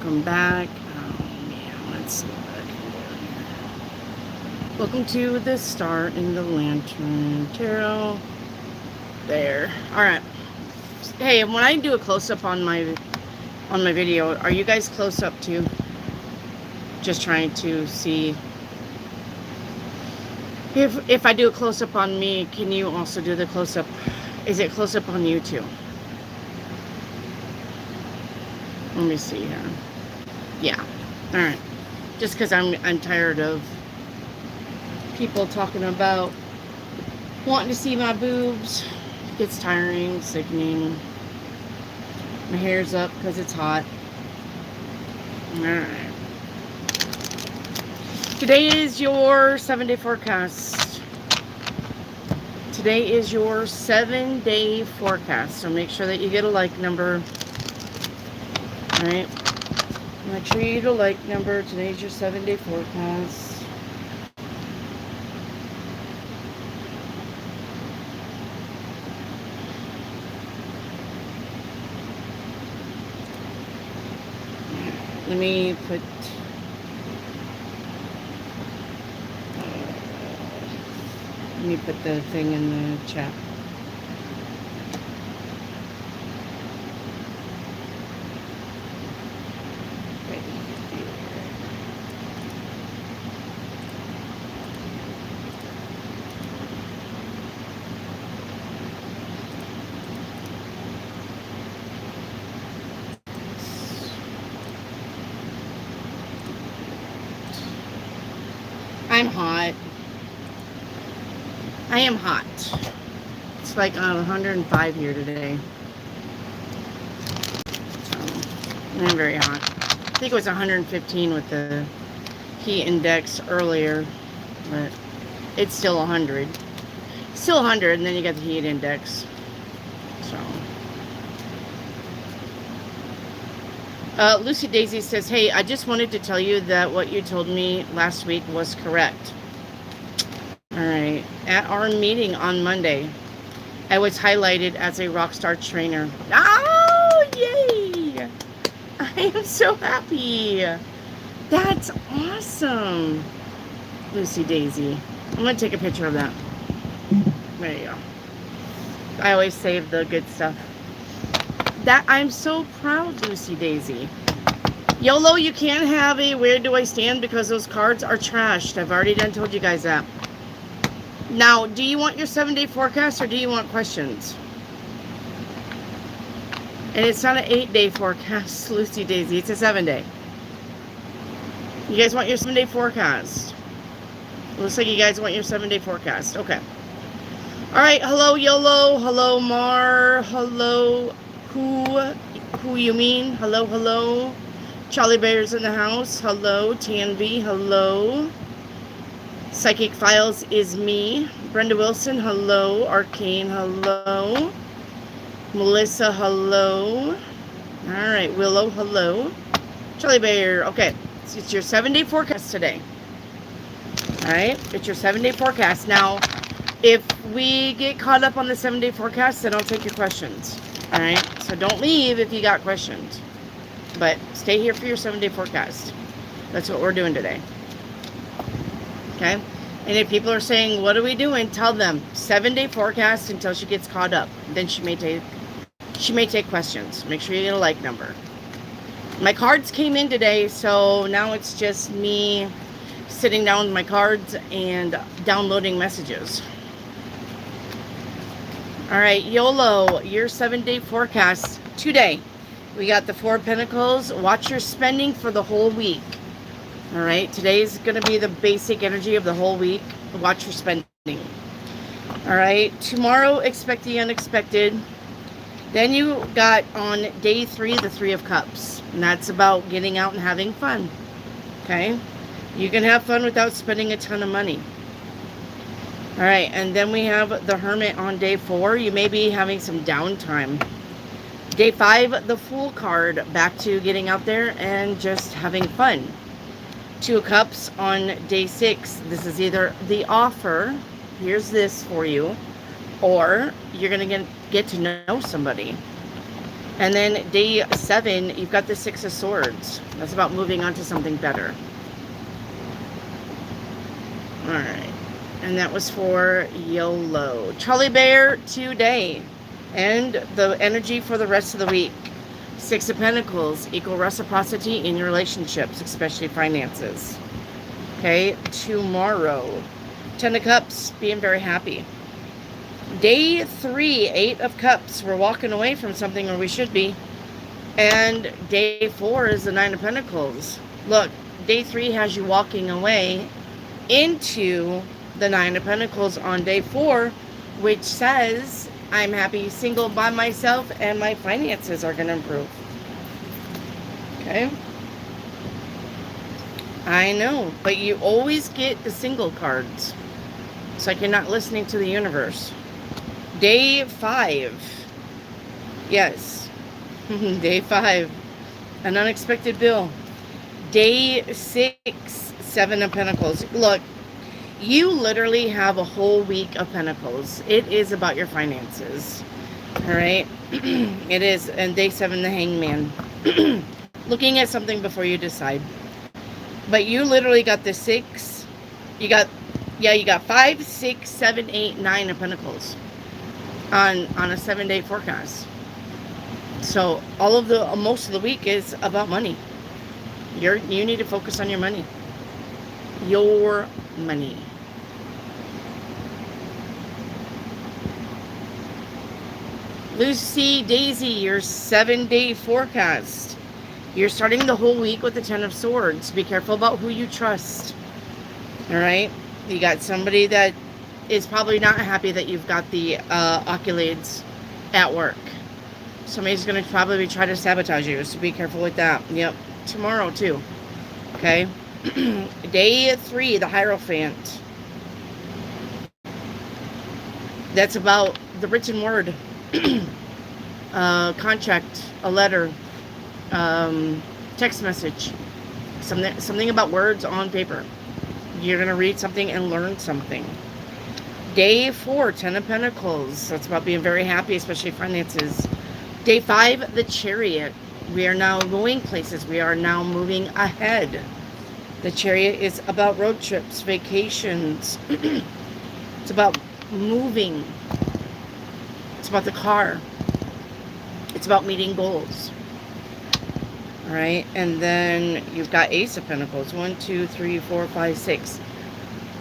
Welcome back. Oh man, let's see what I can do here. Welcome to the Star in the Lantern Tarot. There. Alright. Hey, when I do a close-up on my video, are you guys close up too? Just trying to see if I do a close-up on me, can you also do the close-up? Is it close-up on you too? Let me see here. Yeah. Alright. Just because I'm tired of people talking about wanting to see my boobs. It gets tiring, sickening. My hair's up because it's hot. Alright. Today is your 7-day forecast. Today is your 7-day forecast. So make sure that you get a like number. Alright. Make sure you get a like number. Today's your 7-day forecast. Let me put the thing in the chat. I'm hot. I am hot. It's like 105 here today. So, I'm very hot. I think it was 115 with the heat index earlier, but it's still 100. Still 100, and then you got the heat index. So. Lucy Daisy says, hey, I just wanted to tell you that what you told me last week was correct. Alright, at our meeting on Monday, I was highlighted as a Rockstar trainer. Oh, yay! I am so happy. That's awesome. Lucy Daisy. I'm going to take a picture of that. There you go. I always save the good stuff. That I'm so proud, Lucy Daisy. YOLO, you can't have a where do I stand because those cards are trashed. I've already done told you guys that. Now, do you want your 7-day forecast or do you want questions? And it's not an 8-day forecast, Lucy Daisy. It's a 7-day. You guys want your 7-day forecast? Looks like you guys want your 7-day forecast. Okay. All right. Hello, YOLO. Hello, Mar. Hello, who you mean? Hello, hello. Charlie Bear's in the house. Hello, TNV. Hello. Psychic Files is me. Brenda Wilson, hello. Arcane, hello. Melissa, hello. All right, Willow, hello. Charlie Bear, okay. It's your 7-day forecast today. All right, it's your 7-day forecast. Now, if we get caught up on the 7-day forecast, then I'll take your questions. All right, so don't leave if you got questions. But stay here for your 7-day forecast. That's what we're doing today. Okay, and if people are saying, what are we doing? Tell them 7-day forecast until she gets caught up. Then she may take questions. Make sure you get a like number. My cards came in today, so now it's just me sitting down with my cards and downloading messages. All right, YOLO, your 7-day forecast today. We got the 4 of Pentacles. Watch your spending for the whole week. All right, today's going to be the basic energy of the whole week. Watch your spending. All right, tomorrow, expect the unexpected. Then you got on day 3, the 3 of Cups. And that's about getting out and having fun. Okay, you can have fun without spending a ton of money. All right, and then we have the Hermit on day 4. You may be having some downtime. Day 5, the Fool card. Back to getting out there and just having fun. 2 of Cups on day 6. This is either the offer, here's this for you, or you're going to get to know somebody. And then day 7, you've got the 6 of Swords. That's about moving on to something better. All right. And that was for YOLO. Charlie Bear today. And the energy for the rest of the week. 6 of Pentacles, equal reciprocity in your relationships, especially finances. Okay, tomorrow. 10 of Cups, being very happy. Day 3, 8 of Cups. We're walking away from something where we should be. And day 4 is the 9 of Pentacles. Look, day 3 has you walking away into the 9 of Pentacles on day 4, which says, I'm happy single by myself and my finances are going to improve. Okay? I know, but you always get the single cards. It's like you're not listening to the universe. Day 5. Yes. Day 5. An unexpected bill. Day 6. 7 of Pentacles. Look, you literally have a whole week of Pentacles. It is about your finances. Alright? It is. And day 7, the Hangman. Looking at something before you decide. But you literally got the 6. You got 5, 6, 7, 8, 9 of Pentacles. On a 7-day forecast. So most of the week is about money. You need to focus on your money. Your money. Lucy Daisy, your 7-day forecast. You're starting the whole week with the 10 of Swords. Be careful about who you trust. Alright? You got somebody that is probably not happy that you've got the accolades at work. Somebody's going to probably try to sabotage you, so be careful with that. Yep. Tomorrow, too. Okay? Day 3, the Hierophant. That's about the written word. Contract, a letter, text message. Something about words on paper. You're going to read something and learn something. Day 4, 10 of Pentacles. That's about being very happy, especially finances. Day 5, the Chariot. We are now going places. We are now moving ahead. The Chariot is about road trips, vacations. It's about moving. It's about the car. It's about meeting goals. All right. And then you've got Ace of Pentacles. 1, 2, 3, 4, 5, 6.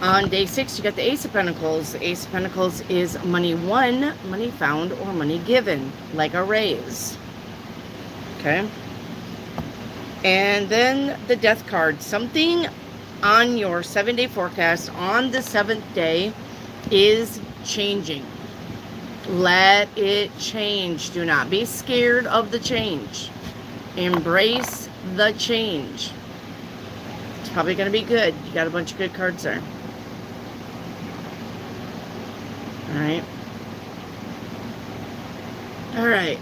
On day 6, you got the Ace of Pentacles. The Ace of Pentacles is money won, money found, or money given, like a raise. Okay. And then the Death card. Something on your 7-day forecast on the 7th day is changing. Let it change. Do not be scared of the change. Embrace the change. It's probably going to be good. You got a bunch of good cards there. Alright. Alright.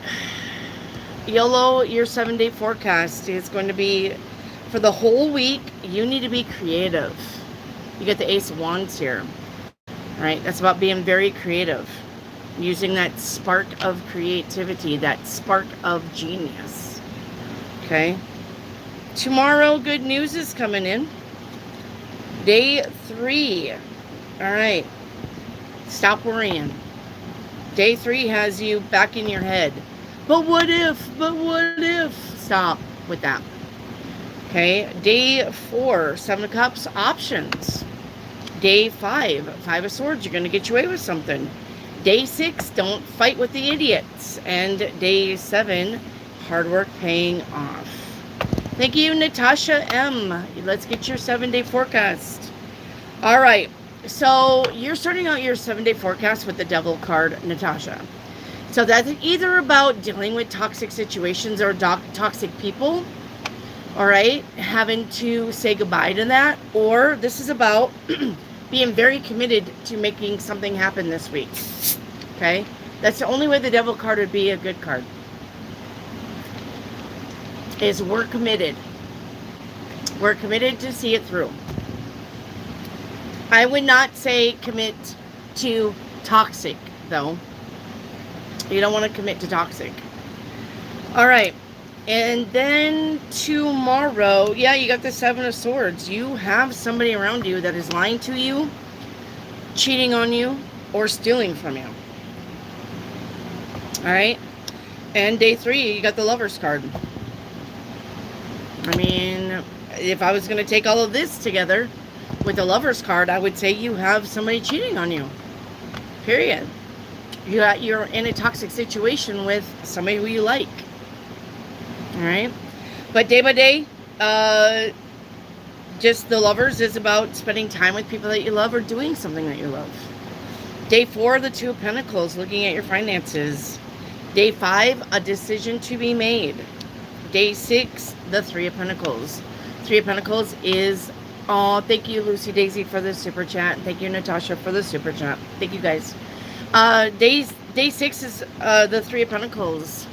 YOLO, your 7-day forecast is going to be for the whole week. You need to be creative. You get the Ace of Wands here. Alright, that's about being very creative. Using that spark of creativity, that spark of genius. Okay. Tomorrow, good news is coming in. Day 3. Alright. Stop worrying. Day 3 has you back in your head. But what if? But what if? Stop with that. Okay. Day 4, 7 of Cups, options. Day 5, 5 of Swords, you're going to get away with something. Day 6, don't fight with the idiots. And day 7, hard work paying off. Thank you, Natasha M. Let's get your 7-day forecast. All right. So you're starting out your 7-day forecast with the Devil card, Natasha. So that's either about dealing with toxic situations or toxic people. All right. Having to say goodbye to that. Or this is about being very committed to making something happen this week. Okay. That's the only way the Devil card would be a good card. Is we're committed. We're committed to see it through. I would not say commit to toxic, though. You don't want to commit to toxic. All right. And then tomorrow, yeah, you got the Seven of Swords. You have somebody around you that is lying to you, cheating on you, or stealing from you. All right. And day 3, you got the Lover's card. I mean, if I was going to take all of this together with the Lover's card, I would say you have somebody cheating on you. Period. You're in a toxic situation with somebody who you like. All right. But day by day, just the Lovers is about spending time with people that you love or doing something that you love. Day 4, the Two of Pentacles, looking at your finances. Day 5, a decision to be made. Day 6, the Three of Pentacles. Three of Pentacles is, oh, thank you, Lucy Daisy, for the super chat. Thank you, Natasha, for the super chat. Thank you, guys. Day 6 is the Three of Pentacles.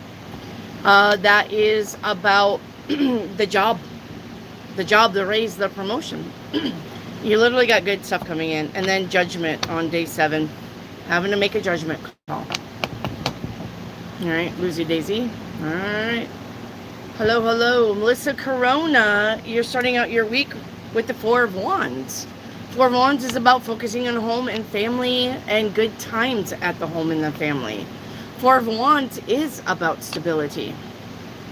That is about the job, the raise, the promotion. You literally got good stuff coming in. And then Judgment on day 7. Having to make a judgment call. All right, Lucy Daisy. All right. Hello, hello. Melissa Corona. You're starting out your week with the Four of Wands. Four of Wands is about focusing on home and family and good times at the home and the family. Four of Wands is about stability.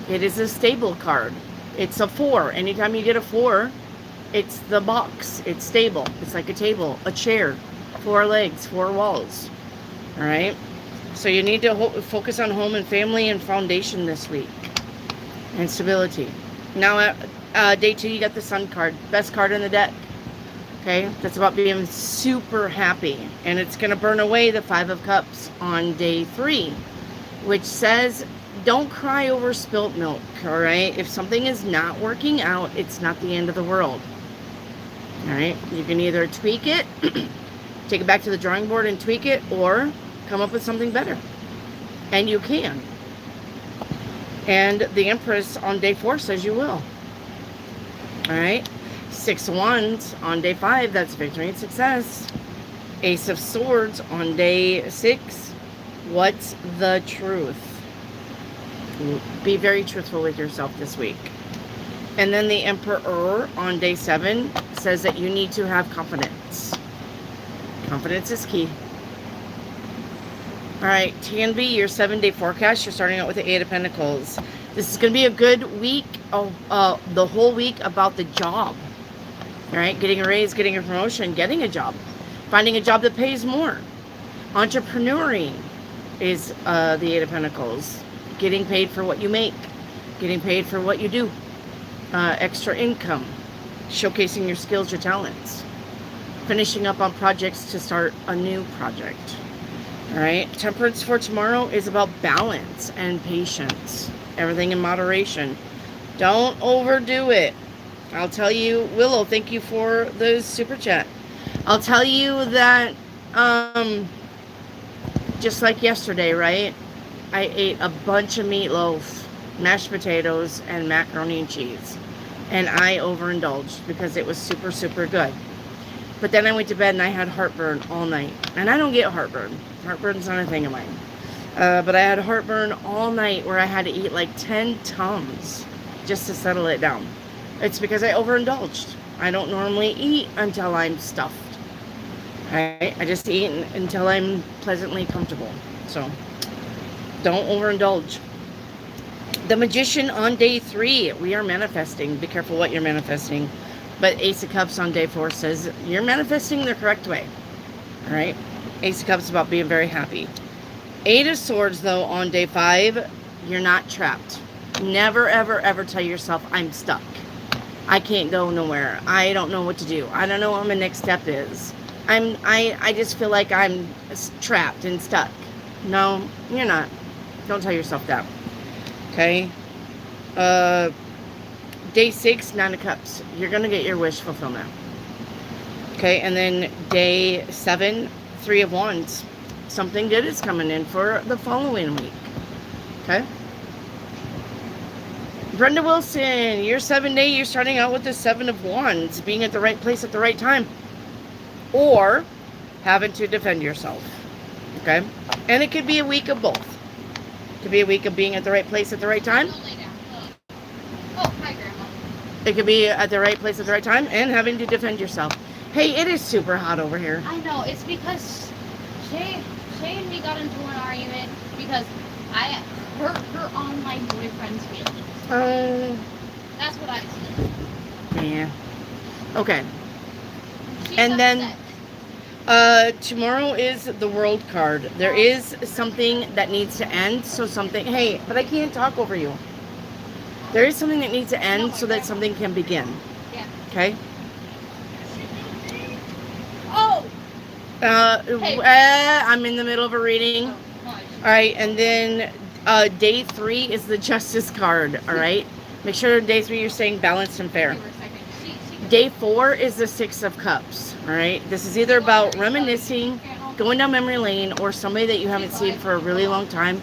It is a stable card. It's a 4. Anytime you get a 4, it's the box. It's stable. It's like a table, a chair, 4 legs, 4 walls. All right. So you need to focus on home and family and foundation this week. And stability. Now, day 2, you got the Sun card. Best card in the deck. Okay. That's about being super happy. And it's going to burn away the 5 of Cups on day 3. Which says, don't cry over spilt milk. All right. If something is not working out, it's not the end of the world. All right. You can either tweak it, take it back to the drawing board and tweak it, or come up with something better. And you can. And the Empress on day 4 says you will. All right. 6 of Wands on day 5. That's victory and success. Ace of Swords on day 6. What's the truth? Be very truthful with yourself this week. And then the Emperor on day 7 says that you need to have confidence. Confidence is key. All right, TNB, your 7-day forecast. You're starting out with the 8 of Pentacles. This is going to be a good week, the whole week about the job. All right, getting a raise, getting a promotion, getting a job. Finding a job that pays more. Entrepreneuring is the 8 of Pentacles. Getting paid for what you make. Getting paid for what you do. Extra income. Showcasing your skills, your talents. Finishing up on projects to start a new project. All right. Temperance for tomorrow is about balance and patience. Everything in moderation. Don't overdo it. I'll tell you, Willow, thank you for the super chat. I'll tell you that, just like yesterday, right? I ate a bunch of meatloaf, mashed potatoes, and macaroni and cheese. And I overindulged because it was super, super good. But then I went to bed and I had heartburn all night. And I don't get heartburn. Heartburn's not a thing of mine. But I had heartburn all night where I had to eat like 10 Tums just to settle it down. It's because I overindulged. I don't normally eat until I'm stuffed. I just eat until I'm pleasantly comfortable. So don't overindulge. The Magician on day 3. We are manifesting. Be careful what you're manifesting. But Ace of Cups on day 4 says you're manifesting the correct way. All right. Ace of Cups is about being very happy. 8 of Swords, though, on day 5, you're not trapped. Never, ever, ever tell yourself, I'm stuck. I can't go nowhere. I don't know what to do. I don't know what my next step is. I just feel like I'm trapped and stuck. No, you're not. Don't tell yourself that. Okay? Day 6, 9 of Cups. You're going to get your wish fulfillment. Okay, and then day 7, 3 of Wands. Something good is coming in for the following week. Okay? Brenda Wilson, your 7-day, you're starting out with the 7 of Wands. Being at the right place at the right time. Or having to defend yourself. Okay? And it could be a week of both. Could be a week of being at the right place at the right time. Oh, hi, Grandma. It could be at the right place at the right time and having to defend yourself. Hey, it is super hot over here. I know. It's because Shay and me got into an argument because I hurt her on my boyfriend's feelings. That's what I said. Yeah. Okay. She's And then upset. tomorrow is the world card. There is something that needs to end. So something, hey, but I can't talk over you. There is something that needs to end so that something can begin. Yeah. Okay? Oh! Hey. I'm in the middle of a reading. Oh, gosh. All right, and then day 3 is the Justice card. All right? Make sure day 3 you're staying balanced and fair. Wait a second. Day 4 is the 6 of Cups. All right? This is either about reminiscing, going down memory lane, or somebody that you haven't seen for a really long time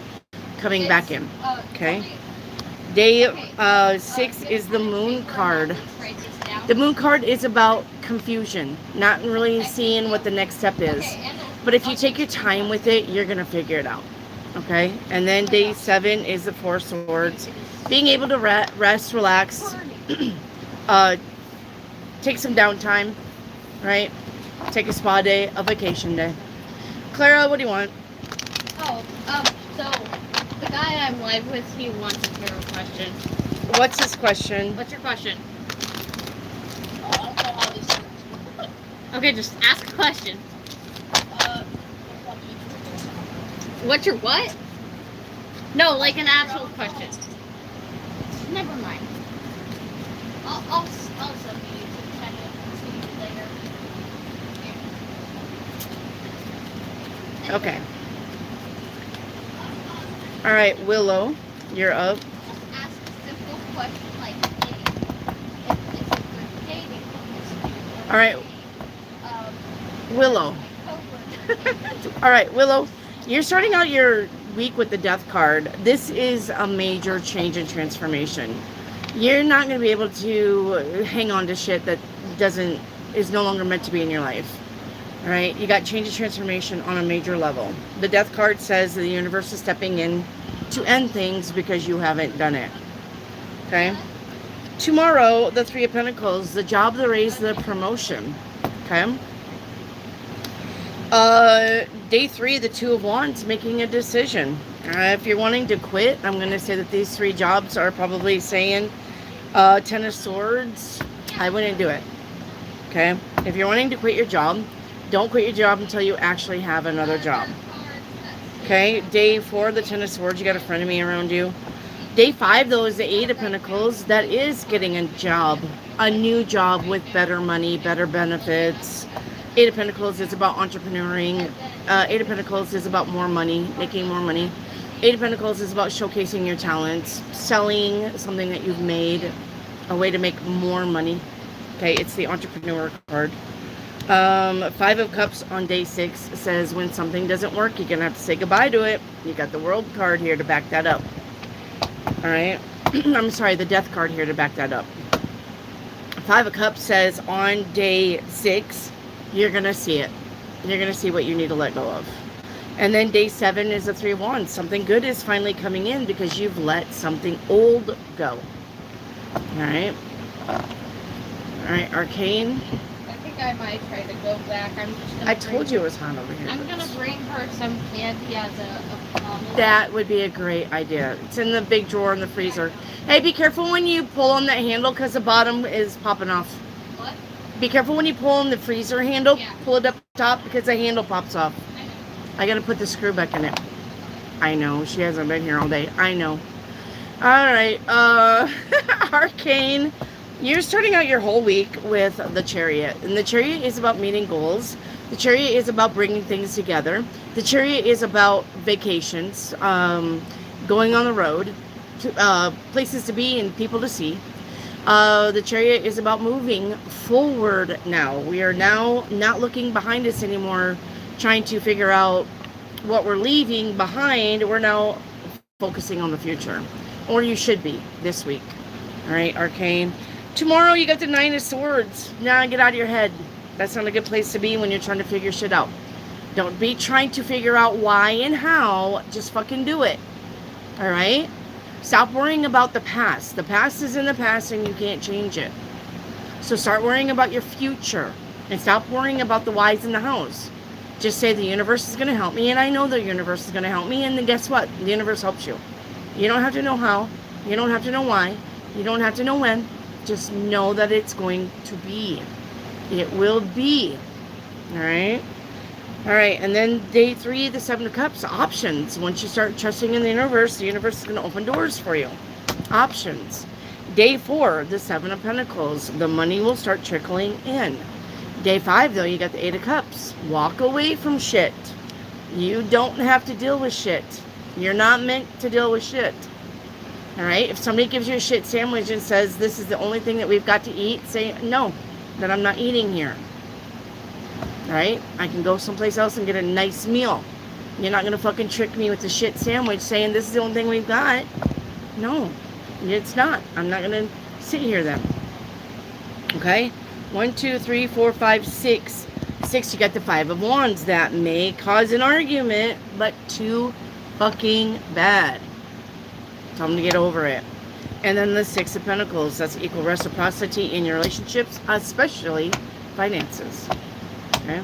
coming back in. Okay? Day 6 is the Moon card. The Moon card is about confusion, not really seeing what the next step is. But if you take your time with it, you're going to figure it out. Okay? And then day 7 is the 4 Swords. Being able to rest, relax, take some downtime, right? Take a spa day, a vacation day. Clara, what do you want? Oh, so the guy I'm live with, he wants a tarot question. What's his question? What's your question? I don't know how this works. Okay, just ask a question. What's your what? No, like an actual question. Never mind. I'll send you to check it and see you later. Okay. All right, Willow, you're up. Just ask a simple question like, hey, if this is for dating, All right, Willow. All right, Willow, you're starting out your week with the Death card. This is a major change and transformation. You're not going to be able to hang on to shit that is no longer meant to be in your life. All right, you got change and transformation on a major level. The Death card says that the universe is stepping in to end things because you haven't done it. Okay. Tomorrow, the 3 of Pentacles, the job, the raise, the promotion. Okay. Day 3, the 2 of Wands, making a decision. If you're wanting to quit, I'm going to say that these 3 jobs are probably saying 10 of Swords. I wouldn't do it. Okay. If you're wanting to quit your job, don't quit your job until you actually have another job. Okay. Day 4, the 10 of Swords, you got a frenemy around you. Day 5, though, is the 8 of Pentacles. That is getting a job, a new job with better money, better benefits. 8 of Pentacles is about entrepreneuring. 8 of Pentacles is about more money, making more money. 8 of Pentacles is about showcasing your talents, selling something that you've made, a way to make more money. Okay, it's the entrepreneur card. 5 of Cups on day 6 says when something doesn't work, you're going to have to say goodbye to it. You got the World card here to back that up. All right. I'm sorry, the Death card here to back that up. 5 of Cups says on day 6, you're going to see it. You're going to see what you need to let go of. And then day 7 is the 3 of Wands. Something good is finally coming in because you've let something old go. All right. All right, Arcane. I think I might try to go back. I told you it was hot over here. I'm going to bring her some candy as a That would be a great idea. It's in the big drawer in the freezer. Hey, be careful when you pull on that handle because the bottom is popping off. What? Be careful when you pull on the freezer handle. Yeah. Pull it up top because the handle pops off. I gotta put the screw back in it. I know. She hasn't been here all day. I know. Alright. Arcane. You're starting out your whole week with the Chariot. And the Chariot is about meeting goals. The Chariot is about bringing things together. The Chariot is about vacations. Going on the road. Places to be and people to see. The Chariot is about moving forward now. We are now not looking behind us anymore, trying to figure out what we're leaving behind. We're now focusing on the future. Or you should be this week. Alright, Arcane. Tomorrow you got the 9 of Swords. Now get out of your head. That's not a good place to be when you're trying to figure shit out. Don't be trying to figure out why and how. Just fucking do it. All right? Stop worrying about the past. The past is in the past and you can't change it. So start worrying about your future and stop worrying about the whys in the hows. Just say the universe is going to help me, and I know the universe is going to help me, and then guess what? The universe helps you. You don't have to know how. You don't have to know why. You don't have to know when. Just know that it's going to be. It will be. All right? All right, and then day 3, the 7 of Cups, options. Once you start trusting in the universe is going to open doors for you. Options. Day 4, the 7 of Pentacles. The money will start trickling in. Day 5, though, you got the 8 of Cups. Walk away from shit. You don't have to deal with shit. You're not meant to deal with shit. All right? If somebody gives you a shit sandwich and says, this is the only thing that we've got to eat, say, no, that I'm not eating here. All right? I can go someplace else and get a nice meal. You're not going to fucking trick me with the shit sandwich saying this is the only thing we've got. No, it's not. I'm not going to sit here then. Okay? 1, 2, 3, 4, 5, 6. 6, you got the 5 of Wands. That may cause an argument, but too fucking bad. Tell them to get over it. And then the 6 of Pentacles. That's equal reciprocity in your relationships, especially finances. Okay?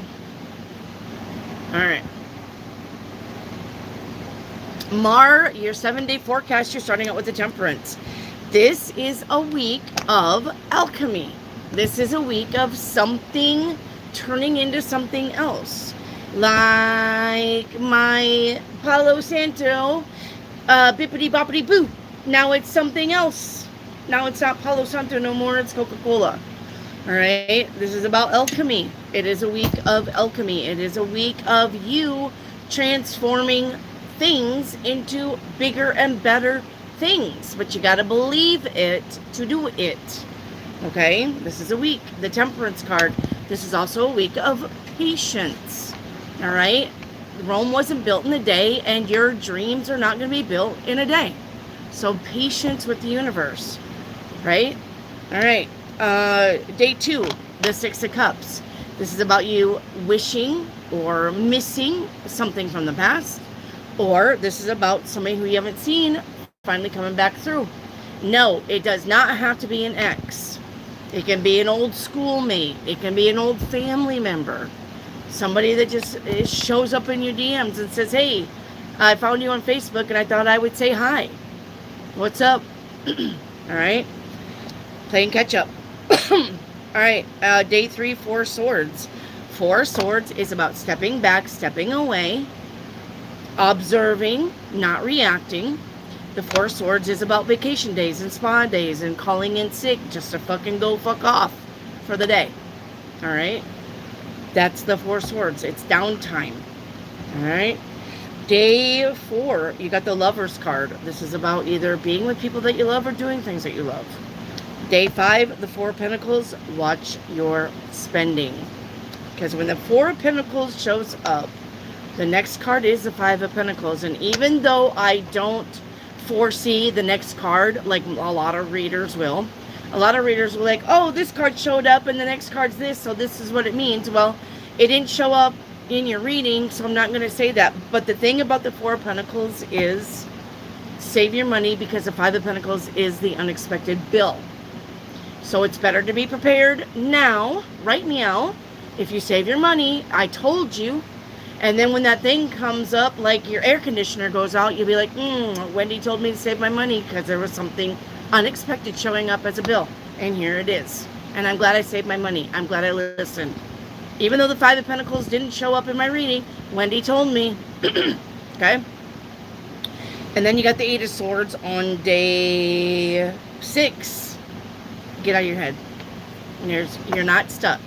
Alright. Mar, your 7-day forecast, you're starting out with the Temperance. This is a week of alchemy. This is a week of something turning into something else. Like my Palo Santo, bippity boppity boo. Now it's something else. Now it's not Palo Santo no more, it's Coca-Cola. Alright, this is about alchemy. It is a week of alchemy. It is a week of you transforming things into bigger and better things. But you gotta believe it to do it. Okay, this is a week. The Temperance card. This is also a week of patience. Alright, Rome wasn't built in a day, and your dreams are not going to be built in a day. So patience with the universe. Right? Alright. Day 2, the 6 of Cups. This is about you wishing or missing something from the past. Or this is about somebody who you haven't seen finally coming back through. No, it does not have to be an ex. It can be an old schoolmate. It can be an old family member. Somebody that just shows up in your DMs and says, hey, I found you on Facebook and I thought I would say hi. What's up? Alright. Playing catch up. Alright. Day 3, 4 Swords. 4 Swords is about stepping back, stepping away, observing, not reacting. The 4 Swords is about vacation days and spa days and calling in sick just to fucking go fuck off for the day. Alright? That's the 4 Swords. It's downtime. Alright? Day 4, you got the Lovers card. This is about either being with people that you love or doing things that you love. Day 5, the 4 of Pentacles. Watch your spending. Because when the 4 of Pentacles shows up, the next card is the 5 of Pentacles. And even though I don't foresee the next card like a lot of readers will, a lot of readers will like, oh, this card showed up and the next card's this, so this is what it means. Well, it didn't show up in your reading, so I'm not going to say that. But the thing about the 4 of Pentacles is save your money, because the 5 of Pentacles is the unexpected bill. So it's better to be prepared now, right now. If you save your money, I told you. And then when that thing comes up, like your air conditioner goes out, you'll be like, Wendy told me to save my money because there was something unexpected showing up as a bill. And here it is. And I'm glad I saved my money. I'm glad I listened. Even though the 5 of Pentacles didn't show up in my reading, Wendy told me. Okay? And then you got the 8 of Swords on day 6. Get out of your head. You're not stuck.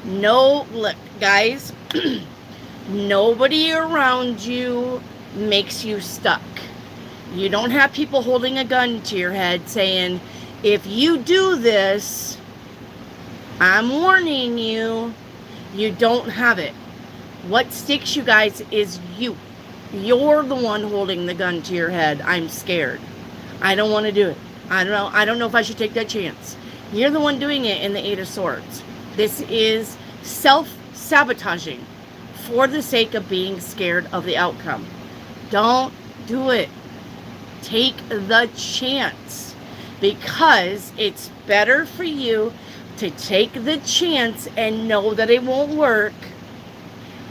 No, look, guys. Nobody around you makes you stuck. You don't have people holding a gun to your head saying, if you do this, I'm warning you. You don't have it. What sticks you guys is you. You're the one holding the gun to your head. I'm scared. I don't want to do it. I don't know if I should take that chance. You're the one doing it in the 8 of Swords. This is self-sabotaging for the sake of being scared of the outcome. Don't do it. Take the chance, because it's better for you to take the chance and know that it won't work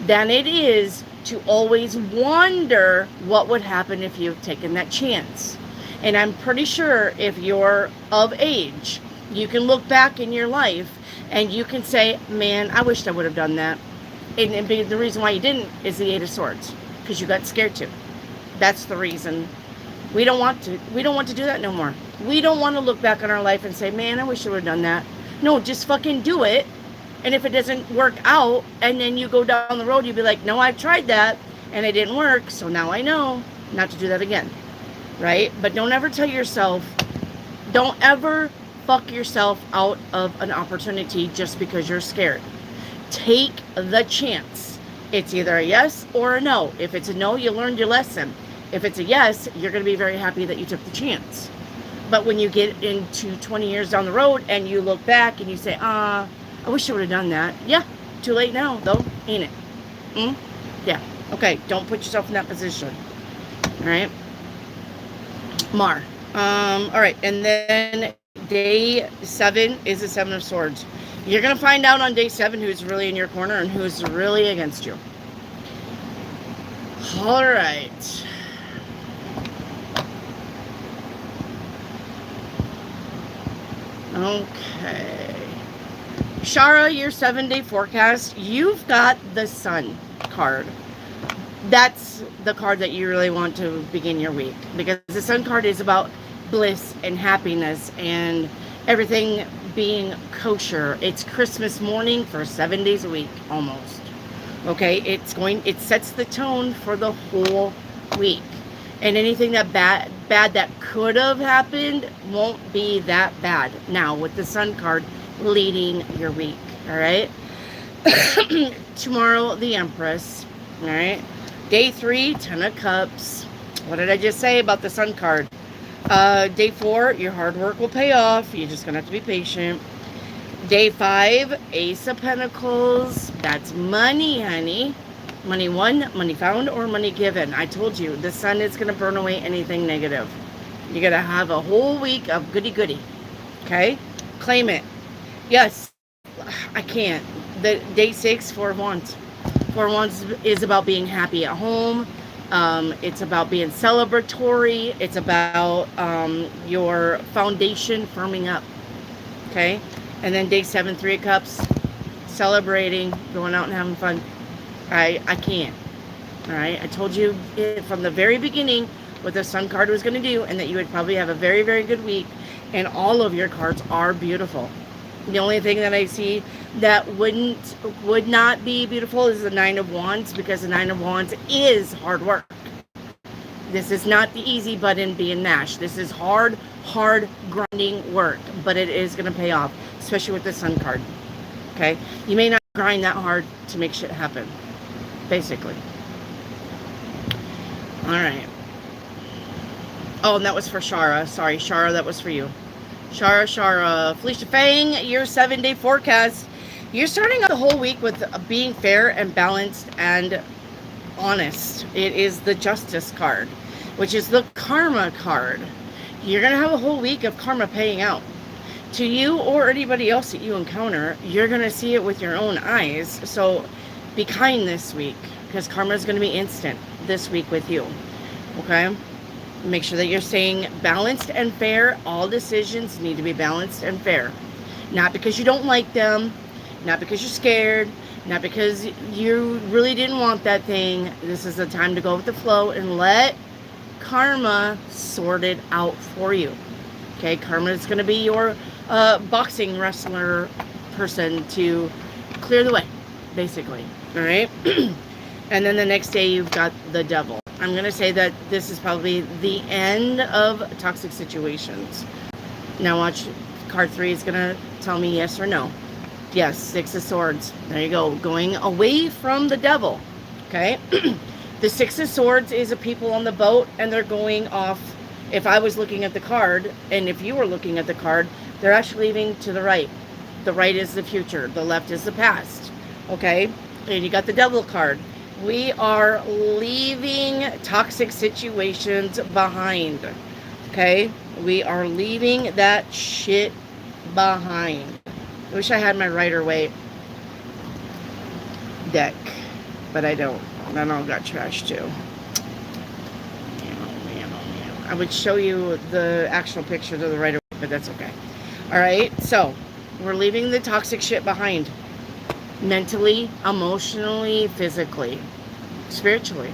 than it is to always wonder what would happen if you've taken that chance. And I'm pretty sure if you're of age, you can look back in your life and you can say, man, I wished I would have done that. And the reason why you didn't is the Eight of Swords, because you got scared to. That's the reason. We don't want to do that no more. We don't want to look back on our life and say, man, I wish I would have done that. No, just fucking do it. And if it doesn't work out, and then you go down the road, you'll be like, no, I've tried that, and it didn't work, so now I know not to do that again, right? But don't ever tell yourself, don't ever fuck yourself out of an opportunity just because you're scared. Take the chance. It's either a yes or a no. If it's a no, you learned your lesson. If it's a yes, you're going to be very happy that you took the chance. But when you get into 20 years down the road and you look back and you say, I wish I would have done that. Yeah, too late now, though, ain't it? Yeah, okay, don't put yourself in that position. All right? All right, and then day 7 is the Seven of Swords. You're going to find out on day 7 who's really in your corner and who's really against you. All right. Okay. Shara, your 7-day forecast, you've got the Sun card. That's the card that you really want to begin your week, because the Sun card is about bliss and happiness and everything being kosher. It's Christmas morning for 7 days a week, almost. Okay, it sets the tone for the whole week. And anything that bad that could have happened won't be that bad now with the Sun card leading your week. All right. Tomorrow, the Empress. All right. Day 3, 10 of Cups. What did I just say about the Sun card? Day 4, your hard work will pay off. You're just gonna have to be patient. Day 5, Ace of Pentacles. That's money, honey. Money won, money found, or money given. I told you, the Sun is going to burn away anything negative. You're going to have a whole week of goody-goody. Okay? Claim it. Yes, I can't. The day 6, 4 of Wands. 4 of Wands is about being happy at home. It's about being celebratory. It's about your foundation firming up. Okay? And then day 7, 3 of Cups. Celebrating, going out and having fun. I can't. All right. I told you from the very beginning what the Sun card was going to do, and that you would probably have a very, very good week. And all of your cards are beautiful. The only thing that I see that would not be beautiful is the 9 of Wands, because the 9 of Wands is hard work. This is not the easy button being mashed. This is hard grinding work, but it is going to pay off, especially with the Sun card. Okay. You may not grind that hard to make shit happen. Basically. All right. Oh, and that was for Shara. Sorry, Shara, that was for you. Shara. Felicia Fang, your 7-day forecast. You're starting out the whole week with being fair and balanced and honest. It is the Justice card, which is the Karma card. You're going to have a whole week of karma paying out. To you or anybody else that you encounter, you're going to see it with your own eyes. So be kind this week, because karma is going to be instant this week with you. Okay? Make sure that you're staying balanced and fair. All decisions need to be balanced and fair. Not because you don't like them, not because you're scared, not because you really didn't want that thing. This is the time to go with the flow and let karma sort it out for you. Okay? Karma is going to be your boxing wrestler person to clear the way, basically. All right. And then the next day you've got the Devil. I'm going to say that this is probably the end of toxic situations. Now watch, card 3 is going to tell me yes or no. Yes, 6 of Swords. There you go. Going away from the Devil. Okay. The 6 of Swords is a people on the boat, and they're going off. If I was looking at the card, and if you were looking at the card, they're actually leaving to the right. The right is the future. The left is the past. Okay? And you got the Devil card. We are leaving toxic situations behind. Okay? We are leaving that shit behind. I wish I had my Rider-Waite deck, but I don't. That all got trashed too. I would show you the actual pictures of the Rider-Waite, but that's okay. Alright, so we're leaving the toxic shit behind. Mentally, emotionally, physically, spiritually.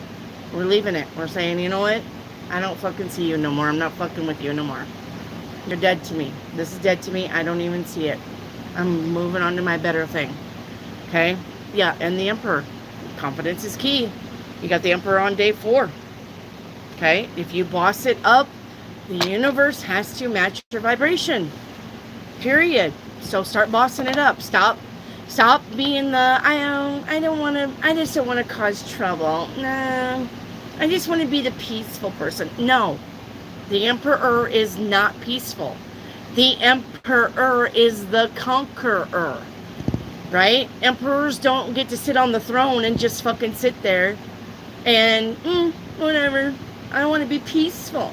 We're leaving it. We're saying, you know what? I don't fucking see you no more. I'm not fucking with you no more. You're dead to me. This is dead to me. I don't even see it. I'm moving on to my better thing. Okay? Yeah, and the Emperor. Confidence is key. You got the Emperor on day 4. Okay? If you boss it up, the universe has to match your vibration. Period. So start bossing it up. Stop being the I just don't want to cause trouble. No. I just want to be the peaceful person. No. The Emperor is not peaceful. The Emperor is the conqueror. Right? Emperors don't get to sit on the throne and just fucking sit there and whatever. I want to be peaceful.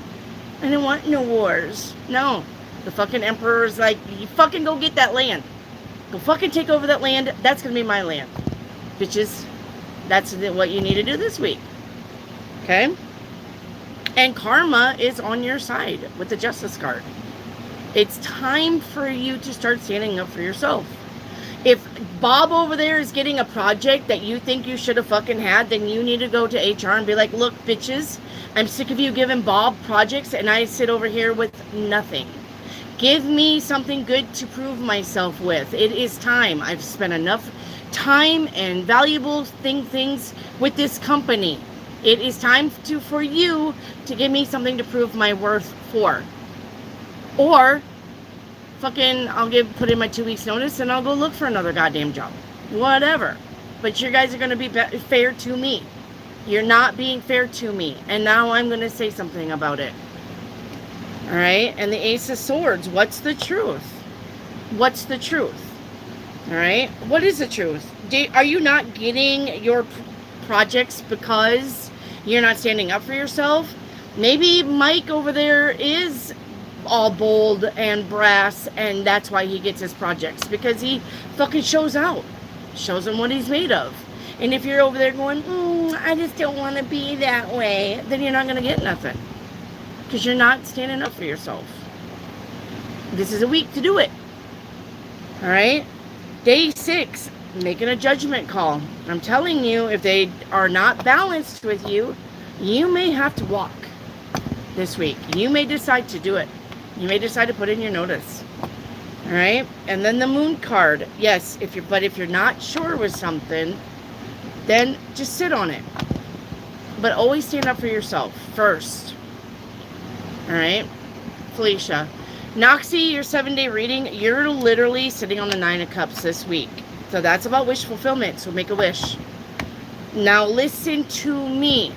I don't want no wars. No. The fucking Emperor is like, you fucking go get that land. Go fucking take over that land. That's going to be my land. Bitches. That's what you need to do this week. Okay? And karma is on your side with the Justice card. It's time for you to start standing up for yourself. If Bob over there is getting a project that you think you should have fucking had, then you need to go to HR and be like, look, bitches, I'm sick of you giving Bob projects and I sit over here with nothing. Give me something good to prove myself with. It is time. I've spent enough time and valuable things with this company. It is time for you to give me something to prove my worth for. Or fucking I'll put in my 2 weeks notice and I'll go look for another goddamn job. Whatever. But you guys are going to be fair to me. You're not being fair to me. And now I'm going to say something about it. All right? And the Ace of Swords. What's the truth? What's the truth? All right? What is the truth? Are you not getting your projects because you're not standing up for yourself? Maybe Mike over there is all bold and brass and that's why he gets his projects, because he fucking shows out, shows them what he's made of. And if you're over there going, I just don't want to be that way, then you're not going to get nothing, because you're not standing up for yourself. This is a week to do it. All right? Day 6, making a judgment call. I'm telling you, if they are not balanced with you, you may have to walk this week. You may decide to do it. You may decide to put in your notice. All right? And then the Moon card. Yes, if you're not sure with something, then just sit on it. But always stand up for yourself first. All right? Felicia. Noxie, your 7-day reading, you're literally sitting on the 9 of Cups this week. So that's about wish fulfillment. So make a wish. Now listen to me.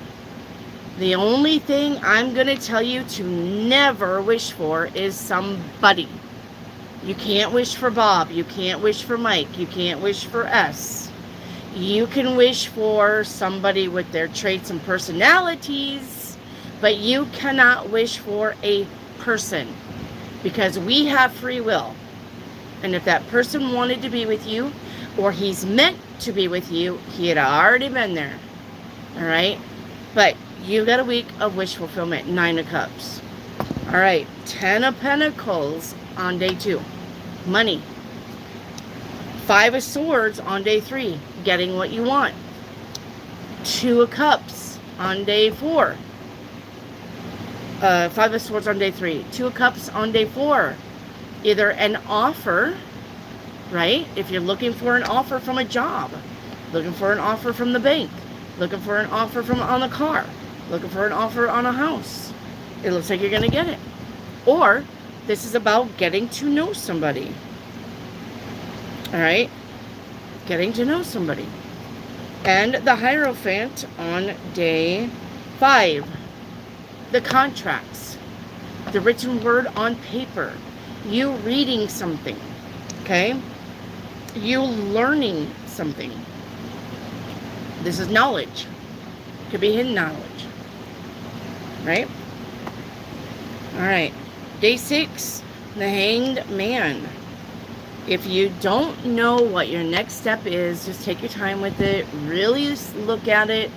The only thing I'm going to tell you to never wish for is somebody. You can't wish for Bob. You can't wish for Mike. You can't wish for S. You can wish for somebody with their traits and personalities, but you cannot wish for a person, because we have free will. And if that person wanted to be with you, or he's meant to be with you, he had already been there. All right? But you got a week of wish fulfillment. 9 of Cups. All right. 10 of Pentacles on day 2. Money. 5 of Swords on day 3. Getting what you want. 2 of Cups on day 4. 5 of Swords on day 3. 2 of Cups on day 4. Either an offer, right? If you're looking for an offer from a job. Looking for an offer from the bank. Looking for an offer on a car. Looking for an offer on a house. It looks like you're going to get it. Or this is about getting to know somebody. All right? Getting to know somebody. And the Hierophant on day 5. The contracts. The written word on paper. You reading something. Okay? You learning something. This is knowledge. Could be hidden knowledge. Right? All right. Day 6, the Hanged Man. If you don't know what your next step is, just take your time with it. Really look at it.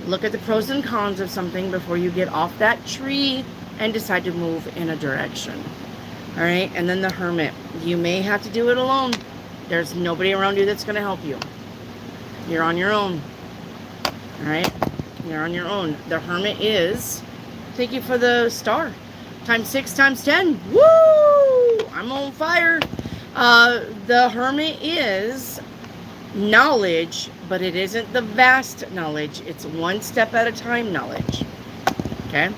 Look at the pros and cons of something before you get off that tree and decide to move in a direction. All right. And then the Hermit. You may have to do it alone. There's nobody around you that's going to help you. You're on your own. All right. You're on your own. The Hermit is, thank you for the star, times 6 times 10. Woo! I'm on fire. The Hermit is knowledge, but it isn't the vast knowledge. It's one step at a time knowledge. Okay?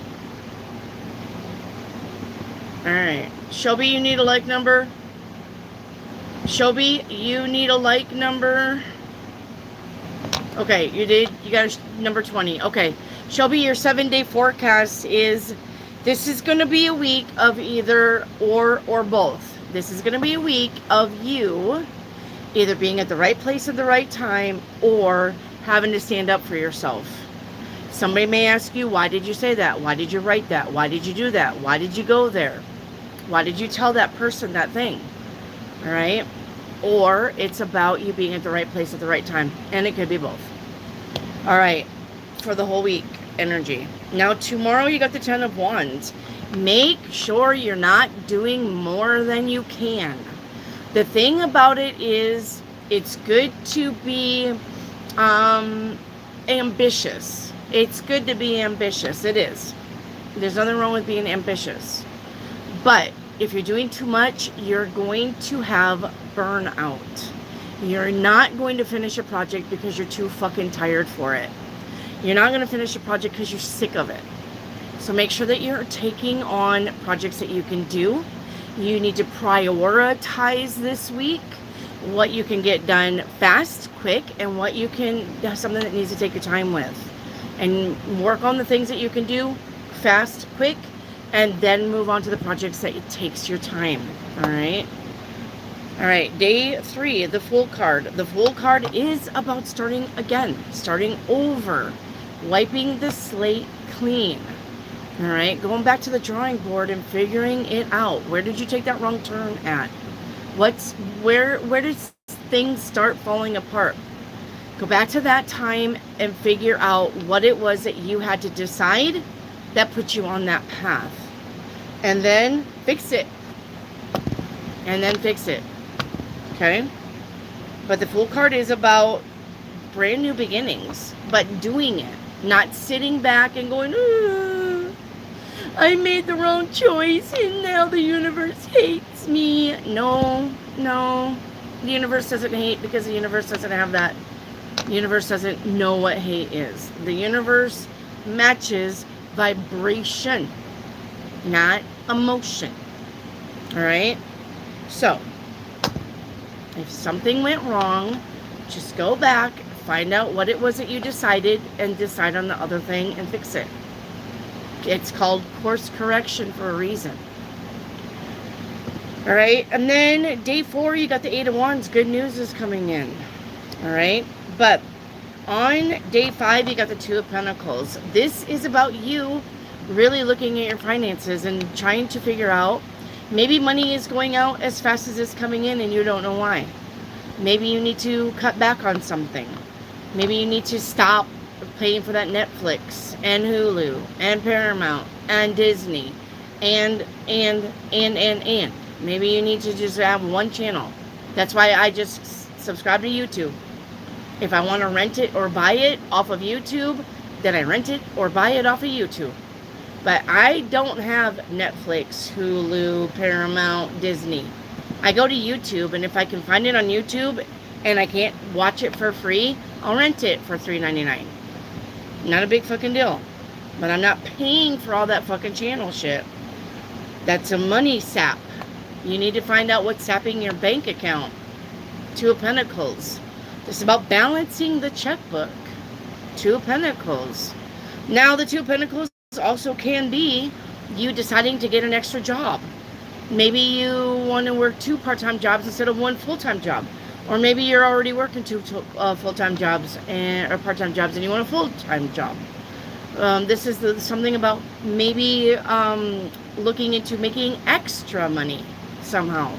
Alright. Shelby, you need a like number. Shelby, you need a like number. Okay, you did. You got a number 20. Okay. Shelby, your 7-day forecast is, this is going to be a week of either or both. This is going to be a week of you either being at the right place at the right time or having to stand up for yourself. Somebody may ask you, why did you say that? Why did you write that? Why did you do that? Why did you go there? Why did you tell that person that thing? All right? Or it's about you being at the right place at the right time. And it could be both. All right. For the whole week energy. Now, tomorrow you got the 10 of Wands. Make sure you're not doing more than you can. The thing about it is, it's good to be ambitious. It's good to be ambitious. It is. There's nothing wrong with being ambitious. But if you're doing too much, you're going to have burnout. You're not going to finish a project because you're too fucking tired for it. You're not going to finish a project because you're sick of it. So make sure that you're taking on projects that you can do. You need to prioritize this week what you can get done fast, quick, and what you can, something that needs to take your time with. And work on the things that you can do fast, quick, and then move on to the projects that it takes your time. All right? All right, day 3, the Fool card. The Fool card is about starting again, starting over, wiping the slate clean. All right, going back to the drawing board and figuring it out. Where did you take that wrong turn at? Where did things start falling apart? Go back to that time and figure out what it was that you had to decide that put you on that path. And then fix it. And then fix it. Okay? But the Fool card is about brand new beginnings, but doing it. Not sitting back and going, I made the wrong choice and now the universe hates me. No. The universe doesn't hate because the universe doesn't have that. The universe doesn't know what hate is. The universe matches vibration, not emotion. All right? So, if something went wrong, just go back, find out what it was that you decided, and decide on the other thing and fix it. It's called course correction for a reason. All right. And then day 4, you got the 8 of Wands. Good news is coming in. All right. But on day 5, you got the 2 of Pentacles. This is about you really looking at your finances and trying to figure out, maybe money is going out as fast as it's coming in and you don't know why. Maybe you need to cut back on something. Maybe you need to stop paying for that Netflix and Hulu and Paramount and Disney and. Maybe you need to just have one channel. That's why I just subscribe to YouTube. If I want to rent it or buy it off of YouTube, then I rent it or buy it off of YouTube. But I don't have Netflix, Hulu, Paramount, Disney. I go to YouTube, and if I can find it on YouTube and I can't watch it for free, I'll rent it for $3.99. Not a big fucking deal. But I'm not paying for all that fucking channel shit. That's a money sap. You need to find out what's sapping your bank account. 2 of Pentacles. This is about balancing the checkbook. 2 of Pentacles. Now, the 2 of Pentacles also can be you deciding to get an extra job. Maybe you want to work 2 part-time jobs instead of 1 full-time job. Or maybe you're already working two full-time jobs or part-time jobs and you want a full-time job. This is something about maybe looking into making extra money somehow.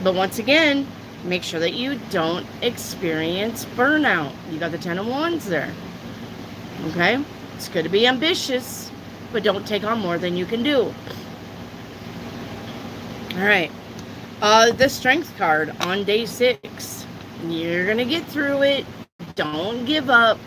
But once again, make sure that you don't experience burnout. You got the 10 of Wands there. Okay? It's good to be ambitious, but don't take on more than you can do. All right. The Strength card on day 6. You're going to get through it. Don't give up.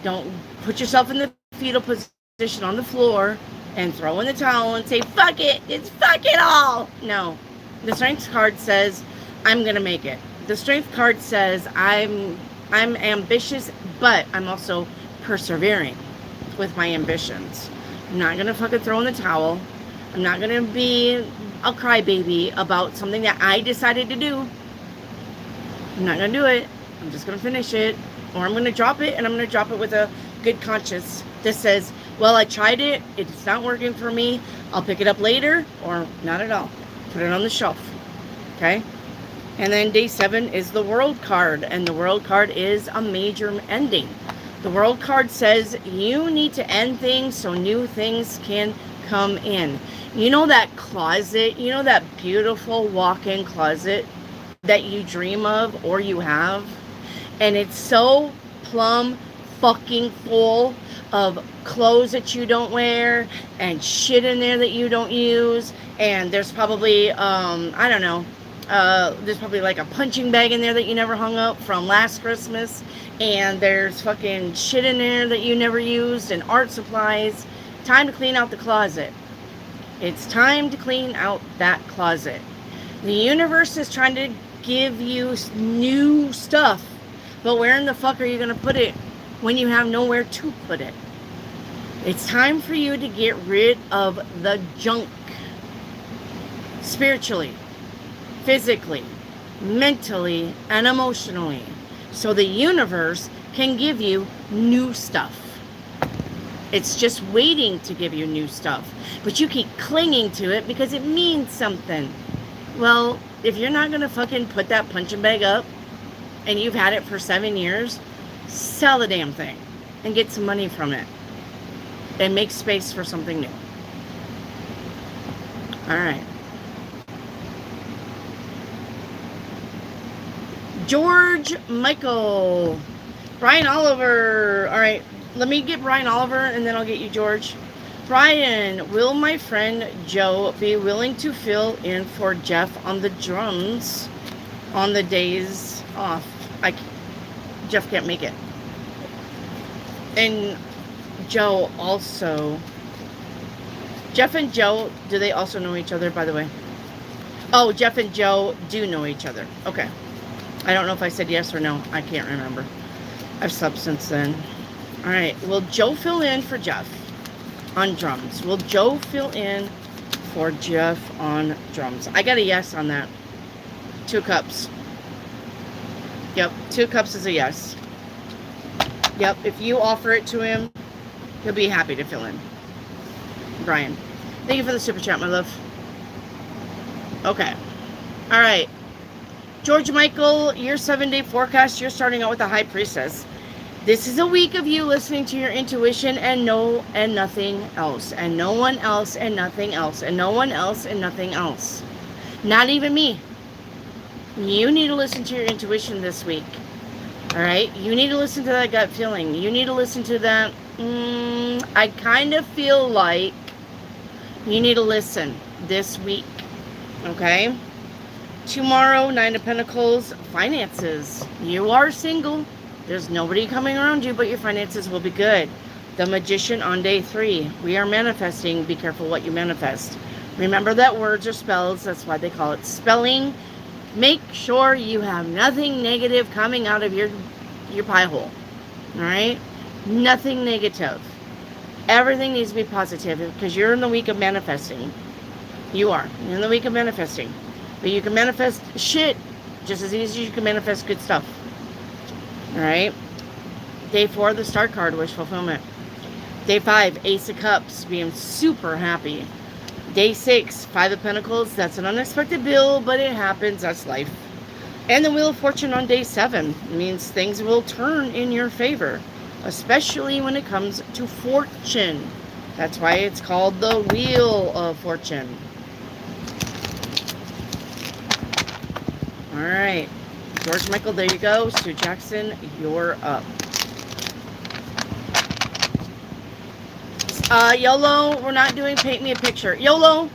Don't put yourself in the fetal position on the floor and throw in the towel and say, fuck it. It's fuck it all. No. The Strength card says, I'm going to make it. The Strength card says, I'm ambitious, but I'm also persevering with my ambitions. I'm not going to fucking throw in the towel. I'm not going to be a crybaby about something that I decided to do. I'm not going to do it. I'm just going to finish it. Or I'm going to drop it, and I'm going to drop it with a good conscience that says, well, I tried it. It's not working for me. I'll pick it up later, or not at all. Put it on the shelf. Okay? And then day 7 is the World card, and the World card is a major ending. The World card says you need to end things so new things can come in. You know that closet, you know that beautiful walk-in closet that you dream of or you have? And it's so plumb fucking full of clothes that you don't wear and shit in there that you don't use. And there's probably, I don't know, there's probably like a punching bag in there that you never hung up from last Christmas. And there's fucking shit in there that you never used and art supplies. Time to clean out the closet. It's time to clean out that closet. The universe is trying to give you new stuff. But where in the fuck are you going to put it when you have nowhere to put it? It's time for you to get rid of the junk. Spiritually, physically, mentally, and emotionally. So the universe can give you new stuff. It's just waiting to give you new stuff. But you keep clinging to it because it means something. Well, if you're not going to fucking put that punching bag up and you've had it for 7 years, sell the damn thing and get some money from it. And make space for something new. All right. George Michael. Brian Oliver. All right. Let me get Brian Oliver and then I'll get you George. Brian, will my friend Joe be willing to fill in for Jeff on the drums on the days off? Jeff can't make it. And Joe also. Jeff and Joe, do they also know each other, by the way? Oh, Jeff and Joe do know each other. Okay. I don't know if I said yes or no. I can't remember. I've slept since then. All right. Will Joe fill in for Jeff on drums? Will Joe fill in for Jeff on drums? I got a yes on that. 2 cups. Yep. 2 cups is a yes. Yep. If you offer it to him, he'll be happy to fill in. Brian. Thank you for the super chat, my love. Okay. All right. George Michael, your 7-day forecast, you're starting out with the High Priestess. This is a week of you listening to your intuition and nothing else. And no one else and nothing else. And no one else and nothing else. Not even me. You need to listen to your intuition this week. All right? You need to listen to that gut feeling. You need to listen to that, I kind of feel like. You need to listen this week. Okay? Tomorrow, 9 of Pentacles, finances. You are single. There's nobody coming around you, but your finances will be good. The Magician on day 3. We are manifesting. Be careful what you manifest. Remember that words are spells. That's why they call it spelling. Make sure you have nothing negative coming out of your pie hole. All right? Nothing negative. Everything needs to be positive because you're in the week of manifesting. You are. You're in the week of manifesting. But you can manifest shit just as easy as you can manifest good stuff. Alright? Day 4, the Star card, wish fulfillment. Day 5, Ace of Cups, being super happy. Day 6, 5 of Pentacles, that's an unexpected bill, but it happens, that's life. And the Wheel of Fortune on day 7 means things will turn in your favor, especially when it comes to fortune. That's why it's called the Wheel of Fortune. All right. George Michael, there you go. Sue Jackson, you're up. YOLO, we're not doing paint me a picture. YOLO.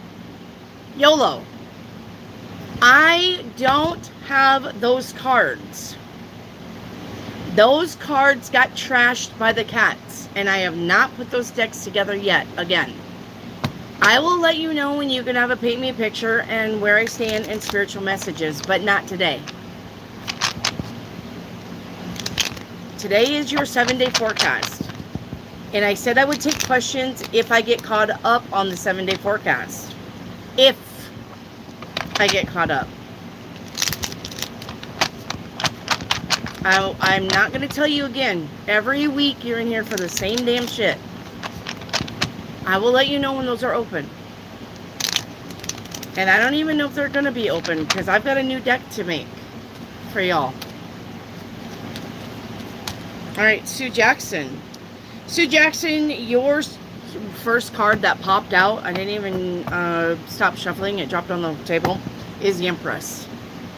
I don't have those cards. Those cards got trashed by the cats, and I have not put those decks together yet. Again, I will let you know when you can have a paint me a picture and where I stand in spiritual messages, but not today. Today is your 7-day forecast. And I said I would take questions if I get caught up on the 7-day forecast. If I get caught up. I'm not going to tell you again. Every week you're in here for the same damn shit. I will let you know when those are open. And I don't even know if they're going to be open because I've got a new deck to make for y'all. Alright, Sue Jackson. Sue Jackson, your first card that popped out, I didn't even stop shuffling, it dropped on the table, is the Empress.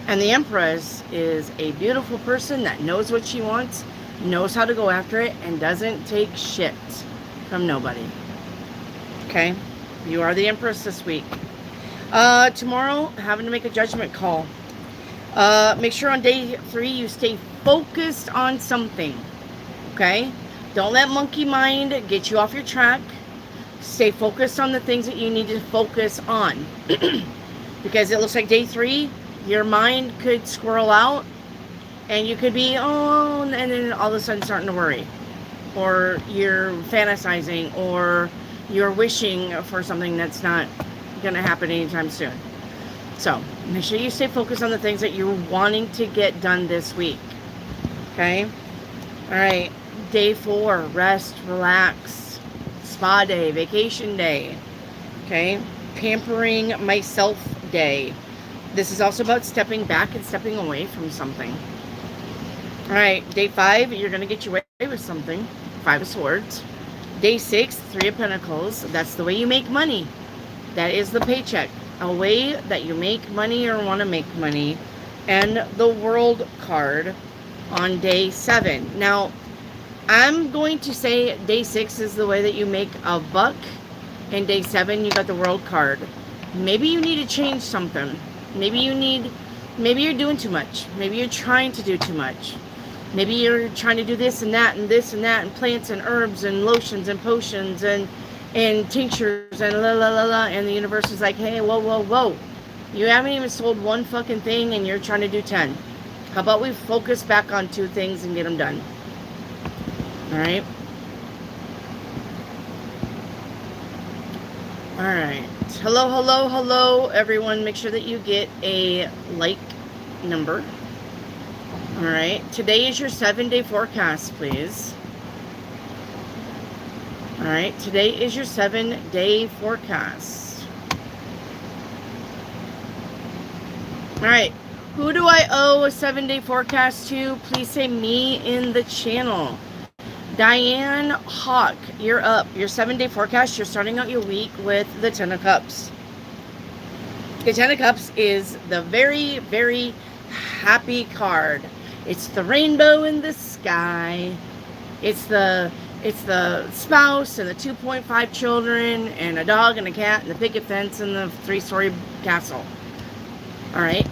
And the Empress is a beautiful person that knows what she wants, knows how to go after it, and doesn't take shit from nobody. Okay? You are the Empress this week. Tomorrow, having to make a judgment call. Make sure on day 3 you stay focused on something. Okay? Don't let monkey mind get you off your track. Stay focused on the things that you need to focus on. Because it looks like day 3, your mind could squirrel out. And you could be, oh, and then all of a sudden starting to worry. Or you're fantasizing. Or you're wishing for something that's not going to happen anytime soon. So, make sure you stay focused on the things that you're wanting to get done this week. Okay? Alright. Day 4, rest, relax, spa day, vacation day, okay, pampering myself day. This is also about stepping back and stepping away from something. All right, day 5, you're going to get your way with something, 5 of Swords. Day 6, 3 of Pentacles, that's the way you make money. That is the paycheck, a way that you make money or want to make money. And the World card on day 7. Now, I'm going to say day 6 is the way that you make a buck, and day 7 you got the World card. Maybe you need to change something. Maybe you're doing too much. Maybe you're trying to do too much. Maybe you're trying to do this and that and this and that and plants and herbs and lotions and potions and tinctures and la la la la, and the universe is like, hey, whoa. You haven't even sold one fucking thing and you're trying to do 10. How about we focus back on 2 things and get them done? Alright. Alright. Hello, everyone. Make sure that you get a like number. Alright. Today is your 7-day forecast, please. Alright. Today is your 7-day forecast. Alright. Who do I owe a 7-day forecast to? Please say me in the channel. Diane Hawk, you're up. Your 7-day forecast, you're starting out your week with the 10 of Cups. The 10 of Cups is the very, very happy card. It's the rainbow in the sky. It's the spouse and the 2.5 children and a dog and a cat and the picket fence and the 3-story castle. All right.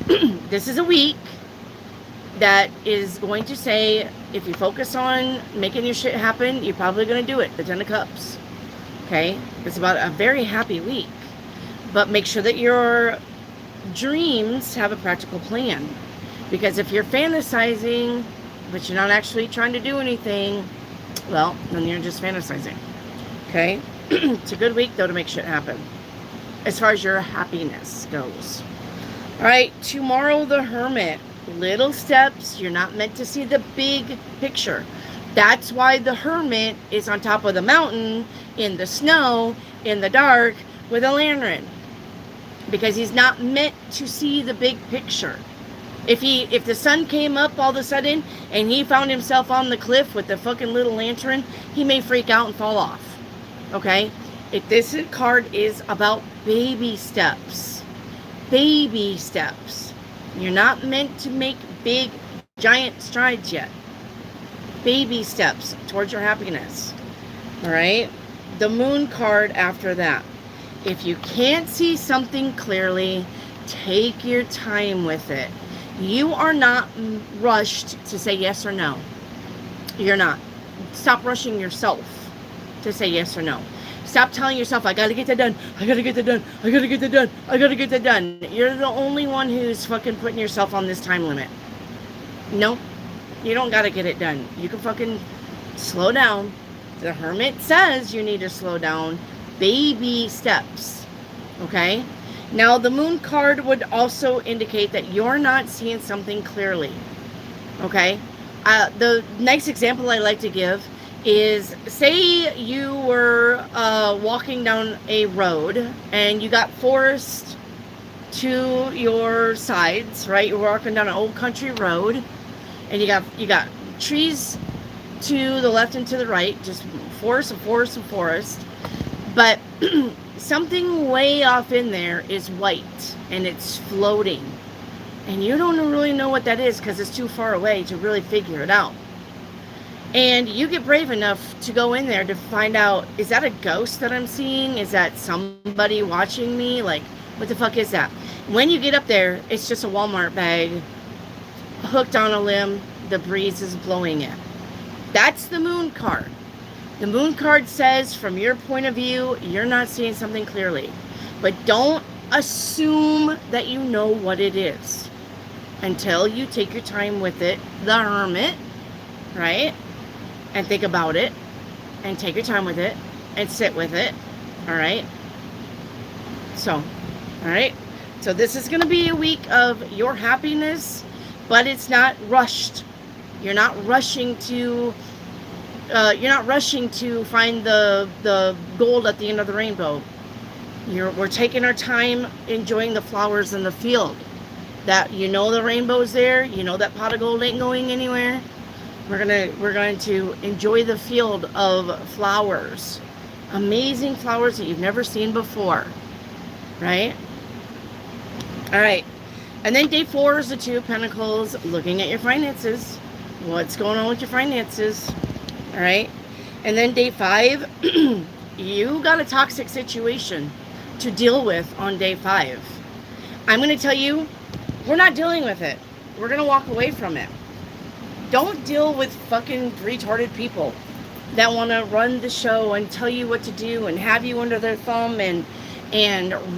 This is a week that is going to say, if you focus on making your shit happen, you're probably going to do it. The 10 of Cups. Okay? It's about a very happy week. But make sure that your dreams have a practical plan. Because if you're fantasizing, but you're not actually trying to do anything, well, then you're just fantasizing. Okay? It's a good week, though, to make shit happen. As far as your happiness goes. Alright, tomorrow, the Hermit. Little steps. You're not meant to see the big picture. That's why the Hermit is on top of the mountain, in the snow, in the dark, with a lantern. Because he's not meant to see the big picture. If the sun came up all of a sudden and he found himself on the cliff with the fucking little lantern, he may freak out and fall off. Okay? If this card is about baby steps. Baby steps. You're not meant to make big, giant strides yet. Baby steps towards your happiness. All right? The moon card after that. If you can't see something clearly, take your time with it. You are not rushed to say yes or no. You're not. Stop rushing yourself to say yes or no. Stop telling yourself, I gotta get that done. I gotta get that done. I gotta get that done. I gotta get that done. You're the only one who's fucking putting yourself on this time limit. No, you don't gotta get it done. You can fucking slow down. The Hermit says you need to slow down. Baby steps. Okay? Now, the moon card would also indicate that you're not seeing something clearly. Okay? The next example I like to give is, say you were walking down a road and you got forest to your sides, right? You're walking down an old country road and you got trees to the left and to the right, just forest and forest and forest. But something way off in there is white and it's floating. And you don't really know what that is because it's too far away to really figure it out. And you get brave enough to go in there to find out, is that a ghost that I'm seeing? Is that somebody watching me? Like, what the fuck is that? When you get up there, it's just a Walmart bag hooked on a limb. The breeze is blowing it. That's the moon card. The moon card says, from your point of view, you're not seeing something clearly. But don't assume that you know what it is until you take your time with it. The Hermit, right? And think about it. And take your time with it. And sit with it. Alright? So, alright? So this is going to be a week of your happiness, but it's not rushed. You're not rushing to find the gold at the end of the rainbow. We're taking our time enjoying the flowers in the field. That, you know, the rainbow's there. You know that pot of gold ain't going anywhere. We're going to enjoy the field of flowers. Amazing flowers that you've never seen before. Right? Alright. And then day 4 is the Two of Pentacles, looking at your finances. What's going on with your finances? Alright? And then day 5, you got a toxic situation to deal with on day 5. I'm going to tell you, we're not dealing with it. We're going to walk away from it. Don't deal with fucking retarded people that want to run the show and tell you what to do and have you under their thumb and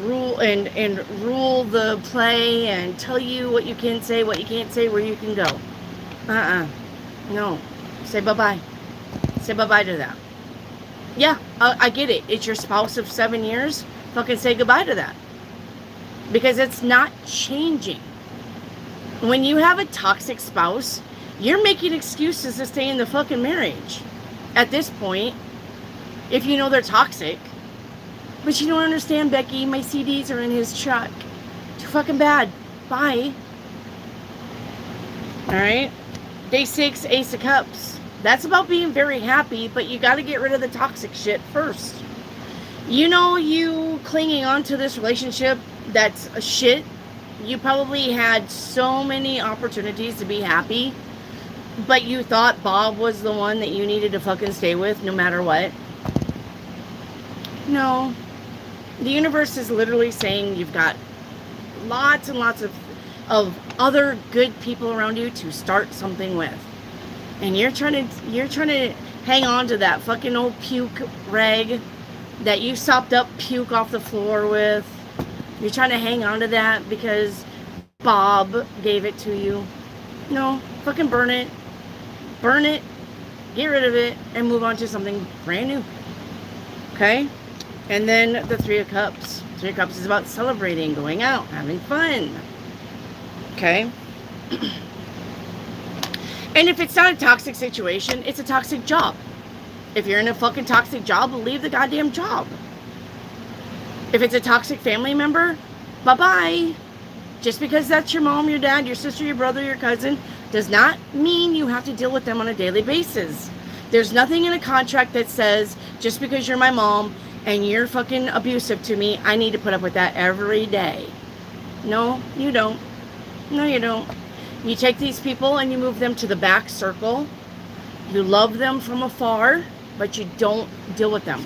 rule and rule the play and tell you what you can say, what you can't say, where you can go. No. Say bye-bye. Say bye-bye to that. Yeah, I get it. It's your spouse of 7 years. Fucking say goodbye to that. Because it's not changing. When you have a toxic spouse, you're making excuses to stay in the fucking marriage. At this point, if you know they're toxic. But you don't understand, Becky. My CDs are in his truck. Too fucking bad. Bye. Alright? Day 6, Ace of Cups. That's about being very happy, but you got to get rid of the toxic shit first. You know, you clinging on to this relationship that's a shit. You probably had so many opportunities to be happy, but you thought Bob was the one that you needed to fucking stay with no matter what. No. The universe is literally saying you've got lots and lots of other good people around you to start something with. And you're trying to hang on to that fucking old puke rag that you sopped up puke off the floor with. You're trying to hang on to that because Bob gave it to you. No, fucking burn it. Burn it, get rid of it, and move on to something brand new. Okay? And then the Three of Cups. Three of Cups is about celebrating, going out, having fun. Okay? And if it's not a toxic situation, it's a toxic job. If you're in a fucking toxic job, leave the goddamn job. If it's a toxic family member, bye-bye. Just because that's your mom, your dad, your sister, your brother, your cousin, does not mean you have to deal with them on a daily basis. There's nothing in a contract that says, just because you're my mom and you're fucking abusive to me, I need to put up with that every day. No, you don't. No, you don't. You take these people and you move them to the back circle. You love them from afar, but you don't deal with them,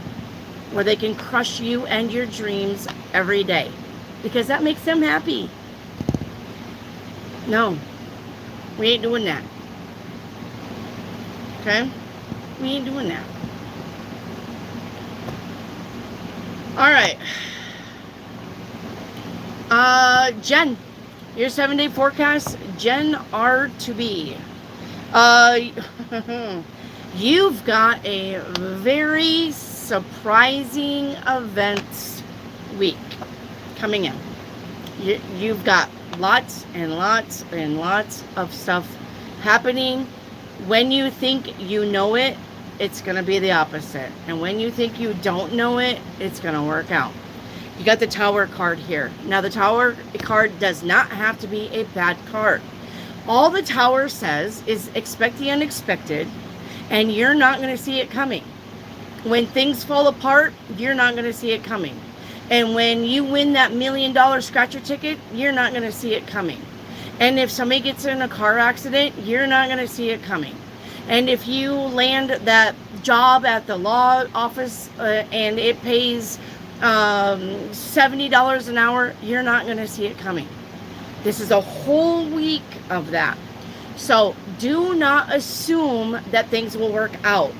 where they can crush you and your dreams every day, because that makes them happy. No, we ain't doing that. Okay? We ain't doing that. All right. Jen, your 7-day forecast, Jen R to B. You've got a very surprising event week coming in. You've got lots and lots and lots of stuff happening. When you think you know it, it's going to be the opposite. And when you think you don't know it, it's going to work out. You got the Tower card here. Now, the Tower card does not have to be a bad card. All the Tower says is expect the unexpected, and you're not going to see it coming. When things fall apart, you're not going to see it coming. And when you win that $1 million scratcher ticket, you're not going to see it coming. And if somebody gets in a car accident, you're not going to see it coming. And if you land that job at the law office and it pays $70 an hour, you're not going to see it coming. This is a whole week of that. So do not assume that things will work out.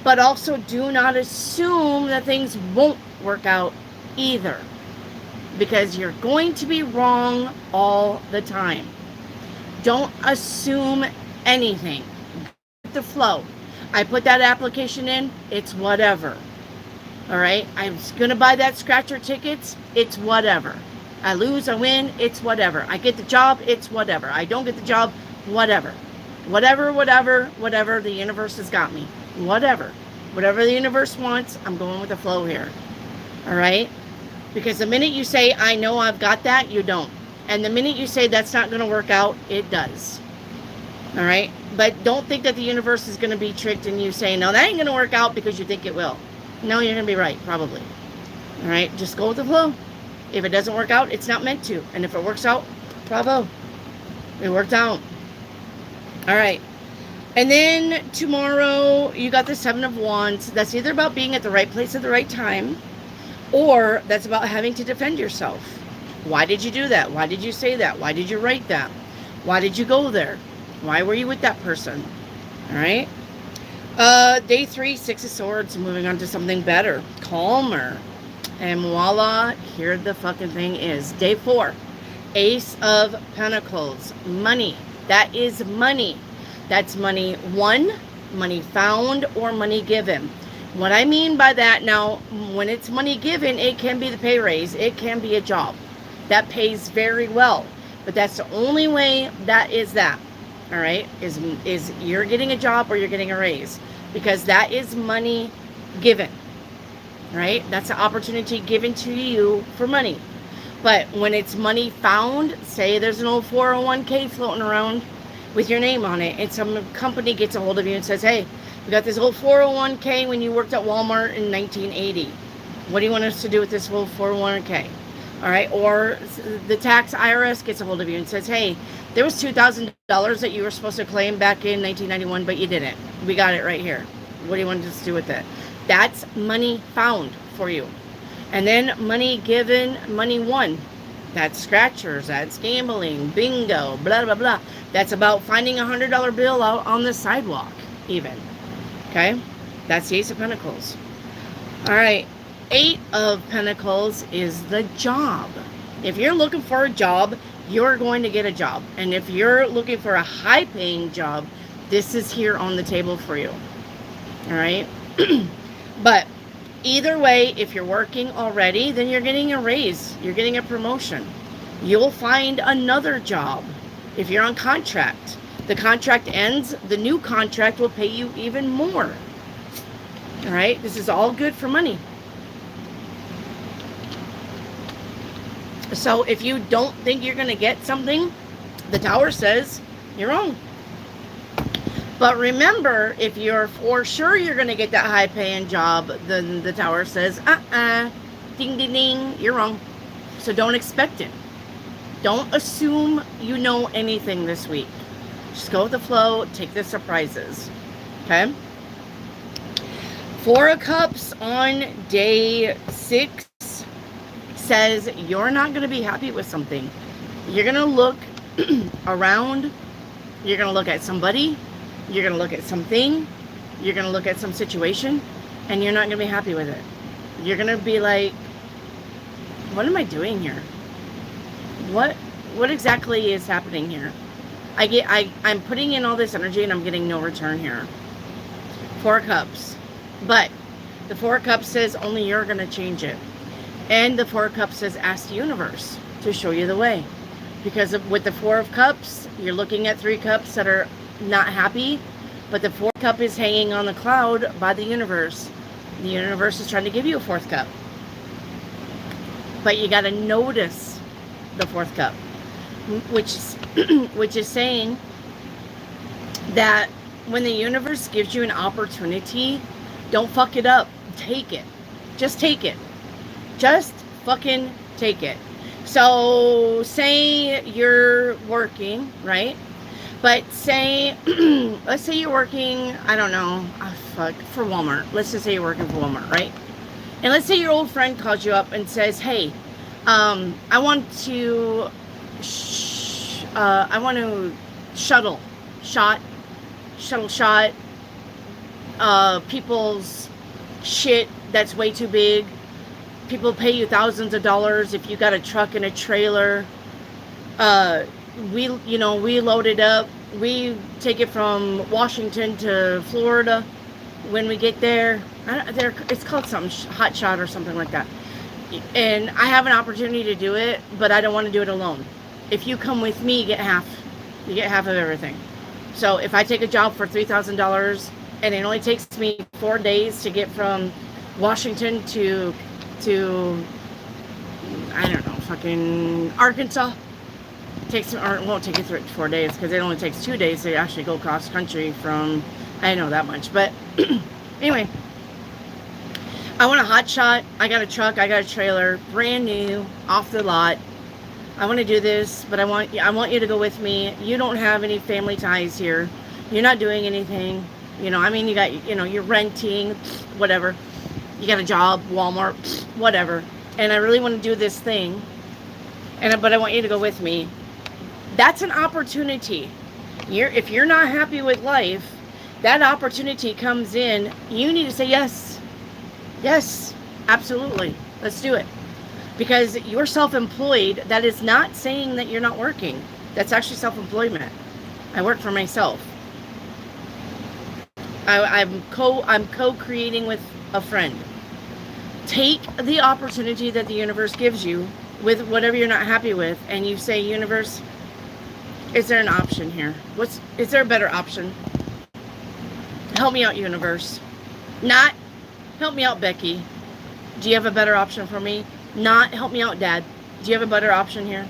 But also do not assume that things won't work out either. Because you're going to be wrong all the time. Don't assume anything. Go with the flow. I put that application in, it's whatever. Alright? I'm going to buy that scratcher tickets, it's whatever. I lose, I win, it's whatever. I get the job, it's whatever. I don't get the job, whatever. Whatever the universe has got me. Whatever the universe wants, I'm going with the flow here. All right? Because the minute you say, I know I've got that, you don't. And the minute you say that's not going to work out, it does. All right? But don't think that the universe is going to be tricked in you saying, no, that ain't going to work out because you think it will. No, you're going to be right, probably. All right? Just go with the flow. If it doesn't work out, it's not meant to. And if it works out, bravo. It worked out. All right. And then tomorrow, you got the 7 of Wands. That's either about being at the right place at the right time, or that's about having to defend yourself. Why did you do that? Why did you say that? Why did you write that? Why did you go there? Why were you with that person? All right. Day 3, 6 of Swords. Moving on to something better, calmer. And voila, here the fucking thing is. Day 4, Ace of Pentacles. Money. That is money. That's money won, money found, or money given. What I mean by that now, when it's money given, it can be the pay raise. It can be a job. That pays very well. But that's the only way that is that. All right? Is you're getting a job or you're getting a raise. Because that is money given. Right? That's an opportunity given to you for money. But when it's money found, say there's an old 401k floating around with your name on it, and some company gets a hold of you and says, hey, we got this old 401k when you worked at Walmart in 1980. What do you want us to do with this old 401k? All right. Or the tax IRS gets a hold of you and says, hey, there was $2,000 that you were supposed to claim back in 1991, but you didn't. We got it right here. What do you want us to do with it? That's money found for you. And then money given, money won. That's scratchers, that's gambling, bingo, blah, blah, blah. That's about finding a $100 bill out on the sidewalk, even. Okay? That's the Ace of Pentacles. All right. 8 of Pentacles is the job. If you're looking for a job, you're going to get a job. And if you're looking for a high-paying job, this is here on the table for you. All right? But either way, if you're working already, then you're getting a raise. You're getting a promotion. You'll find another job. If you're on contract, the contract ends, the new contract will pay you even more. All right? This is all good for money. So if you don't think you're going to get something, the Tower says you're wrong. But remember, if you're for sure you're going to get that high paying job, then the Tower says, ding, ding, ding, you're wrong. So don't expect it. Don't assume you know anything this week. Just go with the flow, take the surprises. Okay? 4 of Cups on day 6 says you're not going to be happy with something. You're going to look around. You're going to look at somebody. You're going to look at something. You're going to look at some situation. And you're not going to be happy with it. You're going to be like, what am I doing here? What exactly is happening here? I'm putting in all this energy and I'm getting no return here. 4 of Cups. But the 4 of Cups says only you're going to change it. And the 4 of Cups says ask the universe to show you the way. Because with the 4 of Cups, you're looking at 3 cups that are not happy. But the 4th cup is hanging on the cloud by the universe. The universe is trying to give you a 4th cup. But you got to notice the 4th cup. Which is saying that when the universe gives you an opportunity, don't fuck it up. Take it. Just take it. Just fucking take it. So say you're working, right? But say, let's say you're working, I don't know, for Walmart. Let's just say you're working for Walmart, right? And let's say your old friend calls you up and says, hey, I want to shuttle shot people's shit that's way too big. People pay you thousands of dollars if you got a truck and a trailer. We load it up. We take it from Washington to Florida. When we get there, it's called something hot shot or something like that. And I have an opportunity to do it, but I don't want to do it alone. If you come with me, you get half. You get half of everything. So if I take a job for $3,000 and it only takes me 4 days to get from Washington to I don't know, fucking Arkansas. It won't take you 4 days because it only takes 2 days to actually go cross country from. I know that much, but anyway, I want a hot shot. I got a truck. I got a trailer, brand new, off the lot. I want to do this, but I want you to go with me. You don't have any family ties here. You're not doing anything. You got, you're renting, whatever. You got a job, Walmart, whatever. And I really want to do this thing. But I want you to go with me. That's an opportunity. If you're not happy with life, that opportunity comes in. You need to say yes. Yes, absolutely. Let's do it. Because you're self-employed. That is not saying that you're not working. That's actually self-employment. I work for myself. I'm co-creating with a friend. Take the opportunity that the universe gives you with whatever you're not happy with, and you say, universe, is there an option here? Is there a better option? Help me out, universe. Not, help me out, Becky. Do you have a better option for me? Not, help me out, Dad. Do you have a better option here?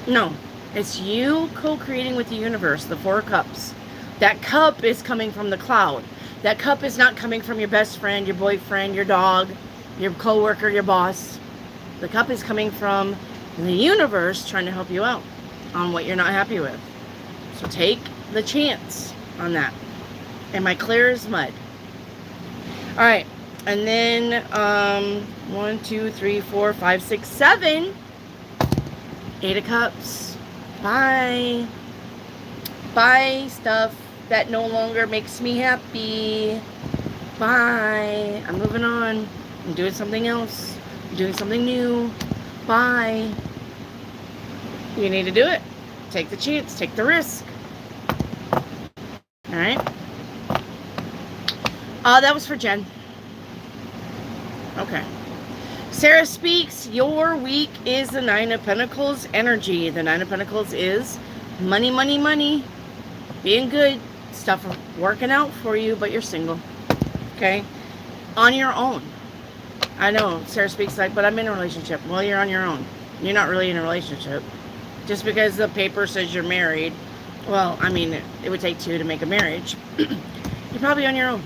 No. It's you co-creating with the universe, the 4 cups. That cup is coming from the cloud. That cup is not coming from your best friend, your boyfriend, your dog, your coworker, your boss. The cup is coming from the universe trying to help you out on what you're not happy with. So take the chance on that. Am I clear as mud? All right. And then 1, 2, 3, 4, 5, 6, 7. 8 of Cups. Bye. Buy stuff that no longer makes me happy. Bye. I'm moving on. I'm doing something else. I'm doing something new. Bye. You need to do it. Take the chance. Take the risk. All right. That was for Jen. Okay. Sarah speaks. Your week is the 9 of Pentacles energy. The 9 of Pentacles is money, money, money. Being good. Stuff working out for you, but you're single. Okay? On your own. I know Sarah speaks like, but I'm in a relationship. Well, you're on your own. You're not really in a relationship. Just because the paper says you're married, well, I mean, it would take two to make a marriage. You're probably on your own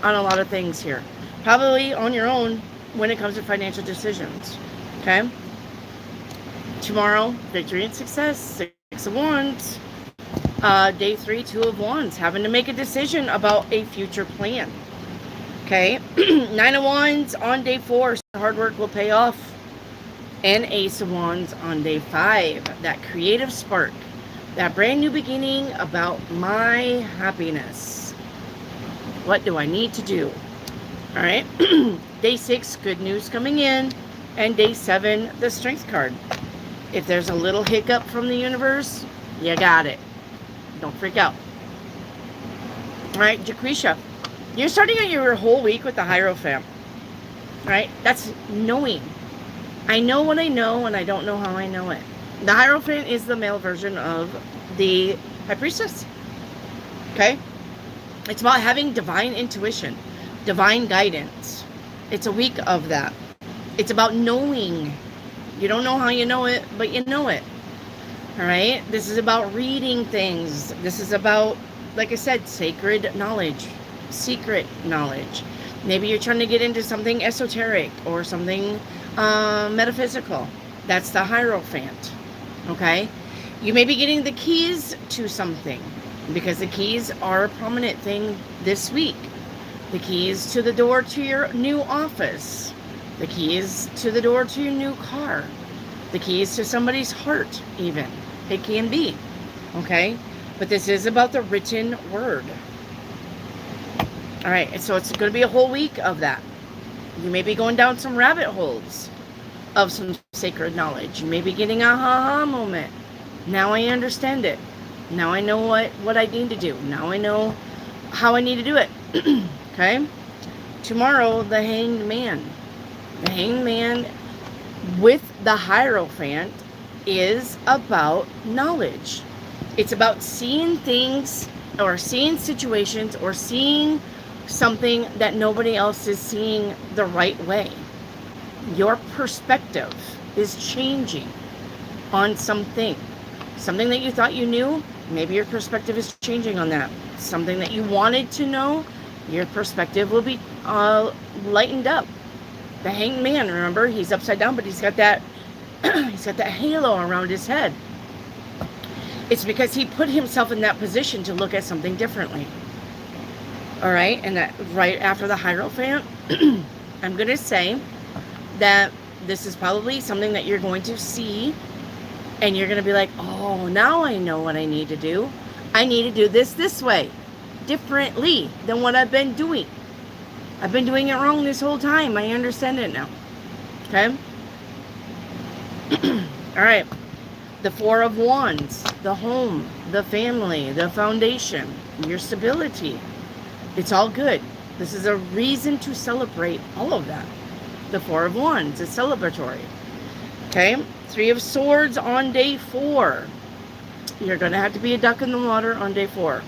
on a lot of things here. Probably on your own when it comes to financial decisions. Okay? Tomorrow, victory and success, 6 of Wands. Day 3, 2 of Wands, having to make a decision about a future plan. Okay? 9 of Wands on day 4, so hard work will pay off. And Ace of Wands on day 5, that creative spark, that brand new beginning about my happiness. What do I need to do? All right. Day 6, good news coming in. And day 7, the strength card. If there's a little hiccup from the universe, you got it. Don't freak out. All right, Jaquisha, you're starting out your whole week with the Hierophant. All right, that's knowing. I know what I know, and I don't know how I know it. The Hierophant is the male version of the High Priestess. Okay? It's about having divine intuition, divine guidance. It's a week of that. It's about knowing. You don't know how you know it, but you know it. All right? This is about reading things. This is about, like I said, sacred knowledge, secret knowledge. Maybe you're trying to get into something esoteric or something metaphysical. That's the Hierophant. Okay? You may be getting the keys to something, because the keys are a prominent thing this week. The keys to the door to your new office. The keys to the door to your new car. The keys to somebody's heart, even. It can be. Okay? But this is about the written word. Alright, so it's going to be a whole week of that. You may be going down some rabbit holes of some sacred knowledge. You may be getting a ha-ha moment. Now I understand it. Now I know what I need to do. Now I know how I need to do it. Okay? Tomorrow, the Hanged Man. The Hanged Man with the Hierophant is about knowledge. It's about seeing things or seeing situations or seeing something that nobody else is seeing the right way. Your perspective is changing on something. Something that you thought you knew, maybe your perspective is changing on that. Something that you wanted to know, your perspective will be lightened up. The Hanged Man, remember, he's upside down, but he's got that he's got that halo around his head. It's because he put himself in that position to look at something differently. All right, and that right after the Hierophant, I'm going to say that this is probably something that you're going to see, and you're going to be like, oh, now I know what I need to do. I need to do this way, differently than what I've been doing. I've been doing it wrong this whole time. I understand it now. Okay? All right. The Four of Wands, the home, the family, the foundation, your stability. It's all good. This is a reason to celebrate all of that. The Four of Wands is celebratory. Okay? Three of Swords on day 4. You're going to have to be a duck in the water on day 4.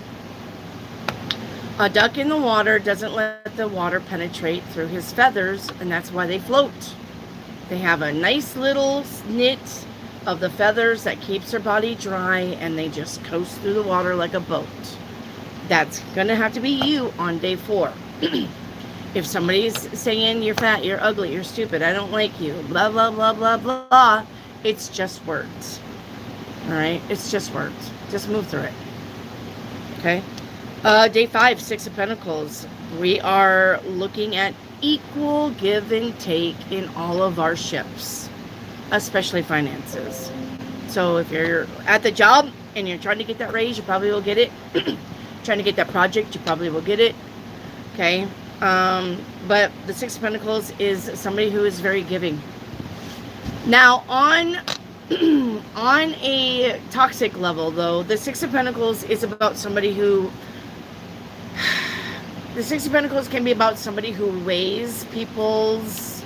A duck in the water doesn't let the water penetrate through his feathers, and that's why they float. They have a nice little knit of the feathers that keeps their body dry, and they just coast through the water like a boat. That's going to have to be you on day 4. If somebody's saying you're fat, you're ugly, you're stupid, I don't like you, blah, blah, blah, blah, blah, it's just words. All right? It's just words. Just move through it. Okay? Day 5, 6 of Pentacles. We are looking at equal give and take in all of our ships, especially finances. So if you're at the job and you're trying to get that raise, you probably will get it. Trying to get that project, you probably will get it. Okay? But the 6 of Pentacles is somebody who is very giving. Now, on a toxic level, though, the 6 of Pentacles is about somebody who... The 6 of Pentacles can be about somebody who weighs people's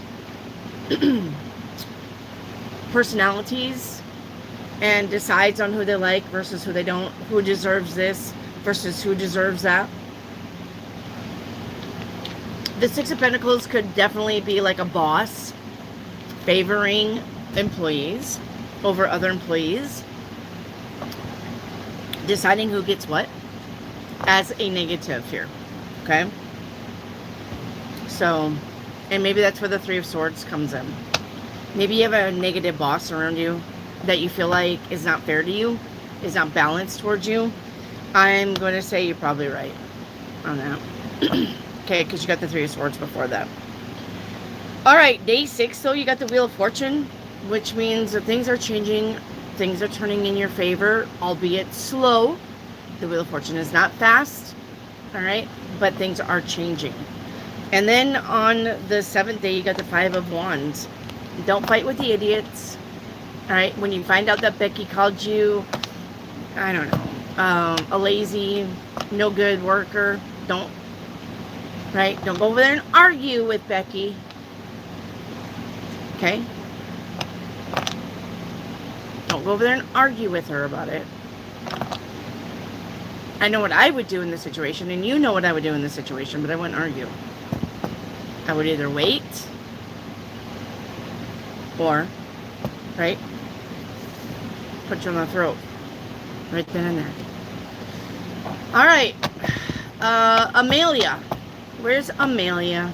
personalities and decides on who they like versus who they don't, who deserves this versus who deserves that. The 6 of Pentacles could definitely be like a boss favoring employees over other employees, deciding who gets what as a negative here. Okay? So, and maybe that's where the Three of Swords comes in. Maybe you have a negative boss around you that you feel like is not fair to you, is not balanced towards you. I'm going to say you're probably right on that. Okay, because you got the Three of Swords before that. All right, day 6, though, you got the Wheel of Fortune, which means that things are changing. Things are turning in your favor, albeit slow. The Wheel of Fortune is not fast, all right, but things are changing. And then on the 7th day, you got the Five of Wands. Don't fight with the idiots, all right? When you find out that Becky called you, I don't know, a lazy, no good worker, don't go over there and argue with Becky, okay? Don't go over there and argue with her about it. I know what I would do in this situation, and you know what I would do in this situation, but I wouldn't argue. I would either wait or, right, put you on the throat. Right then and there. All right. Amelia. Where's Amelia?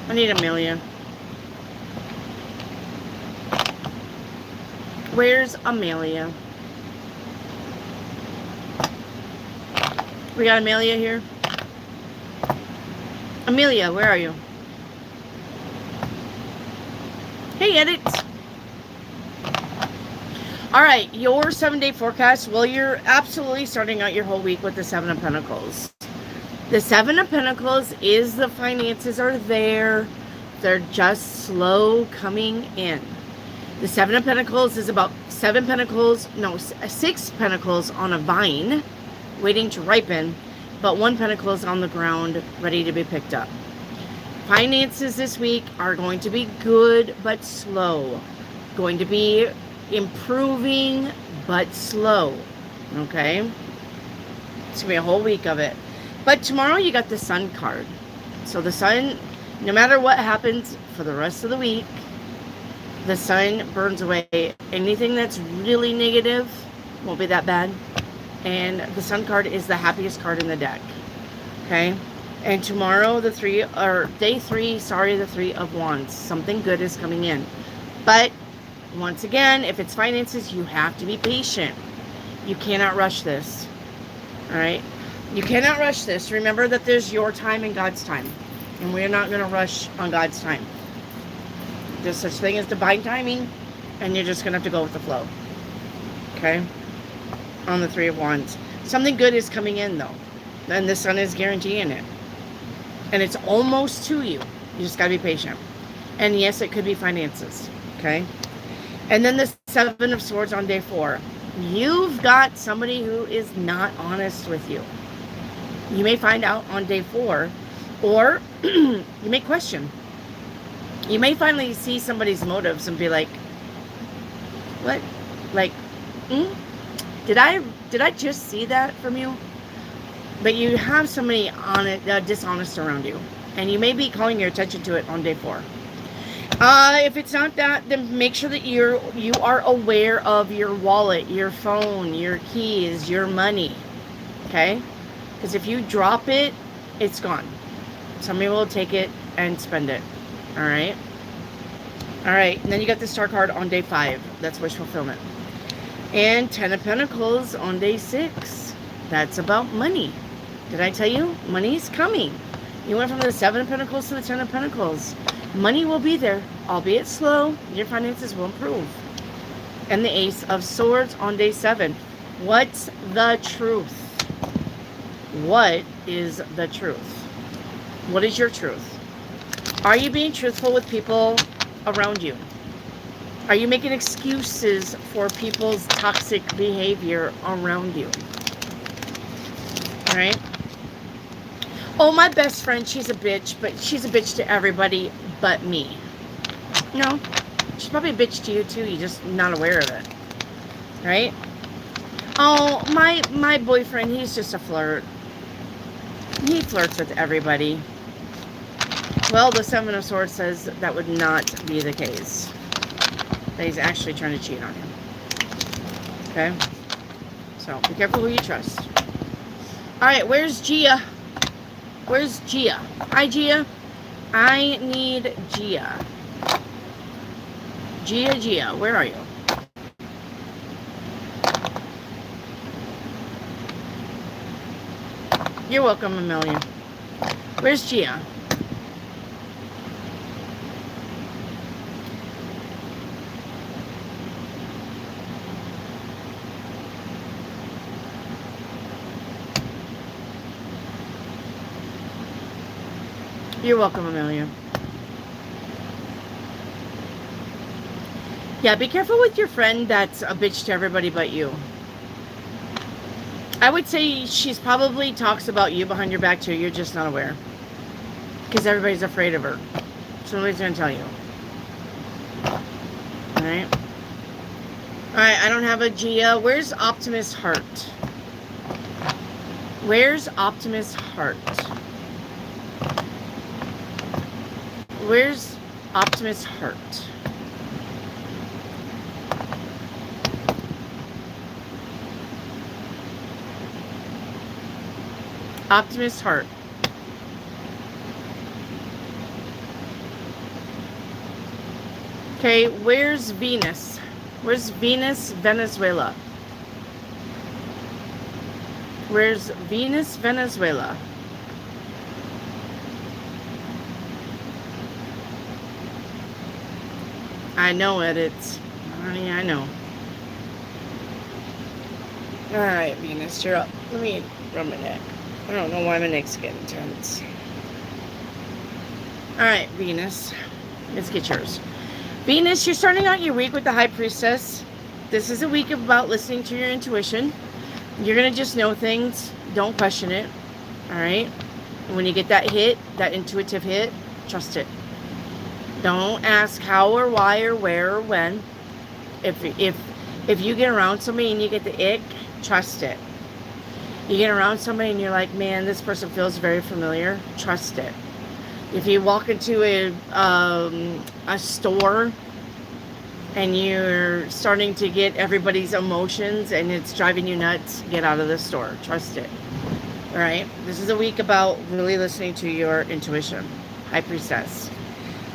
I need Amelia. Where's Amelia? We got Amelia here. Amelia, where are you? Hey, edit. All right, your 7-day forecast. Well, you're absolutely starting out your whole week with the Seven of Pentacles. The Seven of Pentacles is the finances are there. They're just slow coming in. The Seven of Pentacles is about 6 pentacles on a vine waiting to ripen, but 1 pentacle is on the ground ready to be picked up. Finances this week are going to be good but slow. Going to be improving but slow. Okay? It's going to be a whole week of it. But tomorrow you got the Sun card. So the Sun, no matter what happens for the rest of the week, the Sun burns away anything that's really negative. Won't be that bad. And the Sun card is the happiest card in the deck. Okay? And tomorrow, day 3, the Three of Wands. Something good is coming in. But, once again, if it's finances, you have to be patient. You cannot rush this. Alright? You cannot rush this. Remember that there's your time and God's time. And we're not going to rush on God's time. There's such thing as divine timing. And you're just going to have to go with the flow. Okay? On the Three of Wands. Something good is coming in, though. And the Sun is guaranteeing it. And it's almost to you. You just got to be patient. And yes, it could be finances. Okay? And then the Seven of Swords on day 4. You've got somebody who is not honest with you. You may find out on day 4. Or you may question. You may finally see somebody's motives and be like, what? Like, Did I just see that from you? But you have somebody dishonest around you. And you may be calling your attention to it on day 4. If it's not that, then make sure that you are aware of your wallet, your phone, your keys, your money. Okay? Because if you drop it, it's gone. Somebody will take it and spend it. Alright? Alright, and then you got the Star card on day 5. That's wish fulfillment. And 10 of Pentacles on day 6. That's about money. Did I tell you? Money's coming. You went from the 7 of Pentacles to the 10 of Pentacles. Money will be there, albeit slow. Your finances will improve. And the Ace of Swords on day 7. What's the truth? What is the truth? What is your truth? Are you being truthful with people around you? Are you making excuses for people's toxic behavior around you? Alright? Oh, my best friend, she's a bitch, but she's a bitch to everybody but me. No, she's probably a bitch to you too, you're just not aware of it. Right? Oh, my boyfriend, he's just a flirt. He flirts with everybody. Well, the Seven of Swords says that would not be the case. that he's actually trying to cheat on you. Okay? So, be careful who you trust. Alright, where's Gia? Where's Gia? Hi, Gia. I need Gia. Gia, where are you? You're welcome, Amelia. Where's Gia? You're welcome, Amelia. Yeah, be careful with your friend that's a bitch to everybody but you. I would say she's probably talks about you behind your back too. You're just not aware. Because everybody's afraid of her. Somebody's going to tell you. Alright. Alright, I don't have a Gia. Where's Optimus Heart? Where's Optimus Heart? Where's Optimus Heart? Optimus Heart. Okay, where's Venus? Where's Venus, Venezuela? Where's Venus, Venezuela? I know it. It's... Honey, I know. Alright, Venus, you're up. Let me rub my neck. I don't know why my neck's getting tense. Alright, Venus. Let's get yours. Venus, you're starting out your week with the High Priestess. This is a week about listening to your intuition. You're going to just know things. Don't question it. Alright? When you get that hit, that intuitive hit, trust it. Don't ask how or why or where or when. If you get around somebody and you get the ick, trust it. You get around somebody and you're like, man, this person feels very familiar, trust it. If you walk into a store and you're starting to get everybody's emotions and it's driving you nuts, get out of the store. Trust it. All right? This is a week about really listening to your intuition. High Priestess.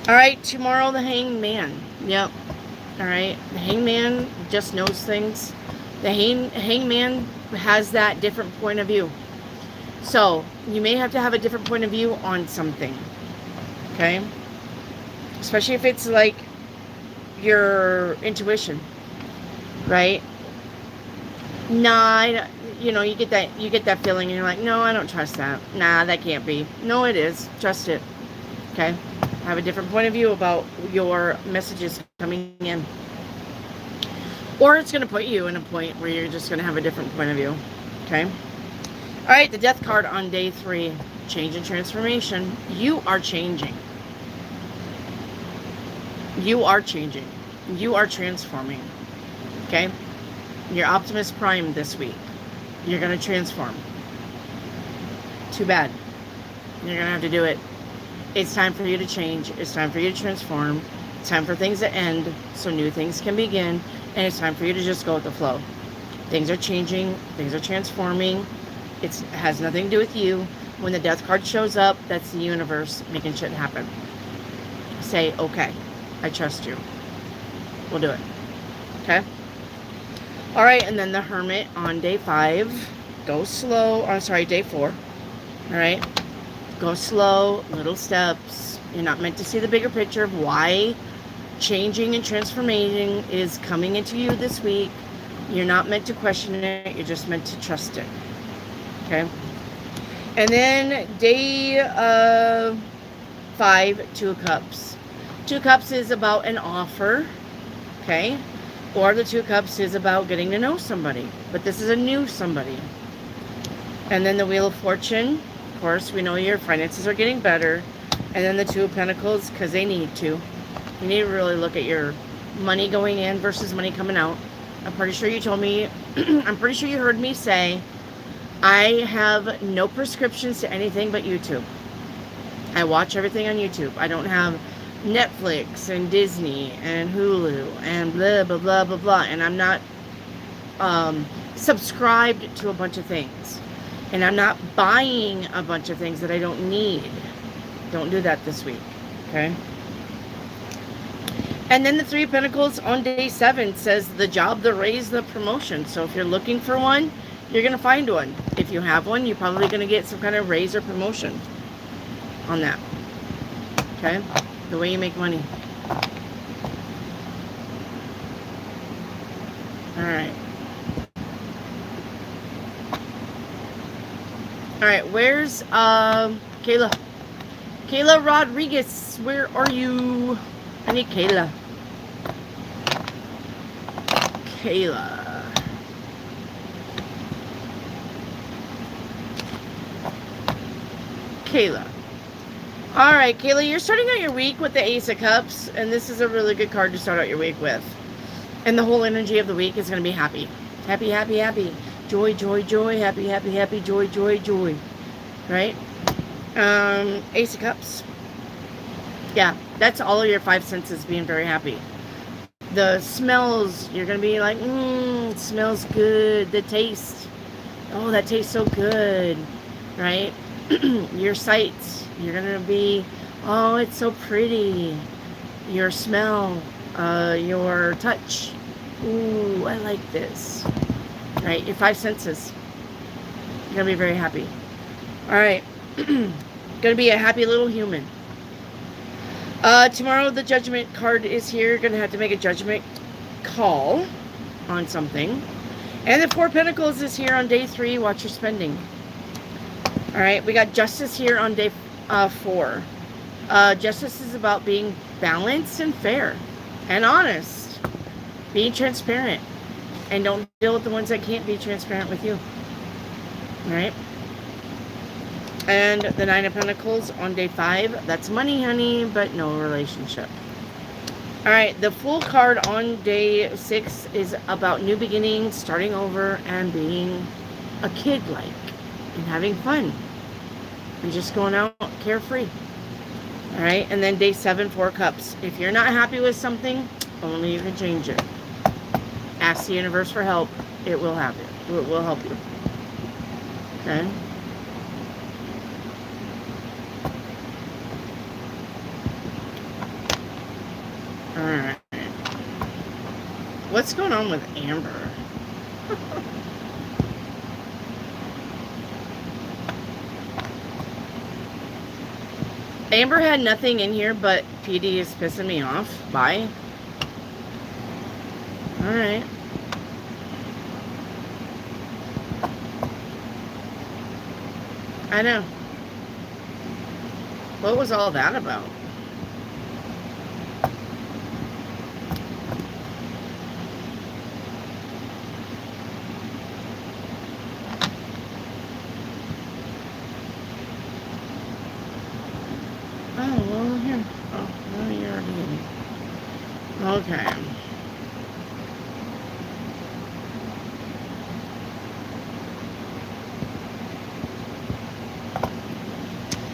All right, tomorrow the Hangman. Yep. All right, the Hangman just knows things. The Hangman has that different point of view. So, you may have to have a different point of view on something. Okay? Especially if it's like your intuition. Right? Nah, you get that feeling and you're like, no, I don't trust that. Nah, that can't be. No, it is. Trust it. Okay? Have a different point of view about your messages coming in. Or it's going to put you in a point where you're just going to have a different point of view. Okay? Alright, the Death card on day 3. Change and transformation. You are changing. You are changing. You are transforming. Okay? You're Optimus Prime this week. You're going to transform. Too bad. You're going to have to do it. It's time for you to change. It's time for you to transform. It's time for things to end so new things can begin. And it's time for you to just go with the flow. Things are changing. Things are transforming. It has nothing to do with you. When the Death card shows up, that's the universe making shit happen. Say, okay, I trust you. We'll do it. Okay? All right, and then the Hermit on day 5. Go slow. Oh, sorry, day 4. All right? Go slow, little steps. You're not meant to see the bigger picture of why changing and transforming is coming into you this week. You're not meant to question it. You're just meant to trust it. Okay? And then day 5, 2 of Cups. 2 of Cups is about an offer. Okay? Or the 2 of Cups is about getting to know somebody. But this is a new somebody. And then the Wheel of Fortune. Of course, we know your finances are getting better. And then the 2 of Pentacles, because they need to. You need to really look at your money going in versus money coming out. I'm pretty sure you told me, I'm pretty sure you heard me say, I have no prescriptions to anything but YouTube. I watch everything on YouTube. I don't have Netflix and Disney and Hulu and blah, blah, blah, blah, blah. And I'm not subscribed to a bunch of things. And I'm not buying a bunch of things that I don't need. Don't do that this week. Okay? And then the Three of Pentacles on day 7 says the job, the raise, the promotion. So if you're looking for one, you're going to find one. If you have one, you're probably going to get some kind of raise or promotion on that. Okay? The way you make money. Alright. Alright, where's Kayla? Kayla Rodriguez, where are you? I need Kayla. Kayla. Kayla. Alright, Kayla, you're starting out your week with the Ace of Cups, and this is a really good card to start out your week with. And the whole energy of the week is going to be happy. Happy, happy, happy. Joy, joy, joy. Happy, happy, happy. Joy, joy, joy. Right? Ace of Cups. Yeah, that's all of your 5 senses being very happy. The smells, you're going to be like, it smells good. The taste, oh, that tastes so good. Right? Your sights, you're going to be, oh, it's so pretty. Your smell, your touch. Ooh, I like this. Right? Your 5 senses. You're going to be very happy. All right. Going to be a happy little human. Tomorrow the Judgment card is here. You're going to have to make a judgment call on something. And the Four of Pentacles is here on day 3. Watch your spending. All right. We got Justice here on day 4. Justice is about being balanced and fair and honest. Being transparent. And don't deal with the ones that can't be transparent with you. All right. And the Nine of Pentacles on day 5. That's money, honey, but no relationship. All right. The Fool card on day 6 is about new beginnings, starting over, and being a kid-like and having fun. And just going out carefree. All right. And then day 7, 4 Cups. If you're not happy with something, only you can change it. Ask the universe for help. It will happen. It will help you. Okay. Alright. What's going on with Amber? Amber had nothing in here, but PD is pissing me off. Bye. Alright. I know. What was all that about? Oh, well, here. Oh, well, you're already in. Okay.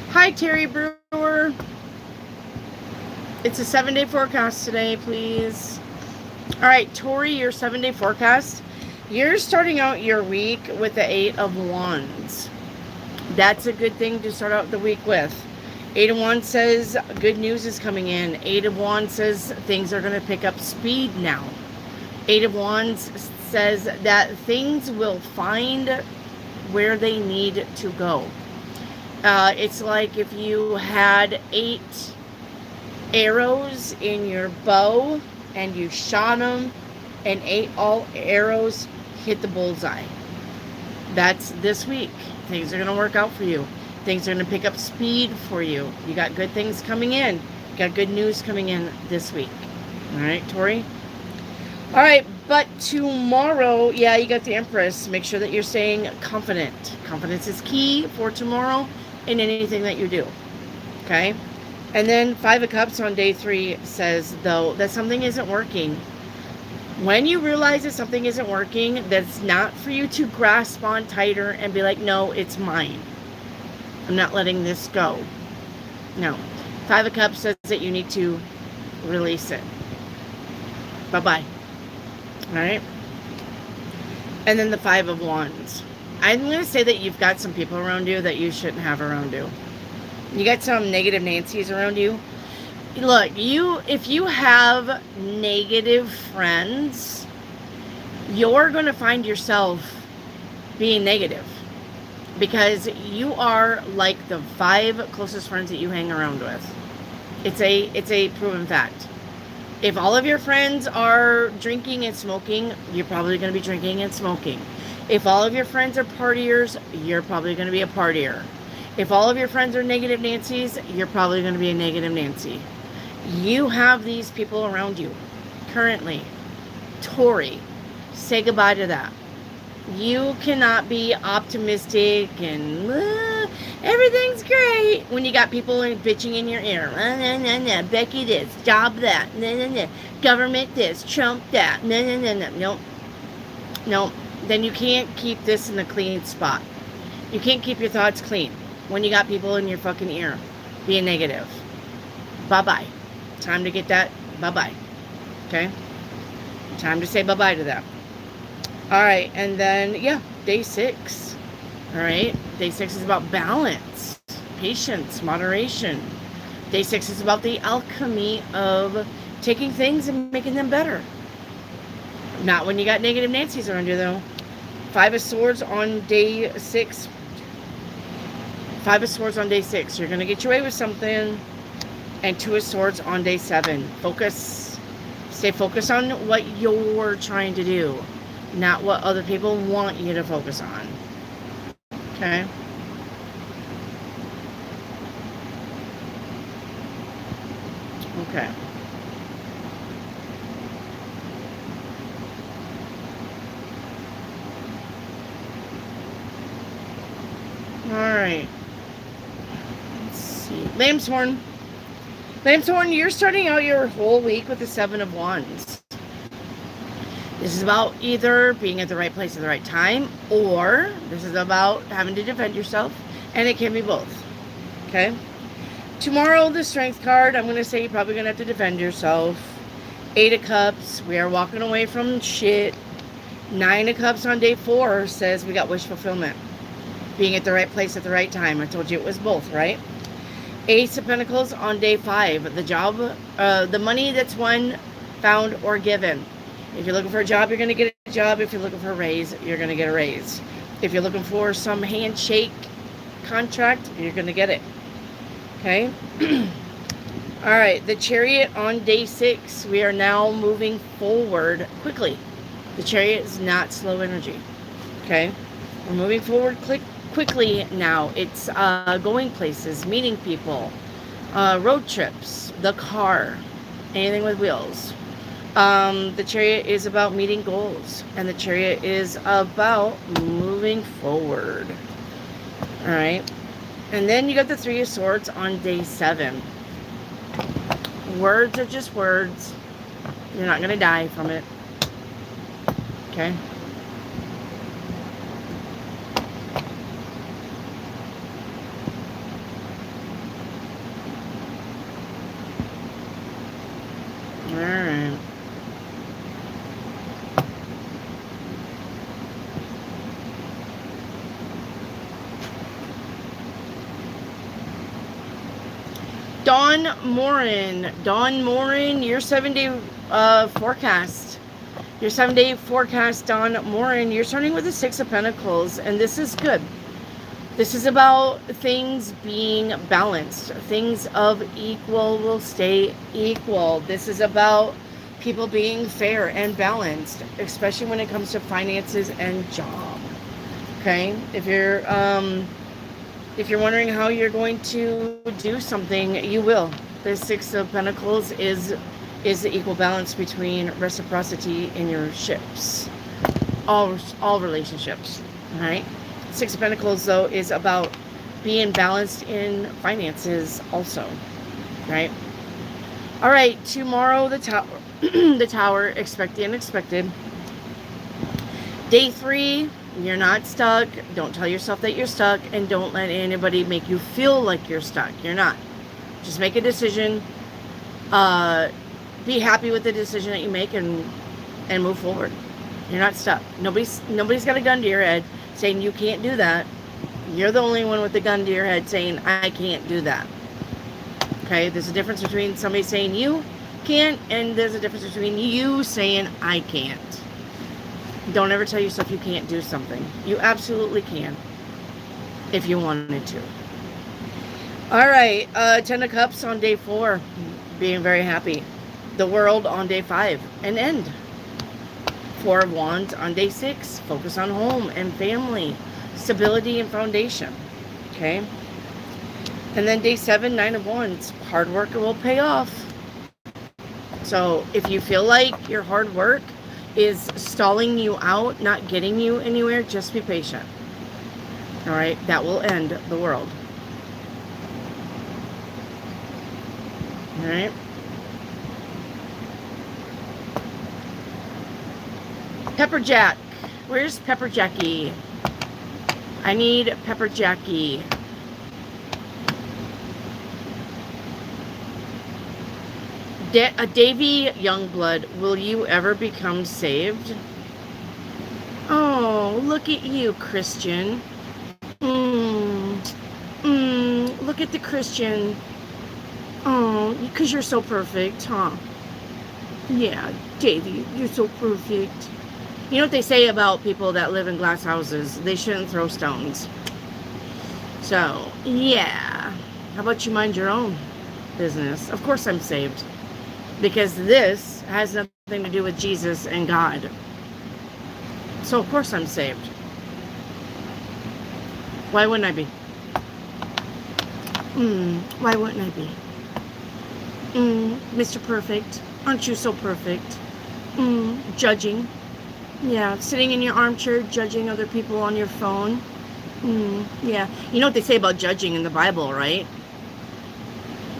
Hi, Terry Brewer. It's a 7-day forecast today, please. All right, Tori, your 7-day forecast. You're starting out your week with the 8 of Wands. That's a good thing to start out the week with. 8 of Wands says good news is coming in. 8 of Wands says things are going to pick up speed now. 8 of Wands says that things will find where they need to go. It's like if you had 8 arrows in your bow and you shot them and 8 all arrows hit the bullseye. That's this week. Things are going to work out for you. Things are going to pick up speed for you. You got good things coming in. You got good news coming in this week. All right, Tori? All right, but tomorrow, yeah, you got the Empress. Make sure that you're staying confident. Confidence is key for tomorrow in anything that you do. Okay? And then 5 of Cups on day 3 says, though, that something isn't working. When you realize that something isn't working, that's not for you to grasp on tighter and be like, no, it's mine. I'm not letting this go. No. Five of Cups says that you need to release it. Bye-bye. All right. And then the Five of Wands. I'm going to say that you've got some people around you that you shouldn't have around you. You got some negative Nancy's around you. Look, if you have negative friends, you're going to find yourself being negative. Because you are like the 5 closest friends that you hang around with. It's a proven fact. If all of your friends are drinking and smoking, you're probably going to be drinking and smoking. If all of your friends are partiers, you're probably going to be a partier. If all of your friends are negative Nancy's, you're probably going to be a negative Nancy. You have these people around you currently. Tori, say goodbye to that. You cannot be optimistic and everything's great when you got people bitching in your ear. Becky this, job that, government this, Trump that, Nope. Then you can't keep this in a clean spot. You can't keep your thoughts clean when you got people in your fucking ear being negative. Bye-bye. Time to get that. Bye-bye. Okay? Time to say bye-bye to them. All right, and then, yeah, day 6. All right, day 6 is about balance, patience, moderation. Day 6 is about the alchemy of taking things and making them better. Not when you got negative Nancy's around you, though. 5 of Swords on day 6. 5 of Swords on day 6. You're going to get your way with something. And 2 of Swords on day 7. Focus. Stay focused on what you're trying to do. Not what other people want you to focus on. Okay? Okay. Alright. Let's see. Lamb's Horn. Lamb's Horn, you're starting out your whole week with the 7 of Wands. This is about either being at the right place at the right time, or this is about having to defend yourself, and it can be both. Okay? Tomorrow, the Strength card, I'm going to say you're probably going to have to defend yourself. 8 of Cups, we are walking away from shit. 9 of Cups on day 4 says we got wish fulfillment. Being at the right place at the right time. I told you it was both, right? Ace of Pentacles on day 5. The job, the money that's won, found, or given. If you're looking for a job, you're going to get a job. If you're looking for a raise, you're going to get a raise. If you're looking for some handshake contract, you're going to get it. Okay? All right. The Chariot on day 6. We are now moving forward quickly. The Chariot is not slow energy. Okay? We're moving forward quickly now. It's going places, meeting people, road trips, the car, anything with wheels. The Chariot is about meeting goals, and the Chariot is about moving forward. All right. And then you got the 3 of Swords on day 7. Words are just words. You're not going to die from it. Okay. All right. Dawn Morin, your 7-day forecast. Your 7-day forecast, Dawn Morin, you're starting with the 6 of Pentacles, and this is good. This is about things being balanced. Things of equal will stay equal. This is about people being fair and balanced, especially when it comes to finances and job. Okay? If you're wondering how you're going to do something, you will. The 6 of Pentacles is the equal balance between reciprocity in your ships. All relationships. All right? 6 of Pentacles, though, is about being balanced in finances also. Right? All right. Tomorrow, the Tower. The Tower. Expect the unexpected. Day 3. You're not stuck. Don't tell yourself that you're stuck, and don't let anybody make you feel like you're stuck. You're not. Just make a decision. Be happy with the decision that you make and move forward. You're not stuck. Nobody's got a gun to your head saying you can't do that. You're the only one with the gun to your head saying I can't do that. Okay, there's a difference between somebody saying you can't, and there's a difference between you saying I can't. Don't ever tell yourself you can't do something. You absolutely can if you wanted to. All right, 10 of Cups on day 4, being very happy. The World on day 5, an end. 4 of Wands on day 6, focus on home and family, stability and foundation. Okay. And then day 7, 9 of Wands, hard work will pay off. So if you feel like your hard work is stalling you out, not getting you anywhere, just be patient. All right, that will end the world. All right. Pepper Jack. Where's Pepper Jackie? I need Pepper Jackie. Davy Youngblood, will you ever become saved? Oh, look at you, Christian. Look at the Christian. Oh, because you're so perfect, huh? Yeah, Davy, you're so perfect. You know what they say about people that live in glass houses? They shouldn't throw stones. So, yeah. How about you mind your own business? Of course I'm saved. Because this has nothing to do with Jesus and God. So, of course I'm saved. Why wouldn't I be? Why wouldn't I be? Mr. Perfect. Aren't you so perfect? Judging. Yeah, sitting in your armchair, judging other people on your phone. Yeah. You know what they say about judging in the Bible, right?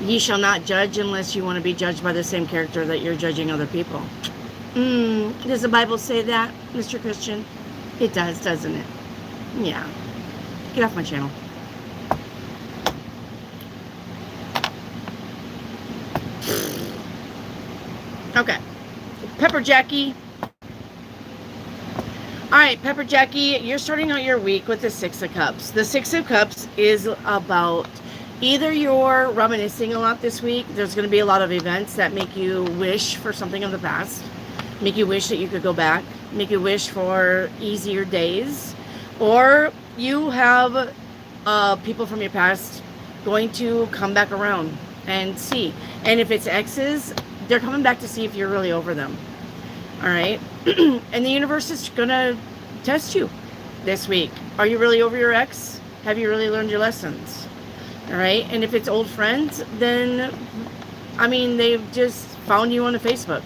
Ye shall not judge unless you want to be judged by the same character that you're judging other people. Does the Bible say that, Mr. Christian? It does, doesn't it? Yeah. Get off my channel. Okay. Pepper Jackie. Alright, Pepper Jackie, you're starting out your week with the 6 of Cups. The 6 of Cups is about either you're reminiscing a lot this week. There's going to be a lot of events that make you wish for something of the past. Make you wish that you could go back. Make you wish for easier days. Or you have people from your past going to come back around and see. And if it's exes, they're coming back to see if you're really over them. All right. And the universe is going to test you this week. Are you really over your ex? Have you really learned your lessons? All right. And if it's old friends, then, I mean, they've just found you on the Facebook.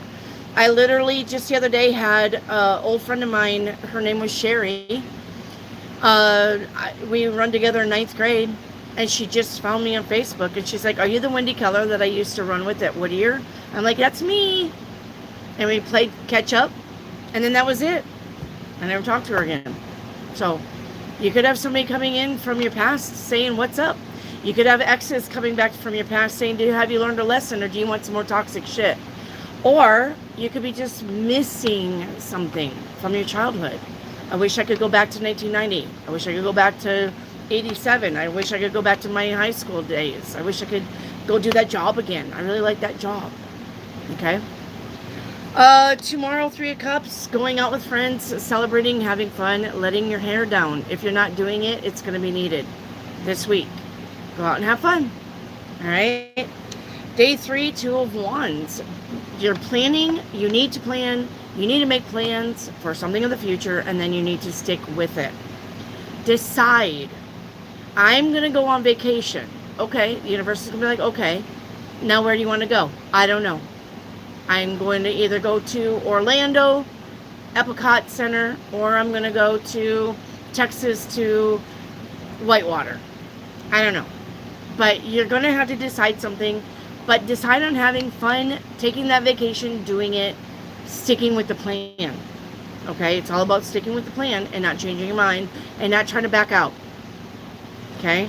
I literally just the other day had an old friend of mine. Her name was Sherry. We run together in 9th grade. And she just found me on Facebook. And she's like, are you the Wendy Keller that I used to run with at Whittier? I'm like, that's me. And we played catch up. And then that was it. I never talked to her again. So you could have somebody coming in from your past saying, what's up? You could have exes coming back from your past saying, have you learned a lesson? Or do you want some more toxic shit? Or you could be just missing something from your childhood. I wish I could go back to 1990. I wish I could go back to 87. I wish I could go back to my high school days. I wish I could go do that job again. I really like that job. Okay. Tomorrow, 3 of Cups, going out with friends, celebrating, having fun, letting your hair down. If you're not doing it, it's going to be needed this week. Go out and have fun. All right. Day 3, 2 of Wands. You're planning. You need to plan. You need to make plans for something in the future, and then you need to stick with it. Decide. I'm going to go on vacation. Okay. The universe is going to be like, okay, now where do you want to go? I don't know. I'm going to either go to Orlando, Epcot Center, or I'm going to go to Texas to Whitewater. I don't know. But you're going to have to decide something. But decide on having fun, taking that vacation, doing it, sticking with the plan. Okay? It's all about sticking with the plan and not changing your mind and not trying to back out. Okay?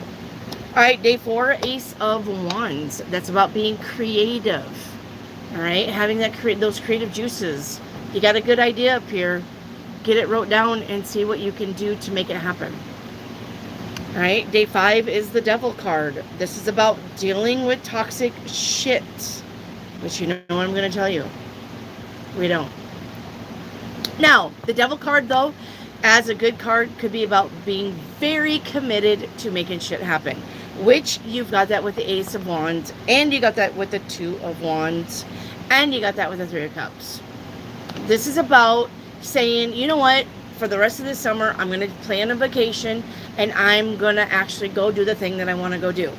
All right, day 4, Ace of Wands. That's about being creative. All right, having those creative juices. You got a good idea up here. Get it wrote down and see what you can do to make it happen. All right, day 5 is the Devil card. This is about dealing with toxic shit, which you know what I'm going to tell you. We don't. Now, the Devil card, though, as a good card, could be about being very committed to making shit happen, which you've got that with the Ace of Wands, and you got that with the 2 of Wands, and you got that with the 3 of Cups. This is about saying, you know what, for the rest of the summer, I'm going to plan a vacation, and I'm going to actually go do the thing that I want to go do.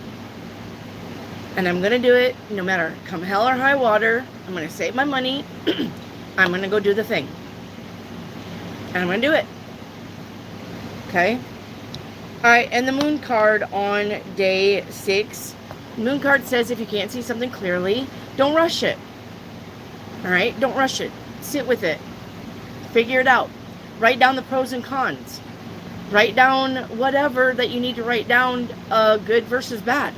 And I'm going to do it no matter come hell or high water. I'm going to save my money. I'm going to go do the thing. And I'm going to do it. Okay? All right, and the Moon card on day 6. Moon card says if you can't see something clearly, don't rush it. All right? Don't rush it. Sit with it. Figure it out. Write down the pros and cons. Write down whatever that you need to write down, good versus bad.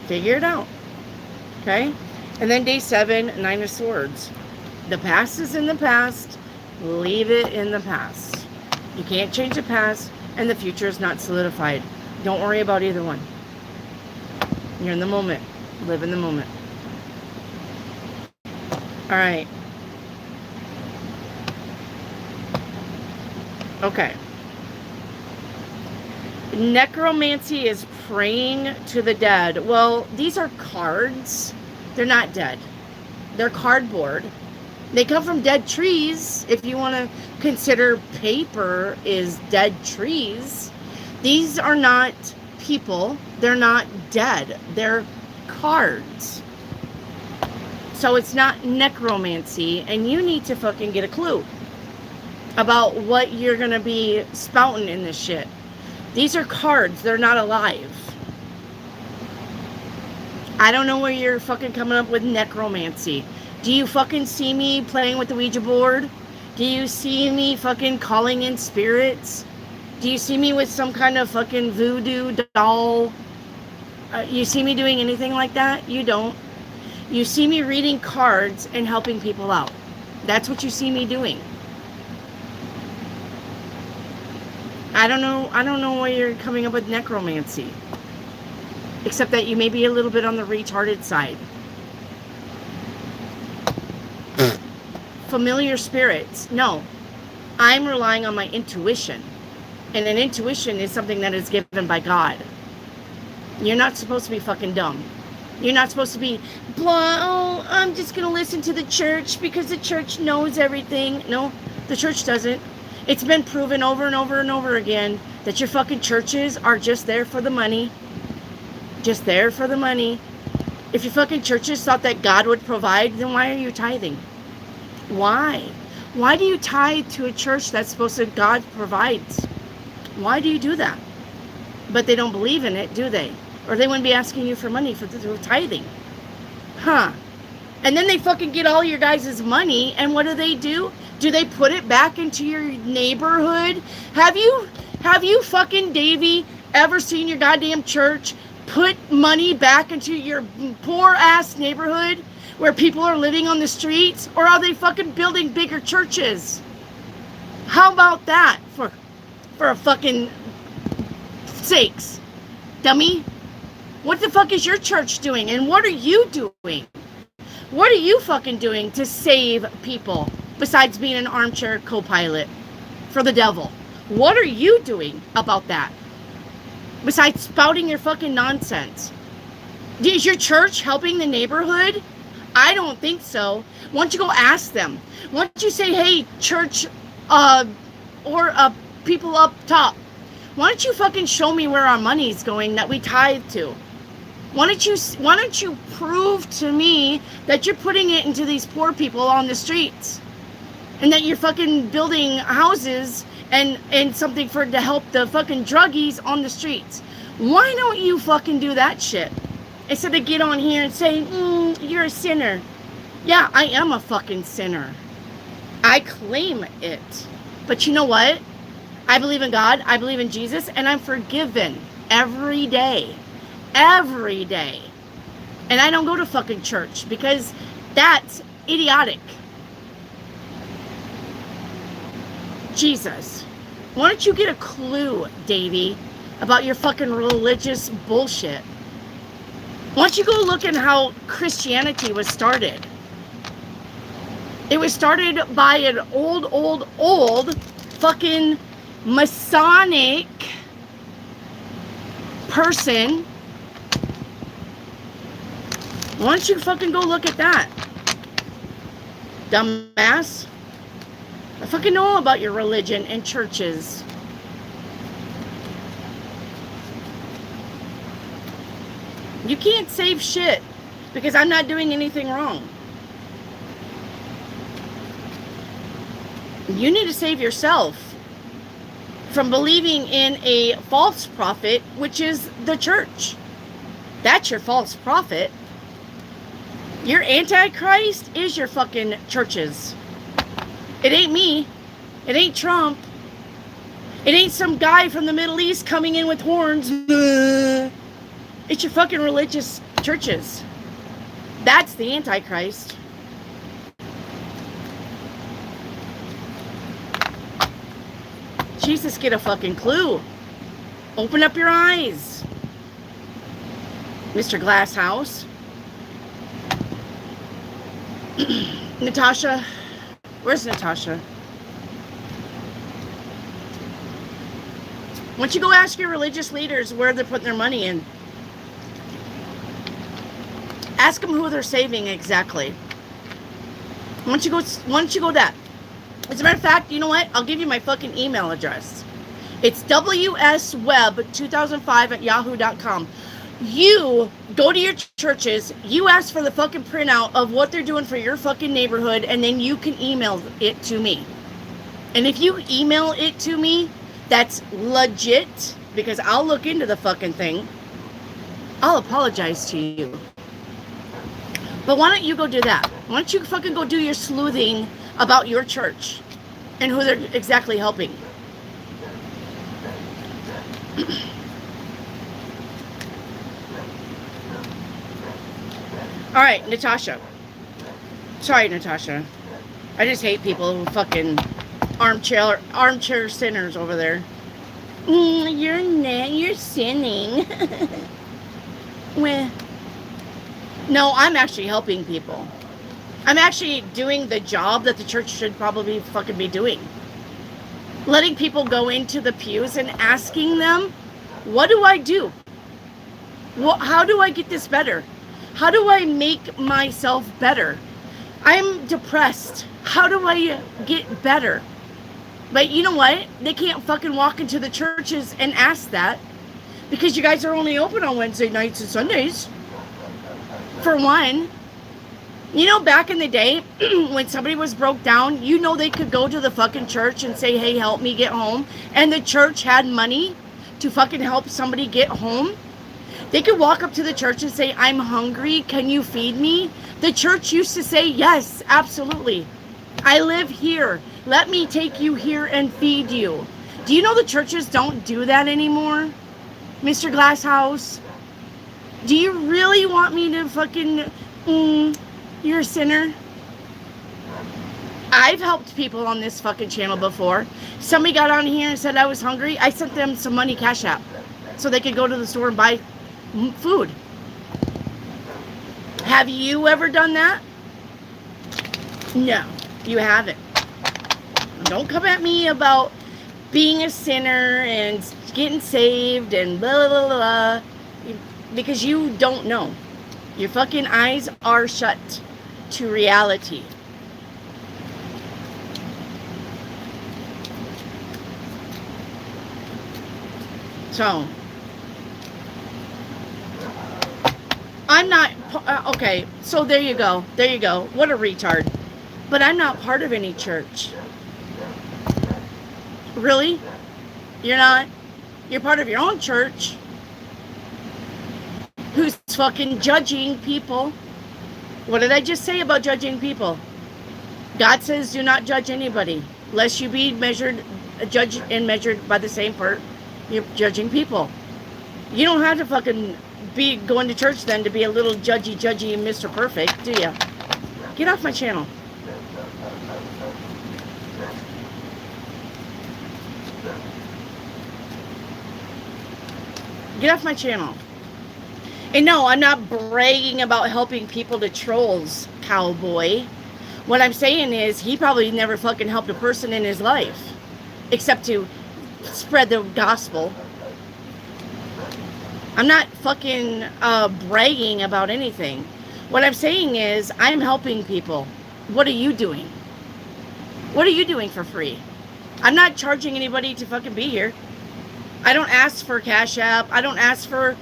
Figure it out. Okay? And then day 7, 9 of Swords. The past is in the past. Leave it in the past. You can't change the past, and the future is not solidified. Don't worry about either one. You're in the moment. Live in the moment. All right. Okay. Necromancy is praying to the dead. Well, these are cards. They're not dead. They're cardboard. They come from dead trees. If you want to consider paper is dead trees. These are not people. They're not dead. They're cards. So it's not necromancy, and you need to fucking get a clue about what you're going to be spouting in this shit. These are cards. They're not alive. I don't know where you're fucking coming up with necromancy. Do you fucking see me playing with the Ouija board? Do you see me fucking calling in spirits? Do you see me with some kind of fucking voodoo doll? You see me doing anything like that? You don't. You see me reading cards and helping people out. That's what you see me doing. I don't know why you're coming up with necromancy. Except that you may be a little bit on the retarded side. Familiar spirits. No. I'm relying on my intuition. And an intuition is something that is given by God. You're not supposed to be fucking dumb. You're not supposed to be blah, oh, I'm just going to listen to the church because the church knows everything. No, the church doesn't. It's been proven over and over and over again that your fucking churches are just there for the money. Just there for the money. If your fucking churches thought that God would provide, then why are you tithing? Why? Why do you tithe to a church that's supposed to God provides? Why do you do that? But they don't believe in it, do they? Or they wouldn't be asking you for money for tithing. Huh. And then they fucking get all your guys' money, and what do? Do they put it back into your neighborhood? Have you fucking, Davey, ever seen your goddamn church put money back into your poor ass neighborhood where people are living on the streets? Or are they fucking building bigger churches? How about that for a fucking sakes, dummy? What the fuck is your church doing? And what are you doing? What are you fucking doing to save people besides being an armchair co-pilot for the devil? What are you doing about that? Besides spouting your fucking nonsense. Is your church helping the neighborhood? I don't think so. Why don't you go ask them? Why don't you say, hey, church, people up top, why don't you fucking show me where our money's going that we tithe to? Why don't you prove to me that you're putting it into these poor people on the streets? And that you're fucking building houses and something to help the fucking druggies on the streets. Why don't you fucking do that shit? Instead of get on here and say, you're a sinner. Yeah, I am a fucking sinner. I claim it. But you know what? I believe in God, I believe in Jesus, and I'm forgiven every day. every day. And I don't go to fucking church because that's idiotic. Jesus. Why don't you get a clue, Davey, about your fucking religious bullshit? Why don't you go look at how Christianity was started? It was started by an old fucking Masonic person. Why don't you fucking go look at that? Dumbass. I fucking know all about your religion and churches. You can't save shit because I'm not doing anything wrong. You need to save yourself from believing in a false prophet, which is the church. That's your false prophet. Your antichrist is your fucking churches. It ain't me. It ain't Trump. It ain't some guy from the Middle East coming in with horns. It's your fucking religious churches. That's the antichrist. Jesus, get a fucking clue. Open up your eyes, Mr. Glasshouse. Natasha. Where's Natasha? Why don't you go ask your religious leaders where they're putting their money in? Ask them who they're saving exactly. Why don't you go that? As a matter of fact, you know what? I'll give you my fucking email address. It's wsweb2005@yahoo.com. You go to your churches, you ask for the fucking printout of what they're doing for your fucking neighborhood, and then you can email it to me. And if you email it to me, that's legit, because I'll look into the fucking thing. I'll apologize to you. But why don't you go do that? Why don't you fucking go do your sleuthing about your church and who they're exactly helping? All right, Natasha. Sorry, Natasha. I just hate people who fucking armchair sinners over there. You're sinning. Well, no, I'm actually helping people. I'm actually doing the job that the church should probably fucking be doing. Letting people go into the pews and asking them, what do I do? How do I get this better? How do I make myself better? I'm depressed. How do I get better? But you know what? They can't fucking walk into the churches and ask that because you guys are only open on Wednesday nights and Sundays. For one, you know, back in the day when somebody was broke down, you know, they could go to the fucking church and say, hey, help me get home. And the church had money to fucking help somebody get home. They could walk up to the church and say, I'm hungry. Can you feed me? The church used to say, yes, absolutely. I live here. Let me take you here and feed you. Do you know the churches don't do that anymore? Mr. Glasshouse? Do you really want me to fucking, you're a sinner? I've helped people on this fucking channel before. Somebody got on here and said I was hungry. I sent them some money cash app so they could go to the store and buy food. Have you ever done that? No, you haven't. Don't come at me about being a sinner and getting saved and blah, blah, blah, blah, because you don't know. Your fucking eyes are shut to reality. So, I'm not, okay, so there you go. There you go. What a retard. But I'm not part of any church. Really? You're not? You're part of your own church. Who's fucking judging people. What did I just say about judging people? God says do not judge anybody. Lest you be judged and measured by the same part. You're judging people. You don't have to fucking be going to church then to be a little judgy Mr. Perfect, do you? Get off my channel. Get off my channel. And no, I'm not bragging about helping people to trolls, cowboy. What I'm saying is he probably never fucking helped a person in his life. Except to spread the gospel. I'm not fucking bragging about anything. What I'm saying is I'm helping people. What are you doing? What are you doing for free? I'm not charging anybody to fucking be here. I don't ask for Cash App. I don't ask for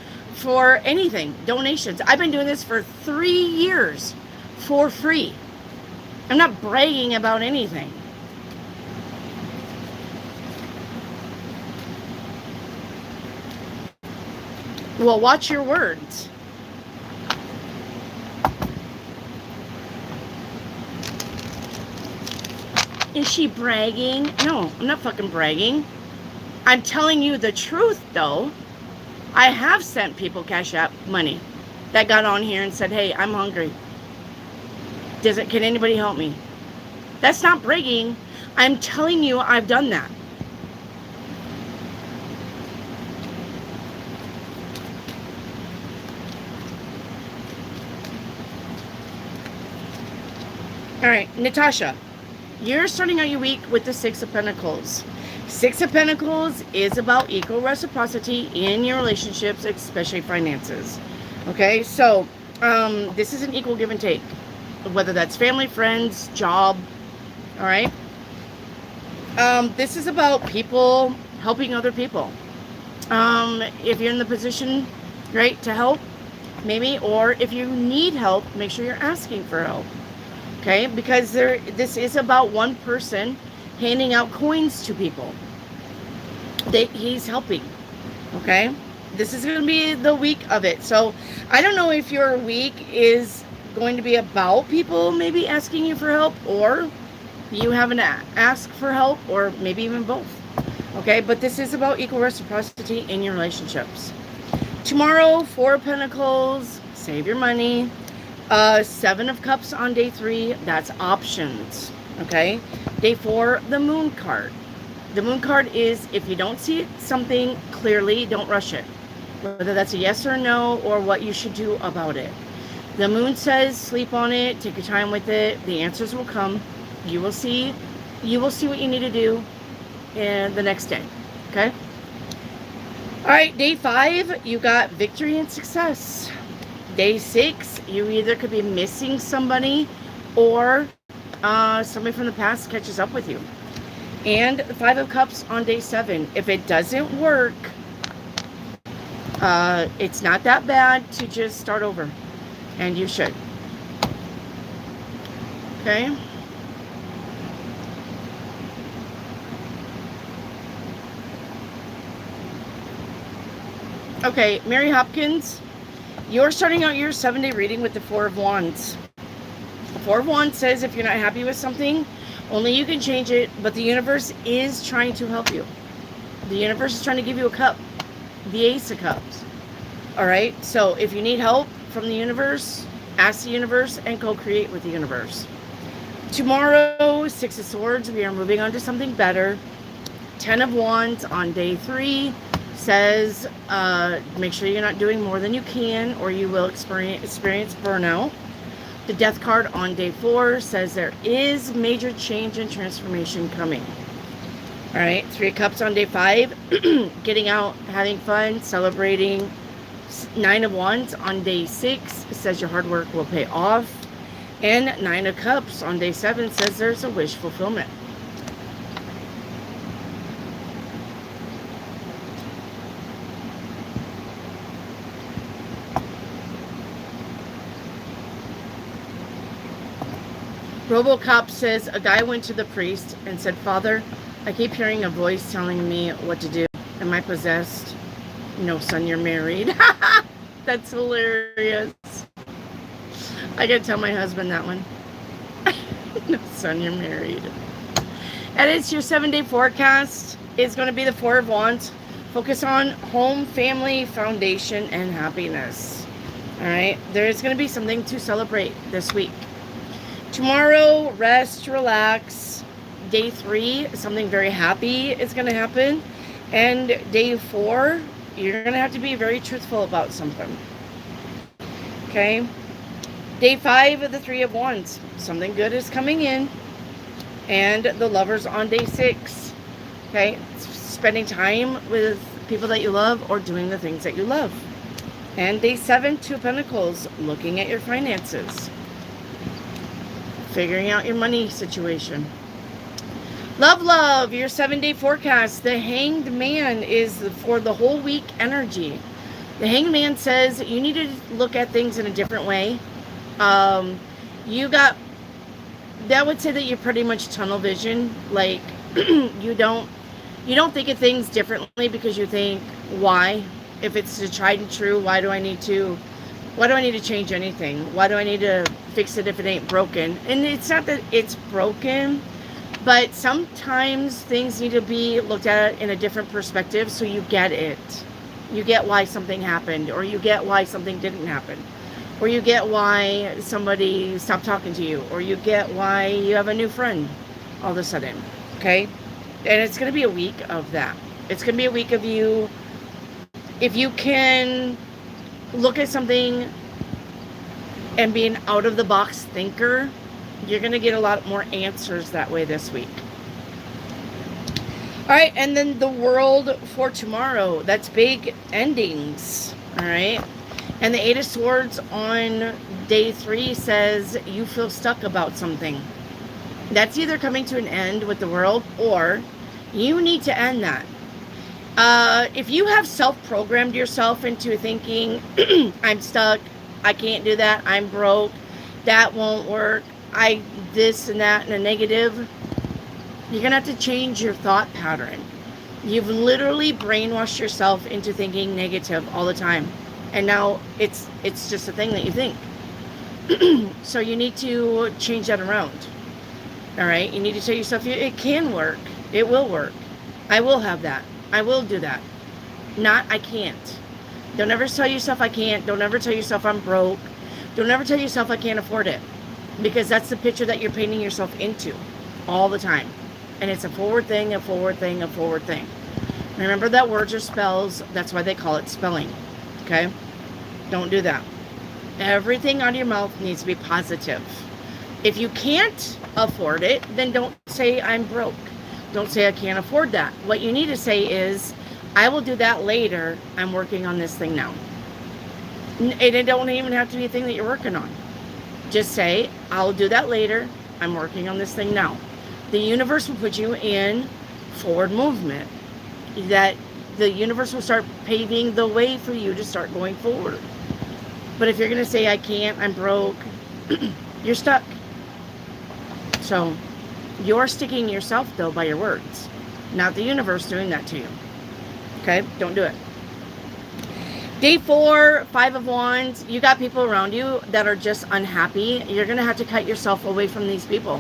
anything. Donations. I've been doing this for 3 years for free. I'm not bragging about anything. Well, watch your words. Is she bragging? No, I'm not fucking bragging. I'm telling you the truth, though. I have sent people Cash App money that got on here and said, hey, I'm hungry. Can anybody help me? That's not bragging. I'm telling you I've done that. All right, Natasha, you're starting out your week with the Six of Pentacles. Six of Pentacles is about equal reciprocity in your relationships, especially finances. Okay, so this is an equal give and take, whether that's family, friends, job. All right. This is about people helping other people. If you're in the position, right, to help, maybe, or if you need help, make sure you're asking for help. Okay, because this is about one person handing out coins to people. He's helping. Okay, this is going to be the week of it. So I don't know if your week is going to be about people maybe asking you for help, or you having to ask for help, or maybe even both. Okay, but this is about equal reciprocity in your relationships. Tomorrow, Four of Pentacles, save your money. Seven of Cups on day 3, that's options. Okay, day 4, the Moon card. The Moon card is if you don't see something clearly, don't rush it. Whether that's a yes or no, or what you should do about it. The Moon says sleep on it, take your time with it. The answers will come. You will see what you need to do in the next day. Okay. All right, day 5, you got victory and success. Day 6, you either could be missing somebody, or somebody from the past catches up with you. And the 5 of Cups on day 7. If it doesn't work, it's not that bad to just start over. And you should. Okay. Okay, Mary Hopkins. You're starting out your 7-day reading with the Four of Wands. The Four of Wands says if you're not happy with something, only you can change it, but the universe is trying to help you. The universe is trying to give you a cup. The Ace of Cups. Alright, so if you need help from the universe, ask the universe and co-create with the universe. Tomorrow, 6 of Swords, we are moving on to something better. 10 of Wands on day 3. Says make sure you're not doing more than you can, or you will experience burnout. The Death card on day 4 says there is major change and transformation coming. All right, 3 of Cups on day 5, getting out, having fun, celebrating. 9 of Wands on day 6 says your hard work will pay off. And 9 of Cups on day 7 says there's a wish fulfillment. RoboCop says, a guy went to the priest and said, Father, I keep hearing a voice telling me what to do. Am I possessed? No, son, you're married. That's hilarious. I gotta tell my husband that one. No, son, you're married. And it's your 7-day forecast. It's going to be the Four of Wands. Focus on home, family, foundation, and happiness. All right. There is going to be something to celebrate this week. Tomorrow, rest, relax. Day 3, something very happy is going to happen. And day 4, you're going to have to be very truthful about something. Okay. Day 5 of the 3 of Wands. Something good is coming in. And the Lovers on day 6. Okay. Spending time with people that you love or doing the things that you love. And day 7, 2 of Pentacles. Looking at your finances. Figuring out your money situation. Love, your 7-day forecast. The Hanged Man is for the whole week energy. The Hanged Man says you need to look at things in a different way. That would say that you're pretty much tunnel vision. Like, you don't think of things differently because you think, why? If it's a tried and true, why do I need to change anything? Why do I need to fix it if it ain't broken? And it's not that it's broken, but sometimes things need to be looked at in a different perspective so you get it. You get why something happened, or you get why something didn't happen, or you get why somebody stopped talking to you, or you get why you have a new friend all of a sudden, okay? And it's going to be a week of that. It's going to be a week of you, if you can look at something and be an out-of-the-box thinker, you're going to get a lot more answers that way this week. All right, and then the World for tomorrow. That's big endings, all right? And the 8 of Swords on day 3 says you feel stuck about something. That's either coming to an end with the World, or you need to end that. If you have self-programmed yourself into thinking, I'm stuck, I can't do that, I'm broke, that won't work, this and that and a negative, you're going to have to change your thought pattern. You've literally brainwashed yourself into thinking negative all the time. And now it's just a thing that you think. So you need to change that around. All right? You need to tell yourself, it can work. It will work. I will have that. I will do that. Not, I can't. Don't ever tell yourself I can't. Don't ever tell yourself I'm broke. Don't ever tell yourself I can't afford it. Because that's the picture that you're painting yourself into all the time. And it's a forward thing, a forward thing, a forward thing. Remember that words are spells. That's why they call it spelling. Okay? Don't do that. Everything out of your mouth needs to be positive. If you can't afford it, then don't say I'm broke. Don't say I can't afford that. What you need to say is, I will do that later. I'm working on this thing now. And it don't even have to be a thing that you're working on. Just say, I'll do that later. I'm working on this thing now. The universe will put you in forward movement. That the universe will start paving the way for you to start going forward. But if you're going to say, I can't, I'm broke, you're stuck. So you're sticking yourself, though, by your words. Not the universe doing that to you. Okay? Don't do it. Day 4, 5 of Wands. You got people around you that are just unhappy. You're going to have to cut yourself away from these people.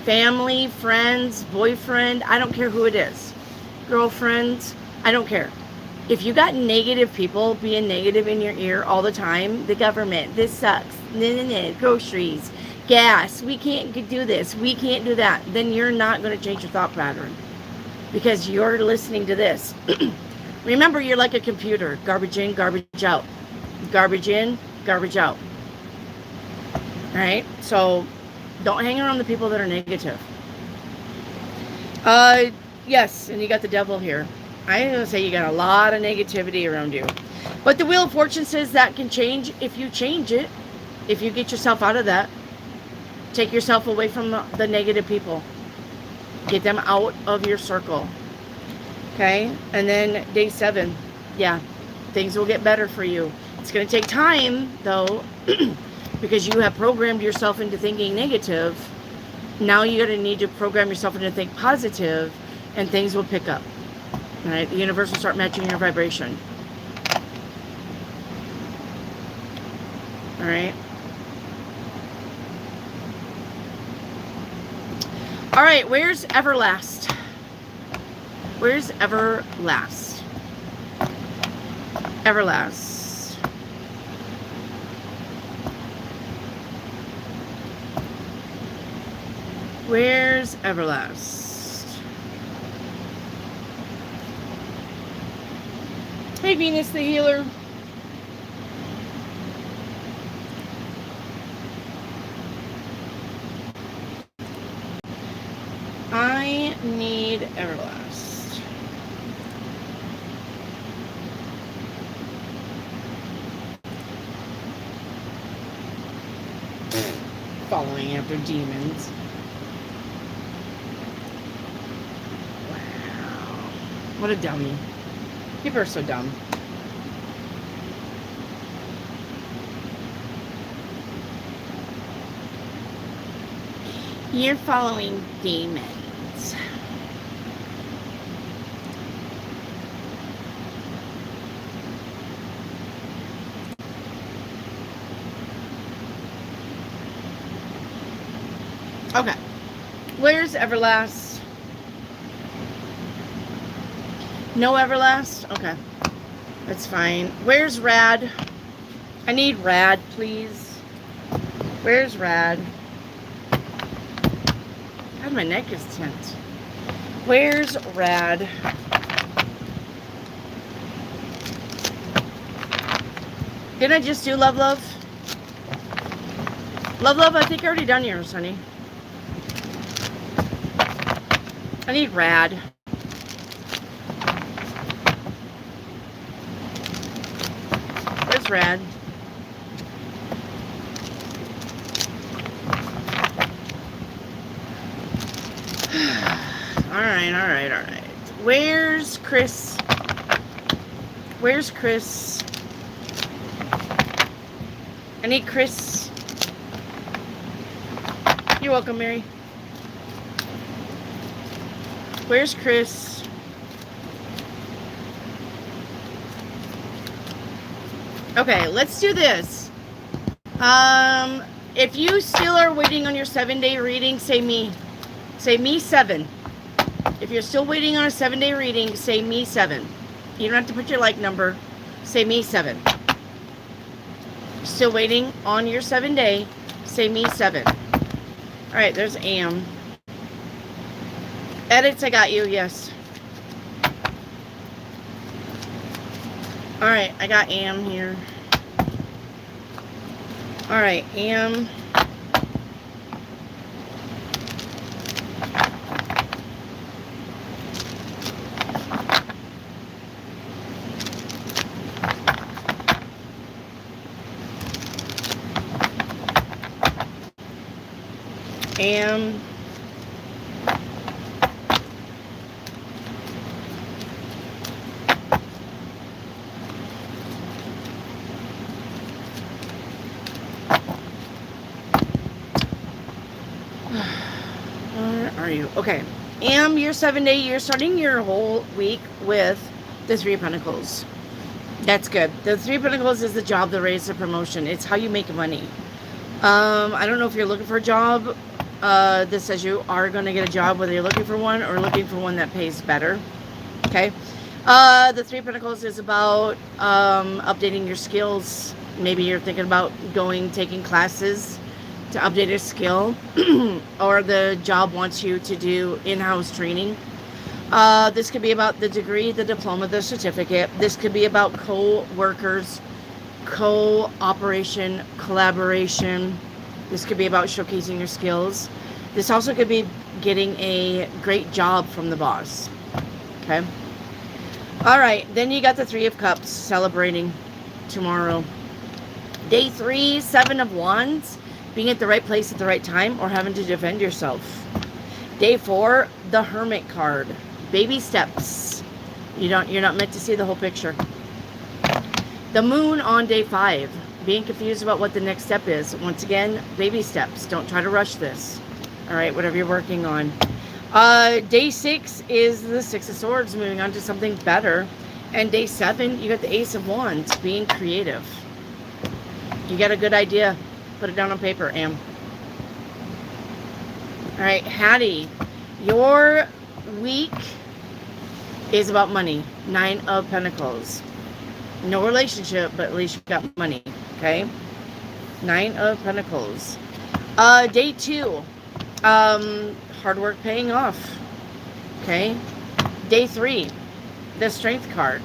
Family, friends, boyfriend, I don't care who it is. Girlfriends, I don't care. If you got negative people being negative in your ear all the time, the government, this sucks, groceries, gas, we can't do this, we can't do that, then you're not going to change your thought pattern because you're listening to this. Remember, you're like a computer. Garbage in, garbage out. Garbage in, garbage out. All right? So don't hang around the people that are negative. Yes, and you got the devil here. I'm going to say you got a lot of negativity around you. But the Wheel of Fortune says that can change if you change it. If you get yourself out of that. Take yourself away from the negative people. Get them out of your circle. Okay? And then day 7. Yeah. Things will get better for you. It's going to take time, though, because you have programmed yourself into thinking negative. Now you're going to need to program yourself into think positive, and things will pick up. All right? The universe will start matching your vibration. All right? All right, where's Everlast? Where's Everlast? Everlast. Where's Everlast? Hey, Venus the Healer. I need Everlast. Following after demons. Wow. What a dummy. People are so dumb. You're following demons. Okay. Where's Everlast? No Everlast? Okay. That's fine. Where's Rad? I need Rad, please. Where's Rad? God, my neck is tense. Where's Rad? Didn't I just do Love Love? Love Love, I think I already done yours, honey. I need Rad. Where's Rad? Alright. Where's Chris? Where's Chris? I need Chris. You're welcome, Mary. Where's Chris? Okay, let's do this. If you still are waiting on your 7-day reading, say me. Say me 7. If you're still waiting on a 7-day reading, say me 7. You don't have to put your like number. Say me 7. Still waiting on your 7-day, say me 7. All right, there's Am. Edits, I got you, yes. All right, I got Am here. All right, Am. Am. Where are you? Okay. Am, your 7-day, you're starting your whole week with the 3 of Pentacles. That's good. The 3 of Pentacles is the job, the raise, the promotion. It's how you make money. I don't know if you're looking for a job. This says you are going to get a job, whether you're looking for one or looking for one that pays better. Okay. The 3 of Pentacles is about updating your skills. Maybe you're thinking about taking classes to update a skill, or the job wants you to do in-house training. This could be about the degree, the diploma, the certificate. This could be about co-workers, cooperation, collaboration. This could be about showcasing your skills. This also could be getting a great job from the boss. Okay. All right. Then you got the 3 of Cups celebrating tomorrow. Day 3, 7 of Wands. Being at the right place at the right time or having to defend yourself. Day 4, the Hermit card. Baby steps. You're not meant to see the whole picture. The Moon on day 5. Being confused about what the next step is. Once again, baby steps. Don't try to rush this. All right, whatever you're working on. Day 6 is the 6 of Swords, moving on to something better. And day 7, you got the Ace of Wands, being creative. You got a good idea. Put it down on paper, Am. All right, Hattie, your week is about money. 9 of Pentacles. No relationship, but at least you got money. Okay. 9 of Pentacles. Day 2. Hard work paying off. Okay. Day 3. The Strength card.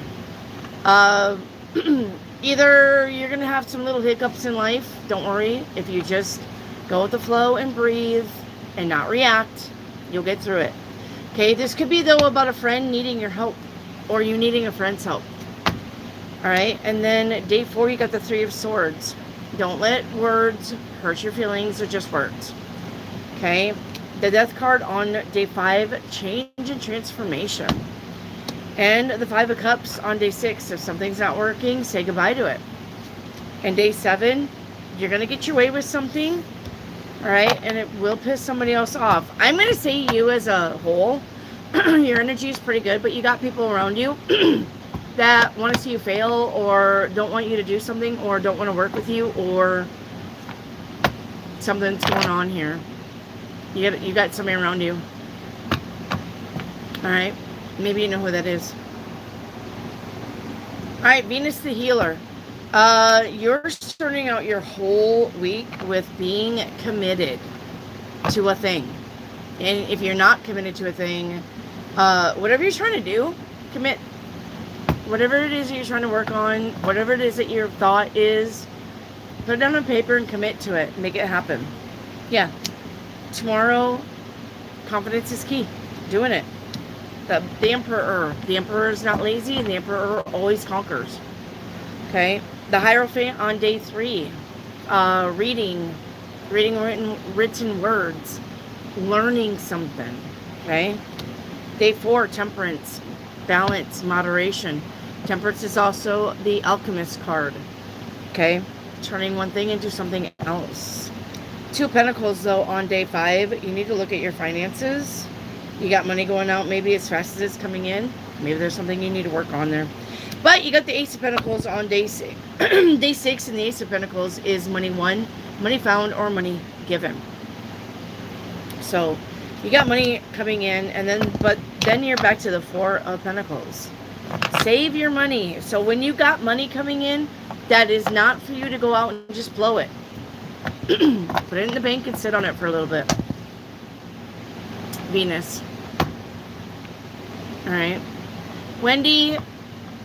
Either you're going to have some little hiccups in life. Don't worry. If you just go with the flow and breathe and not react, you'll get through it. Okay. This could be, though, about a friend needing your help or you needing a friend's help. All right. And then day 4, you got the 3 of Swords. Don't let words hurt your feelings. They're just words. Okay. The Death card on day 5, change and transformation. And the 5 of Cups on day 6. If something's not working, say goodbye to it. And day 7, you're going to get your way with something. All right. And it will piss somebody else off. I'm going to say you as a whole, your energy is pretty good, but you got people around you that want to see you fail or don't want you to do something or don't want to work with you or something's going on here. You got somebody around you. All right. Maybe you know who that is. All right. Venus the Healer. You're starting out your whole week with being committed to a thing. And if you're not committed to a thing, whatever you're trying to do, commit. Whatever it is that you're trying to work on, whatever it is that your thought is, put it down on paper and commit to it. Make it happen. Yeah. Tomorrow, confidence is key. Doing it. The Emperor. The Emperor is not lazy, and the Emperor always conquers. Okay. The Hierophant on day 3. Reading written words. Learning something. Okay. Day 4, Temperance. Balance, moderation. Temperance is also the Alchemist card. Okay. Turning one thing into something else. 2 Pentacles, though, on day 5. You need to look at your finances. You got money going out maybe as fast as it's coming in. Maybe there's something you need to work on there. But you got the Ace of Pentacles on day 6. Day 6 and the Ace of Pentacles is money won, money found, or money given. So you got money coming in, and then you're back to the 4 of Pentacles. Save your money. So when you got money coming in, that is not for you to go out and just blow it. Put it in the bank and sit on it for a little bit. Venus. All right. Wendy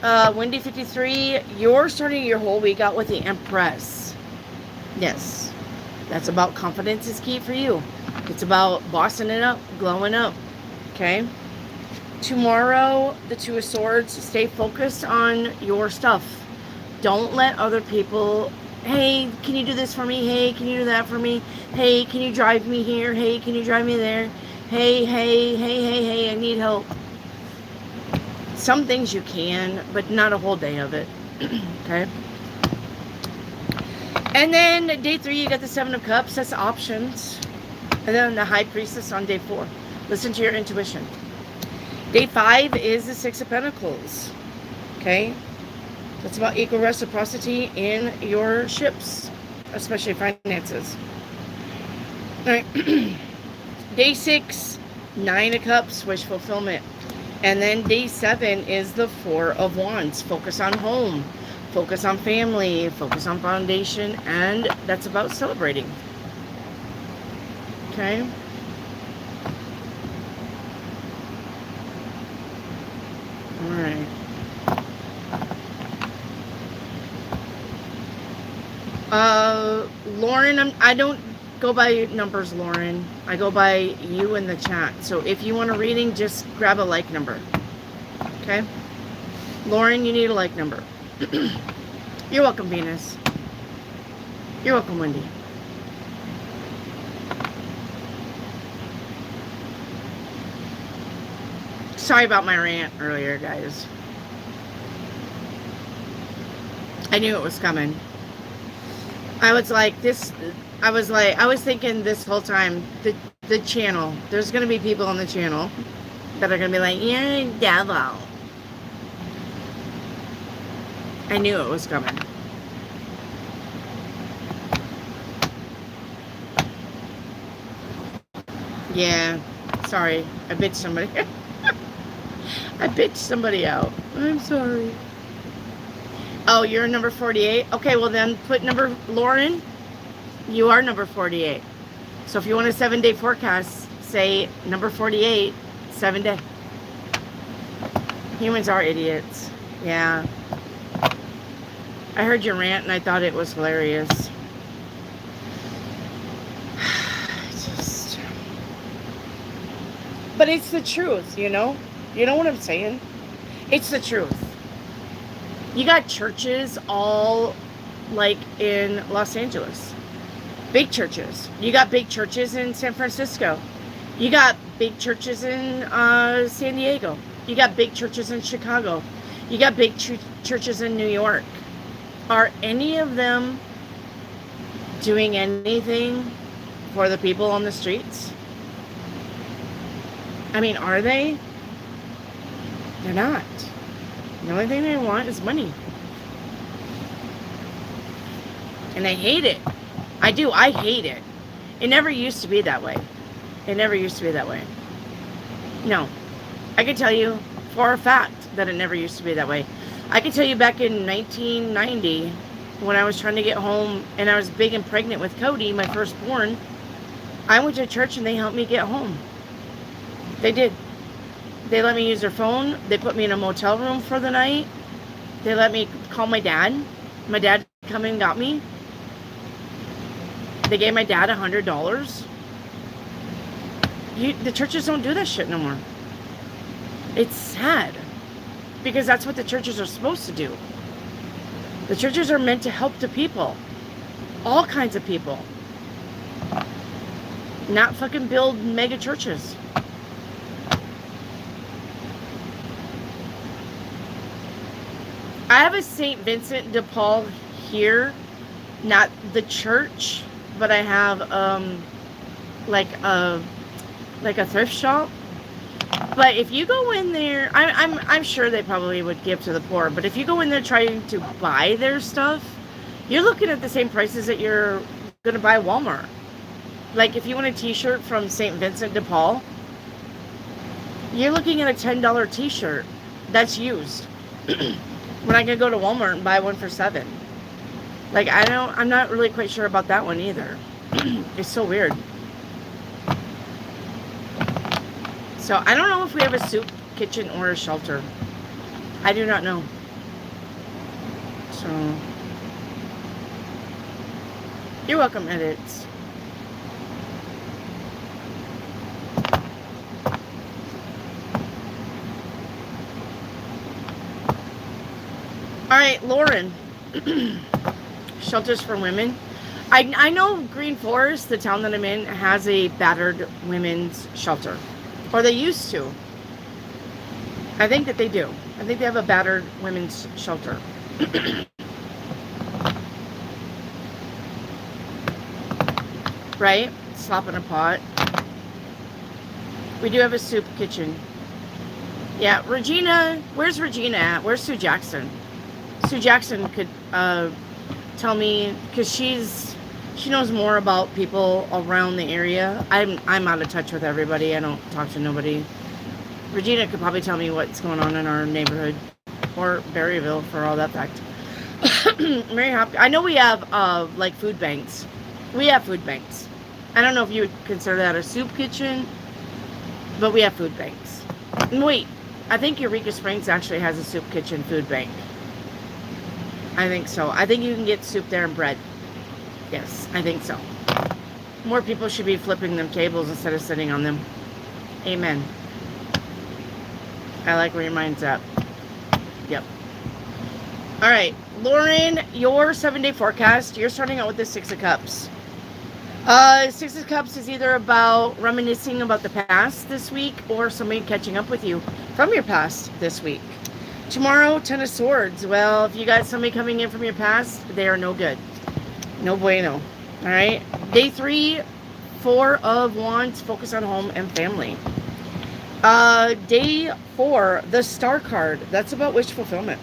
53, you're starting your whole week out with the Empress. Yes. That's about confidence is key for you. It's about bossing it up, glowing up. Okay. Tomorrow, the 2 of Swords. Stay focused on your stuff. Don't let other people, hey, can you do this for me? Hey, can you do that for me? Hey, can you drive me here? Hey, can you drive me there? Hey, I need help. Some things you can, but not a whole day of it. Okay. And then day 3, you got the 7 of Cups. That's options. And then the High Priestess on day 4. Listen to your intuition. Day 5 is the 6 of Pentacles. Okay. That's about equal reciprocity in your ships, especially finances. All right. Day 6, 9 of Cups, wish fulfillment. And then day 7 is the 4 of Wands. Focus on home. Focus on family. Focus on foundation. And that's about celebrating. Okay. All right. Lauren, I don't go by numbers, Lauren. I go by you in the chat. So if you want a reading, just grab a like number. Okay? Lauren, you need a like number. You're welcome, Venus. You're welcome, Wendy. Sorry about my rant earlier, guys. I knew it was coming. I was thinking this whole time, the channel, there's going to be people on the channel that are going to be like, you're a devil. I knew it was coming. Yeah, sorry, I bitched somebody. I bitched somebody out. I'm sorry. Oh, you're number 48? Okay, well then put number, Lauren, you are number 48. So if you want a 7-day forecast, say number 48, 7 day. Humans are idiots. Yeah. I heard your rant and I thought it was hilarious. But it's the truth, you know? You know what I'm saying? It's the truth. You got churches all like in Los Angeles. Big churches. You got big churches in San Francisco. You got big churches in San Diego. You got big churches in Chicago. You got big churches in New York. Are any of them doing anything for the people on the streets? I mean, are they? They're not. The only thing they want is money. And I hate it. I do. I hate it. It never used to be that way. It never used to be that way. No. I can tell you for a fact that it never used to be that way. I can tell you back in 1990 when I was trying to get home and I was big and pregnant with Cody, my firstborn, I went to church and they helped me get home. They did. They let me use their phone. They put me in a motel room for the night. They let me call my dad. My dad come and got me. They gave my dad $100. The churches don't do that shit no more. It's sad. Because that's what the churches are supposed to do. The churches are meant to help the people. All kinds of people. Not fucking build mega churches. I have a St. Vincent de Paul here. Not the church, but I have like a thrift shop. But if you go in there, I'm sure they probably would give to the poor. But if you go in there trying to buy their stuff, you're looking at the same prices that you're gonna buy at Walmart. Like if you want a T-shirt from St. Vincent de Paul, you're looking at a $10 T-shirt that's used. When I could go to Walmart and buy one for $7. Like I'm not really quite sure about that one either. It's so weird. So I don't know if we have a soup kitchen or a shelter. I do not know. So you're welcome, edits. All right, Lauren. Shelters for women. I know Green Forest, the town that I'm in, has a battered women's shelter. Or they used to. I think that they do. I think they have a battered women's shelter. Right? Slop in a pot. We do have a soup kitchen. Yeah, Regina. Where's Regina at? Where's Sue Jackson? Sue Jackson could tell me, because she knows more about people around the area. I'm out of touch with everybody. I don't talk to nobody. Regina could probably tell me what's going on in our neighborhood, or Berryville for all that fact. Mary Hopkins. I know we have like food banks. We have food banks. I don't know if you would consider that a soup kitchen, but we have food banks. And wait, I think Eureka Springs actually has a soup kitchen food bank. I think so. I think you can get soup there and bread. Yes, I think so. More people should be flipping them tables instead of sitting on them. Amen. I like where your mind's at. Yep. All right, Lauren, your 7-day forecast. You're starting out with the 6 of Cups. 6 of Cups is either about reminiscing about the past this week or somebody catching up with you from your past this week. Tomorrow, 10 of Swords. Well, if you got somebody coming in from your past, they are no good. No bueno. All right. Day 3, 4 of Wands. Focus on home and family. Day 4, the Star card. That's about wish fulfillment.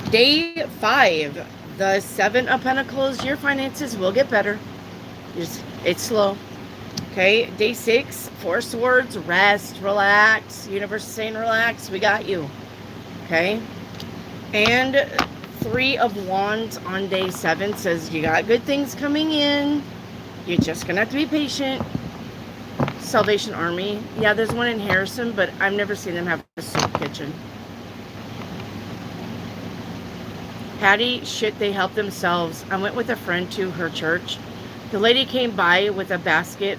Day 5, the 7 of Pentacles. Your finances will get better. It's slow. Okay. Day 6, 4 Swords. Rest. Relax. Universe is saying relax. We got you. Okay. And 3 of Wands on day 7 says you got good things coming in. You're just going to have to be patient. Salvation Army. Yeah, there's one in Harrison, but I've never seen them have a soup kitchen. Patty, shit, they help themselves. I went with a friend to her church. The lady came by with a basket,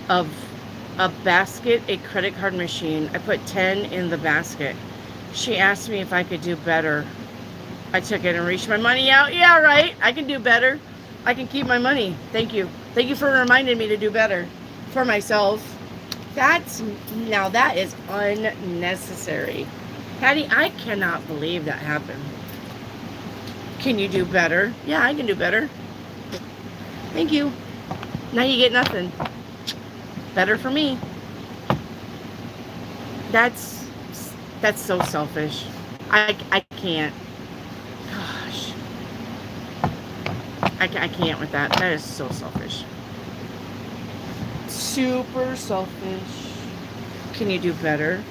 a credit card machine. I put 10 in the basket. She asked me if I could do better. I took it and reached my money out. Yeah, right. I can do better. I can keep my money. Thank you. Thank you for reminding me to do better for myself. Now that is unnecessary. Patty, I cannot believe that happened. Can you do better? Yeah, I can do better. Thank you. Now you get nothing. Better for me. That's so selfish. I can't. Gosh. I can't with that. That is so selfish. Super selfish. Can you do better?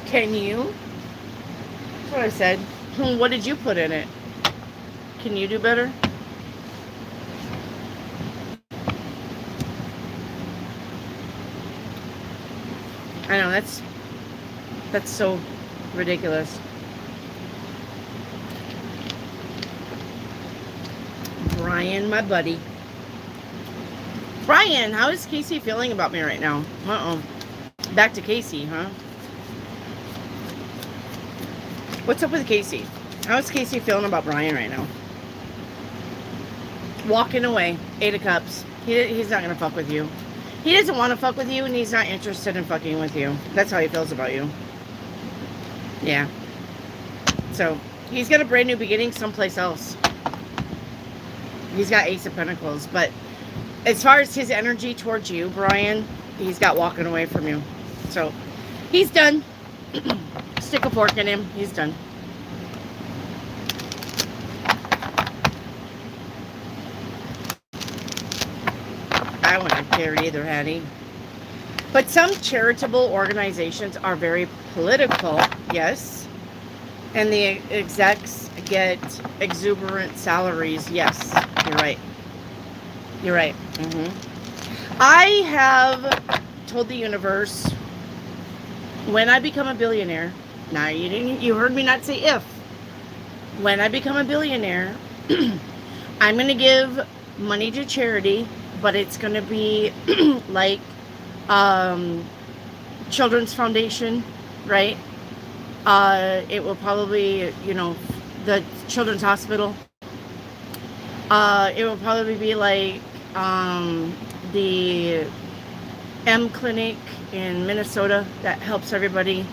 Can you? That's what I said. What did you put in it? Can you do better? I know, that's so ridiculous. Brian, my buddy. Brian, how is Casey feeling about me right now? Uh-oh. Back to Casey, huh? What's up with Casey? How is Casey feeling about Brian right now? Walking away. 8 of Cups. He's not going to fuck with you. He doesn't want to fuck with you, and he's not interested in fucking with you. That's how he feels about you. Yeah. So, he's got a brand new beginning someplace else. He's got Ace of Pentacles. But as far as his energy towards you, Brian, he's got walking away from you. So, he's done. Stick a fork in him. He's done. I wouldn't care either, Hattie. But some charitable organizations are very political, yes. And the execs get exuberant salaries, yes. You're right. You're right. I have told the universe, when I become a billionaire, now you heard me not say if. When I become a billionaire, I'm going to give money to charity, but it's going to be like Children's Foundation, right? It will probably, the Children's Hospital. It will probably be like the M Clinic in Minnesota that helps everybody.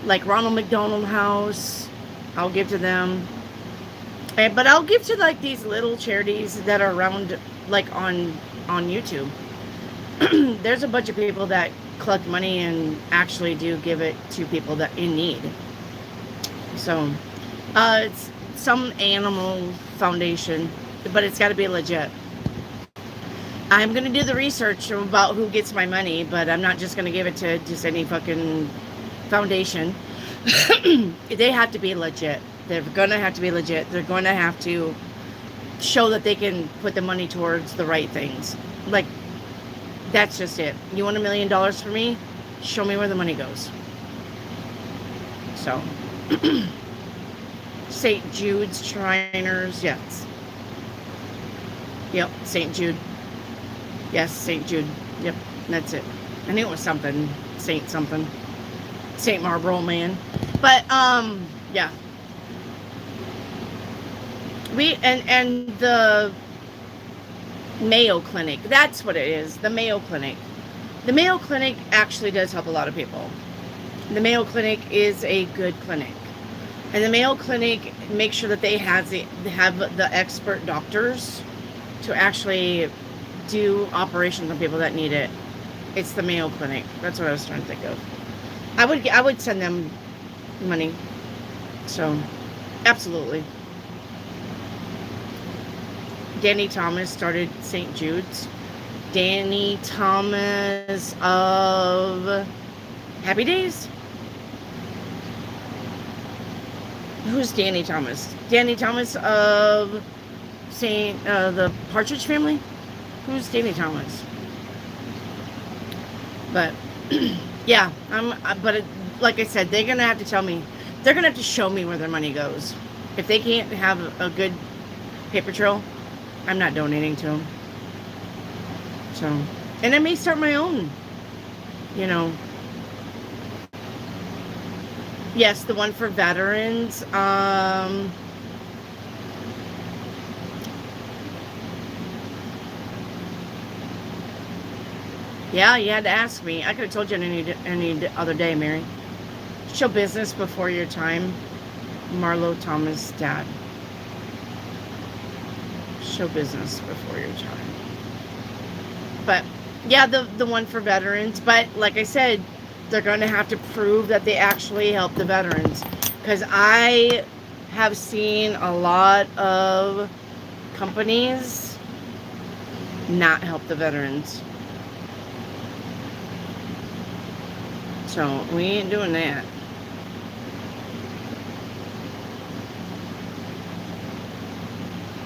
Like Ronald McDonald House, I'll give to them. But I'll give to like these little charities that are around, like on YouTube. There's a bunch of people that collect money and actually do give it to people that in need. So, it's some animal foundation, but it's got to be legit. I'm going to do the research about who gets my money, but I'm not just going to give it to just any fucking foundation. They have to be legit. They're going to have to be legit. They're going to have to show that they can put the money towards the right things. Like, that's just it. You want $1 million for me? Show me where the money goes. So, St. Jude's Shriners, yes. Yep, St. Jude. Yes, St. Jude. Yep, that's it. I knew it was something. Saint something. St. Marlboro Man. But, yeah. And the Mayo Clinic. That's what it is. The Mayo Clinic. The Mayo Clinic actually does help a lot of people. The Mayo Clinic is a good clinic. And the Mayo Clinic makes sure that they have the expert doctors to actually do operations on people that need it. It's the Mayo Clinic. That's what I was trying to think of. I would send them money. So, absolutely. Danny Thomas started St. Jude's. Danny Thomas of Happy Days. Who's Danny Thomas? Danny Thomas of Saint the Partridge Family? Who's Danny Thomas? But yeah, like I said, they're gonna have to tell me. They're gonna have to show me where their money goes. If they can't have a good paper trail, I'm not donating to them. So, and I may start my own. You know. Yes, the one for veterans. Yeah, you had to ask me. I could have told you any other day, Mary. Show business before your time. Marlo Thomas' dad. Show business before your time. But yeah, the one for veterans. But like I said, they're going to have to prove that they actually help the veterans. Because I have seen a lot of companies not help the veterans. So we ain't doing that.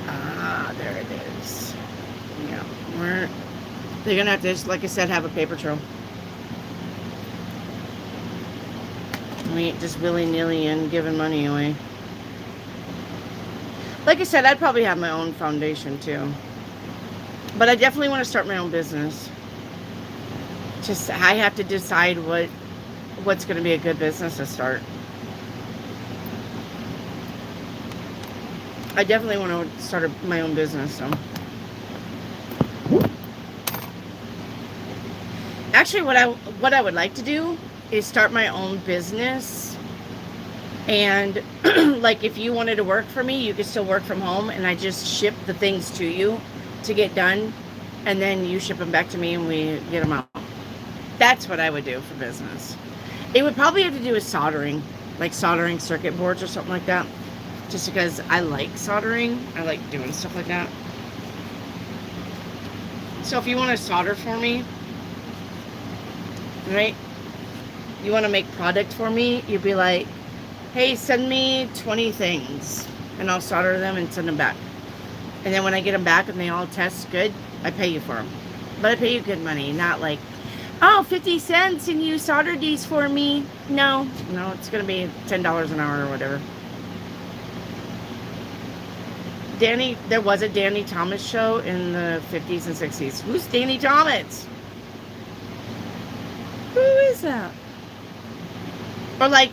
Ah, there it is. Yeah, they're gonna have to, just, like I said, have a paper trail. We ain't just willy-nilly and giving money away. Like I said, I'd probably have my own foundation too. But I definitely want to start my own business. Just I have to decide what's going to be a good business to start. I definitely want to start my own business. So, actually, what I would like to do is start my own business. And like, if you wanted to work for me, you could still work from home, and I just ship the things to you to get done, and then you ship them back to me, and we get them out. That's what I would do for business. It would probably have to do with soldering, like soldering circuit boards or something like that. Just because I like soldering. I like doing stuff like that. So if you want to solder for me, right? You want to make product for me, you'd be like, hey, send me 20 things. And I'll solder them and send them back. And then when I get them back and they all test good, I pay you for them. But I pay you good money, not like, oh, 50 cents and you soldered these for me. No, it's going to be $10 an hour or whatever. There was a Danny Thomas show in the 50s and 60s. Who's Danny Thomas? Who is that? Or like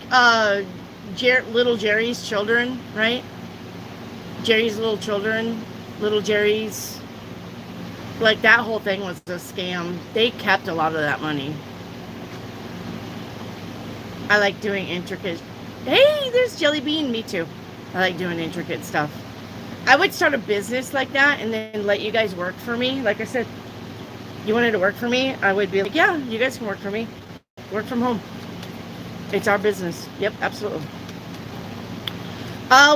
Little Jerry's Children, right? Jerry's Little Children, Little Jerry's. Like, that whole thing was a scam. They kept a lot of that money. I like doing intricate. Hey, there's Jelly Bean. Me too. I like doing intricate stuff. I would start a business like that and then let you guys work for me. Like I said, you wanted to work for me, I would be like, yeah, you guys can work for me. Work from home. It's our business. Yep, absolutely.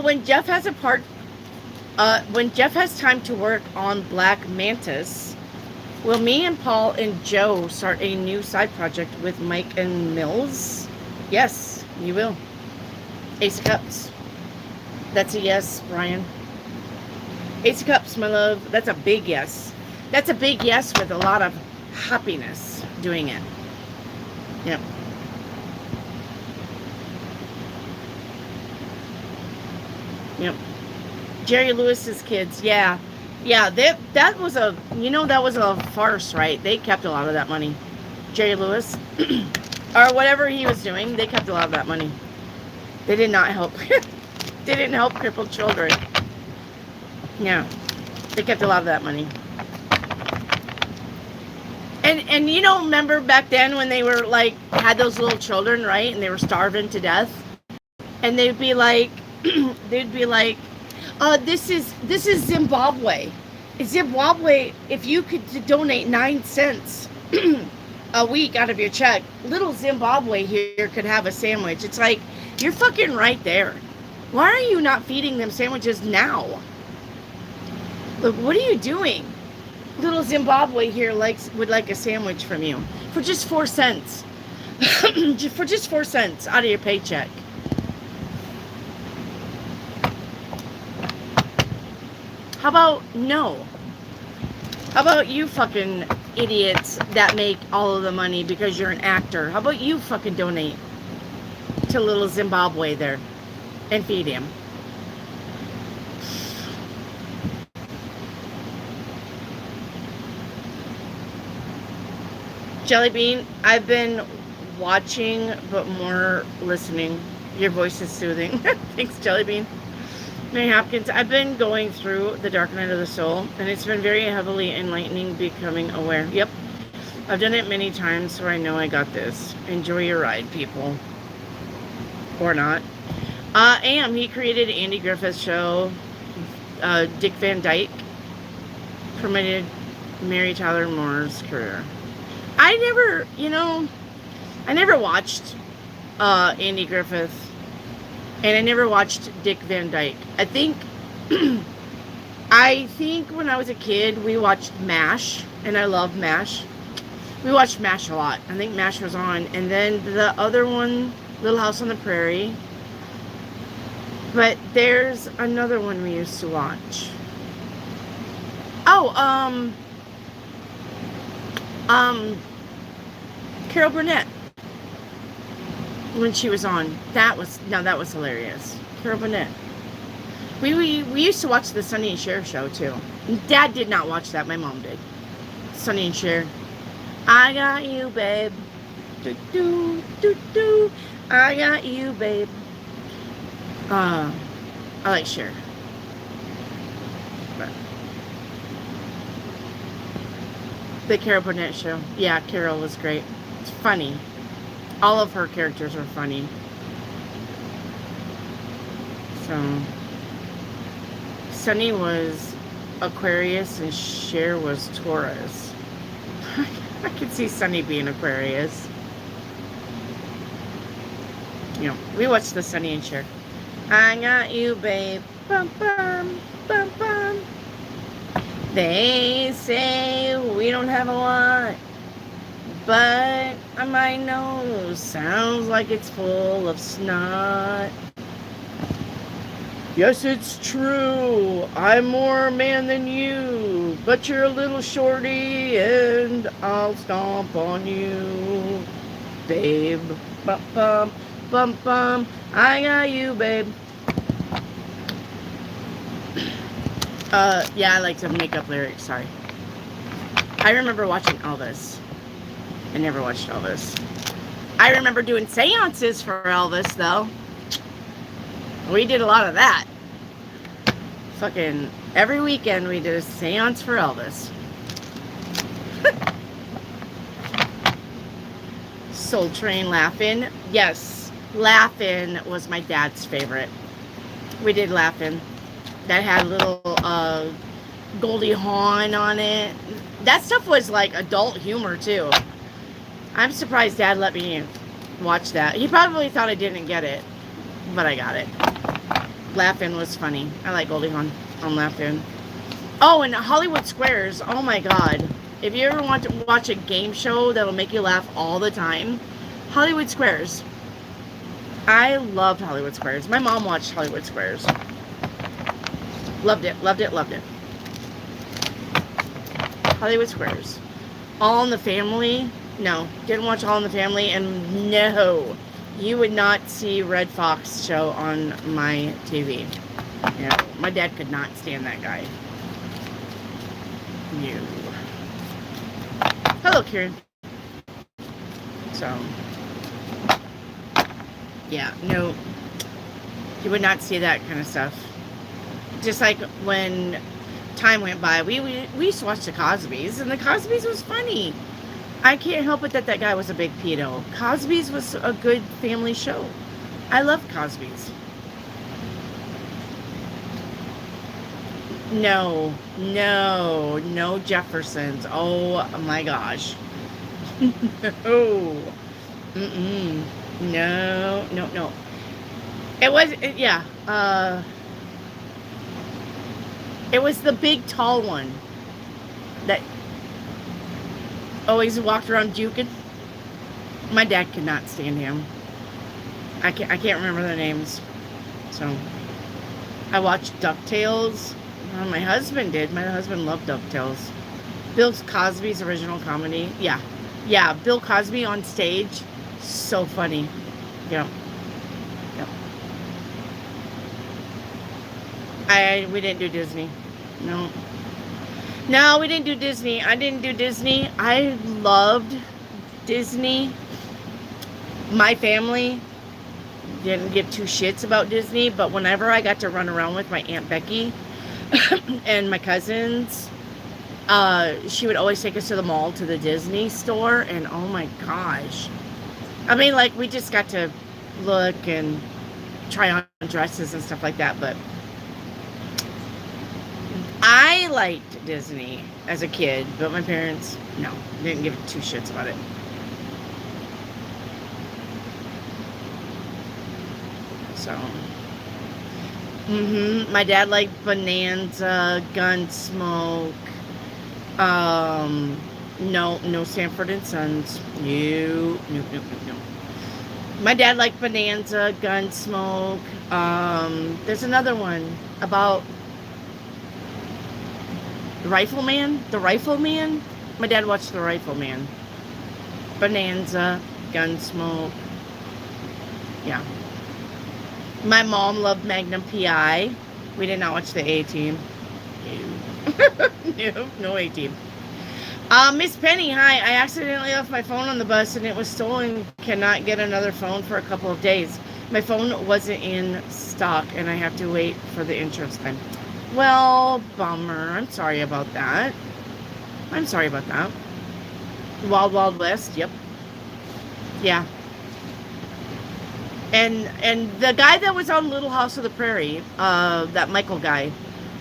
When Jeff has time to work on Black Mantis, will me and Paul and Joe start a new side project with Mike and Mills? Yes, you will. Ace of Cups. That's a yes, Brian. Ace of Cups, my love. That's a big yes. That's a big yes with a lot of happiness doing it. Yep. Yep. Jerry Lewis's kids, yeah. Yeah, that was a farce, right? They kept a lot of that money. Jerry Lewis, or whatever he was doing, they kept a lot of that money. They did not help. They didn't help crippled children. Yeah, they kept a lot of that money. And remember back then when they were like, had those little children, right? And they were starving to death. And they'd be like, this is Zimbabwe. Zimbabwe, if you could donate 9 cents a week out of your check, little Zimbabwe here could have a sandwich. It's like, you're fucking right there. Why are you not feeding them sandwiches now? Look, what are you doing? Little Zimbabwe here would like a sandwich from you for just 4 cents. For just 4 cents out of your paycheck. How about no? How about you fucking idiots that make all of the money because you're an actor? How about you fucking donate to little Zimbabwe there and feed him? Jelly Bean, I've been watching but more listening. Your voice is soothing. Thanks, Jelly Bean. Mary Hopkins, I've been going through the dark night of the soul, and it's been very heavily enlightening, becoming aware. Yep. I've done it many times, so I know I got this. Enjoy your ride, people. Or not. He created Andy Griffith's show. Dick Van Dyke permitted Mary Tyler Moore's career. I never watched Andy Griffith. And I never watched Dick Van Dyke. I think when I was a kid, we watched MASH, and I love MASH. We watched MASH a lot. I think MASH was on. And then the other one, Little House on the Prairie. But there's another one we used to watch. Oh, Carol Burnett. When she was on, that was hilarious. Carol Burnett. We used to watch the Sonny and Cher show too. Dad did not watch that. My mom did. Sonny and Cher. I got you, babe. Do do do do. I got you, babe. I like Cher. But the Carol Burnett show. Yeah, Carol was great. It's funny. All of her characters are funny. So, Sunny was Aquarius and Cher was Taurus. I could see Sunny being Aquarius. You know, we watched the Sunny and Cher. I got you, babe. Bum, bum, bum, bum. They say we don't have a lot. But my nose sounds like it's full of snot. Yes, it's true. I'm more man than you. But you're a little shorty and I'll stomp on you. Babe. Bum, bum, bum, bum. I got you, babe. Yeah, I like to make up lyrics. Sorry. I remember watching Elvis. I never watched Elvis. I remember doing seances for Elvis, though. We did a lot of that. Fucking every weekend we did a seance for Elvis. Soul Train Laugh-In. Yes, Laugh-In was my dad's favorite. We did Laugh-In. That had a little Goldie Hawn on it. That stuff was like adult humor, too. I'm surprised Dad let me watch that. He probably thought I didn't get it, but I got it. Laugh-In was funny. I like Goldie Hawn on Laugh-In. Oh, and Hollywood Squares. Oh my God. If you ever want to watch a game show that'll make you laugh all the time, Hollywood Squares. I loved Hollywood Squares. My mom watched Hollywood Squares. Loved it, loved it, loved it. Hollywood Squares. All in the Family. No, didn't watch All in the Family, and no, you would not see Red Fox show on my TV. Yeah, my dad could not stand that guy. No. Hello, Kieran. So, yeah, no, you would not see that kind of stuff. Just like when time went by, we used to watch the Cosbys, and the Cosbys was funny. I can't help it that guy was a big pedo. Cosby's was a good family show. I love Cosby's. No Jeffersons. Oh my gosh. No. No. It was, yeah. It was the big tall one that always walked around juking. My dad could not stand him. I can't remember their names. So I watched DuckTales. My husband did. My husband loved DuckTales. Bill Cosby's original comedy. Yeah. Yeah, Bill Cosby on stage. So funny. Yeah. Yeah. We didn't do Disney. No. No, we didn't do Disney. I didn't do Disney. I loved Disney. My family didn't give two shits about Disney, but whenever I got to run around with my Aunt Becky and my cousins, she would always take us to the mall, to the Disney store, and oh my gosh. I mean, like, we just got to look and try on dresses and stuff like that, but I liked Disney as a kid, but my parents, no, didn't give two shits about it. So, my dad liked Bonanza, Gunsmoke, no Sanford and Sons, no. My dad liked Bonanza, Gunsmoke, there's another one about The Rifleman. My dad watched The Rifleman. Bonanza, Gunsmoke. Yeah. My mom loved Magnum PI. We did not watch the A-Team. No A-Team. Miss Penny, hi. I accidentally left my phone on the bus and it was stolen. Cannot get another phone for a couple of days. My phone wasn't in stock and I have to wait for the insurance claim. Well, bummer. I'm sorry about that. Wild Wild West, yep. Yeah. And the guy that was on Little House of the Prairie, that Michael guy,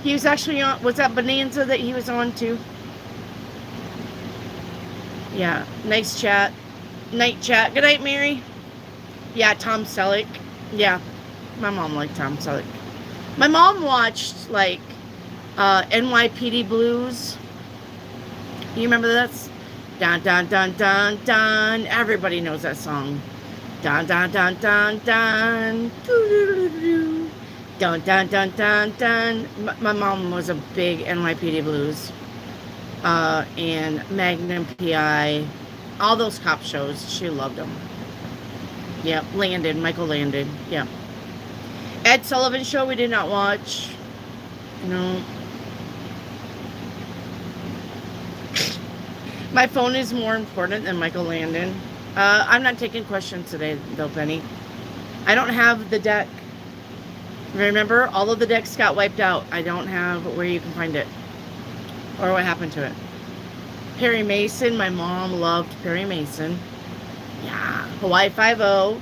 he was actually on, was that Bonanza that he was on too? Yeah, nice chat. Night chat. Good night, Mary. Yeah, Tom Selleck. Yeah, my mom liked Tom Selleck. My mom watched, like, NYPD Blues. You remember that? Dun, dun, dun, dun, dun. Everybody knows that song. Dun, dun, dun, dun, dun. Dun, dun, dun, dun, dun. My mom was a big NYPD Blues. And Magnum PI. All those cop shows. She loved them. Yep, Michael Landon. Yep. Ed Sullivan Show we did not watch. No. My phone is more important than Michael Landon. I'm not taking questions today, though, Penny. I don't have the deck. Remember, all of the decks got wiped out. I don't have where you can find it. Or what happened to it. Perry Mason. My mom loved Perry Mason. Yeah. Hawaii Five-0.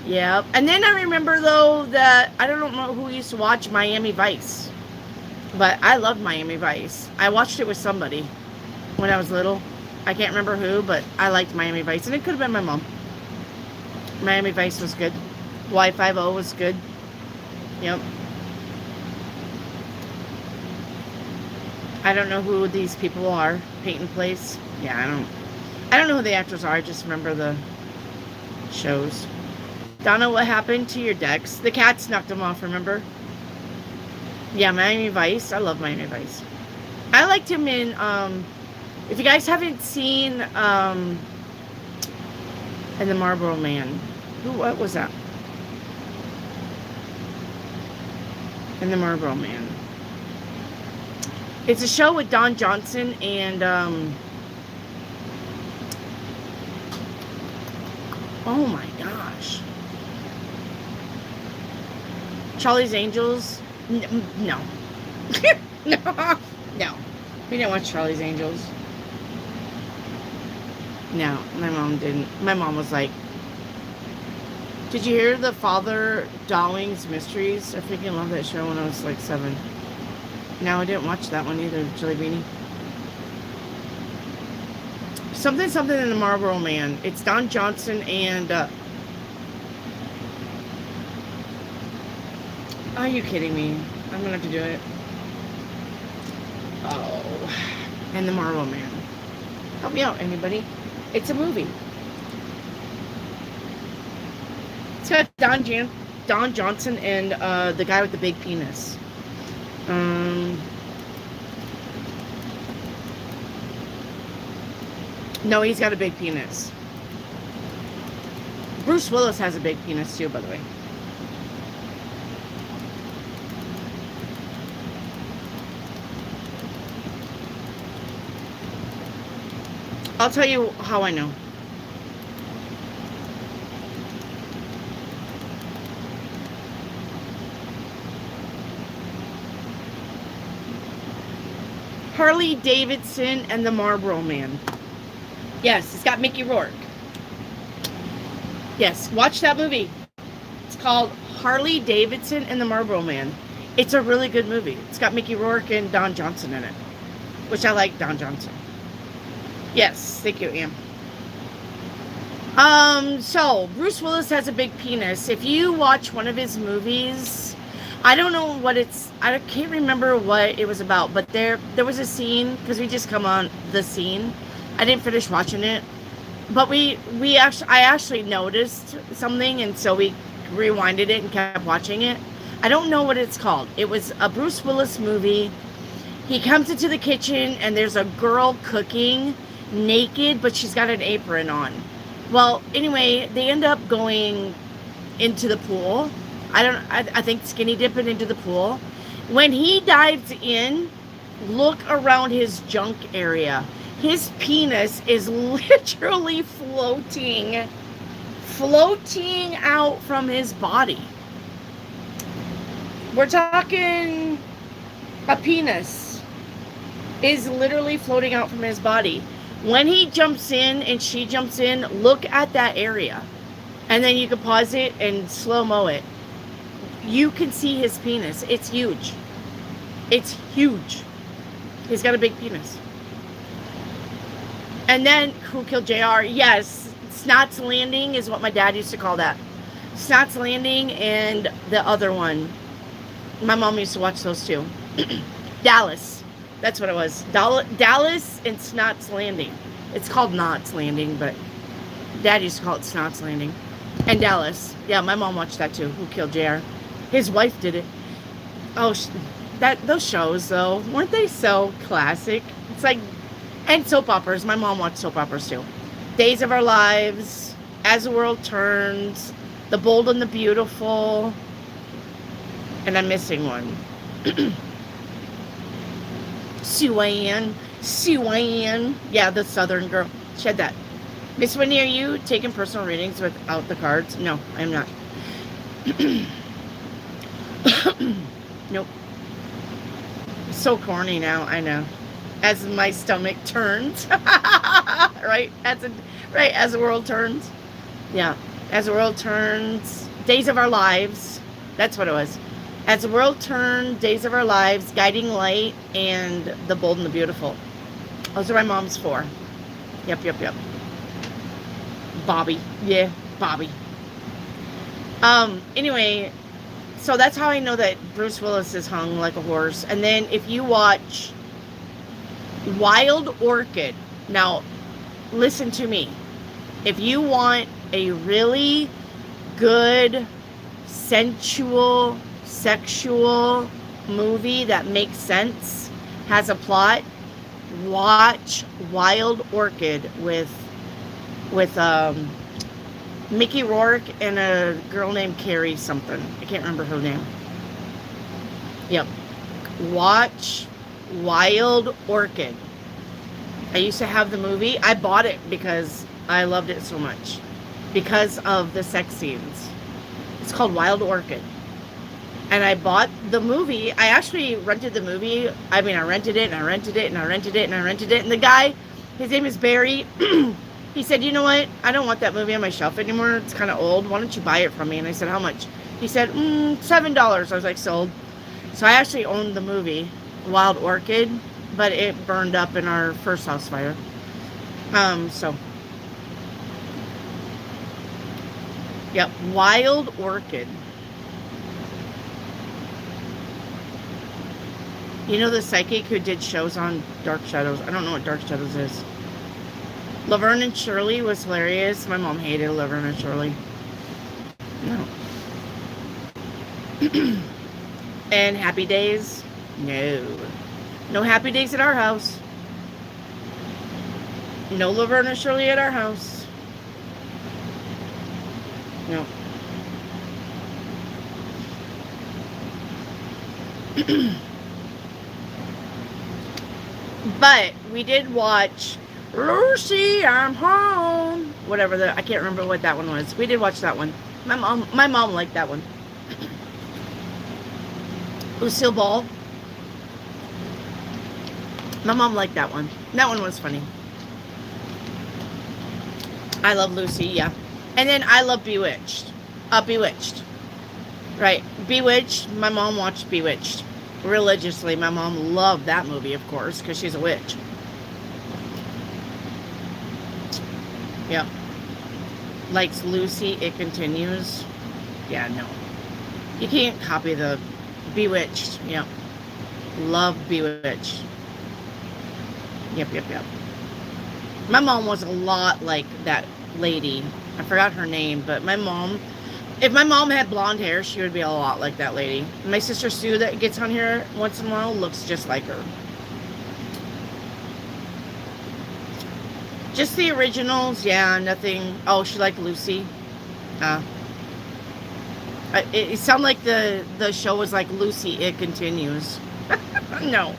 Yeah. And then I remember, though, that I don't know who used to watch Miami Vice. But I loved Miami Vice. I watched it with somebody when I was little. I can't remember who, but I liked Miami Vice. And it could have been my mom. Miami Vice was good. Hawaii Five-0 was good. Yep. I don't know who these people are. Peyton Place. Yeah, I don't know who the actors are. I just remember the shows. Donna, what happened to your decks? The cats knocked them off, remember? Yeah, Miami Vice. I love Miami Vice. I liked him in, if you guys haven't seen, and the Marlboro Man. What was that? And the Marlboro Man. It's a show with Don Johnson and, oh my gosh. Charlie's Angels. No. No. We didn't watch Charlie's Angels. No, my mom didn't. My mom was like, did you hear the Father Dowling's Mysteries? I freaking loved that show when I was like 7. No, I didn't watch that one either, Chili Beanie. Something in the Marlboro Man. It's Don Johnson and, are you kidding me? I'm gonna have to do it. Oh. And the Marlboro Man. Help me out, anybody. It's a movie. It's got Don Johnson and the guy with the big penis. No, he's got a big penis. Bruce Willis has a big penis too, by the way. I'll tell you how I know. Harley Davidson and the Marlboro Man. Yes, it's got Mickey Rourke. Yes, watch that movie. It's called Harley Davidson and the Marlboro Man. It's a really good movie. It's got Mickey Rourke and Don Johnson in it, which I like Don Johnson. Yes, thank you, Am. So Bruce Willis has a big penis. If you watch one of his movies, I don't know what I can't remember what it was about, but there was a scene, because we just come on the scene. I didn't finish watching it, but I actually noticed something, and so we rewinded it and kept watching it. I don't know what it's called. It was a Bruce Willis movie. He comes into the kitchen and there's a girl cooking naked, but she's got an apron on. Well, anyway, they end up going into the pool. I think skinny dipping into the pool. When he dives in, look around his junk area. His penis is literally floating out from his body. We're talking a penis is literally floating out from his body. When he jumps in and she jumps in, look at that area. And then you can pause it and slow-mo it. You can see his penis. It's huge. It's huge. He's got a big penis. And then, Who Killed JR? Yes, Snot's Landing is what my dad used to call that. Snot's Landing and the other one. My mom used to watch those too. Dallas. That's what it was. Dallas and Snot's Landing. It's called Knots Landing, but Dad used to call it Snot's Landing. And Dallas. Yeah, my mom watched that too. Who Killed JR? His wife did it. Oh, those shows, though, weren't they so classic? It's like, and soap operas. My mom watched soap operas too. Days of Our Lives, As the World Turns, The Bold and the Beautiful, and I'm missing one. Sue-Ann. Yeah, the Southern girl. She had that. Miss Winnie, are you taking personal readings without the cards? No, I'm not. Nope. So corny now, I know. As my stomach turns. Right? As the world turns. Yeah. As the world turns. Days of Our Lives. That's what it was. As the World Turned, Days of Our Lives, Guiding Light, and The Bold and the Beautiful. Those are my mom's four. Yep. Bobby. Yeah, Bobby. Anyway, so that's how I know that Bruce Willis is hung like a horse. And then if you watch Wild Orchid, now listen to me. If you want a really good, sensual, sexual movie that makes sense, has a plot, watch Wild Orchid with Mickey Rourke and a girl named Carrie something. I can't remember her name. Yep. Watch Wild Orchid. I used to have the movie. I bought it because I loved it so much. Because of the sex scenes. It's called Wild Orchid. And I bought the movie. I actually rented the movie. I rented it, and I rented it, and I rented it, and I rented it. And the guy, his name is Barry, he said, you know what? I don't want that movie on my shelf anymore. It's kind of old. Why don't you buy it from me? And I said, how much? He said, $7. I was like, sold. So I actually owned the movie, Wild Orchid, but it burned up in our first house fire. Yep, Wild Orchid. You know the psychic who did shows on Dark Shadows? I don't know what Dark Shadows is. Laverne and Shirley was hilarious. My mom hated Laverne and Shirley. No. And Happy Days? No. No Happy Days at our house. No Laverne or Shirley at our house. No. But we did watch Lucy, I'm home. Whatever I can't remember what that one was. We did watch that one. My mom liked that one. Lucille Ball. My mom liked that one. That one was funny. I love Lucy, yeah. And then I love Bewitched. Bewitched. Right. Bewitched. My mom watched Bewitched religiously. My mom loved that movie, of course, because she's a witch. Yep. Likes Lucy, It Continues. Yeah, no. You can't copy the Bewitched. Yep. Love Bewitched. Yep. My mom was a lot like that lady. I forgot her name, but my mom, if my mom had blonde hair, she would be a lot like that lady. My sister Sue that gets on here once in a while looks just like her. Just the originals, yeah, nothing. Oh, she liked Lucy. It sounded like the show was like Lucy, It Continues. No.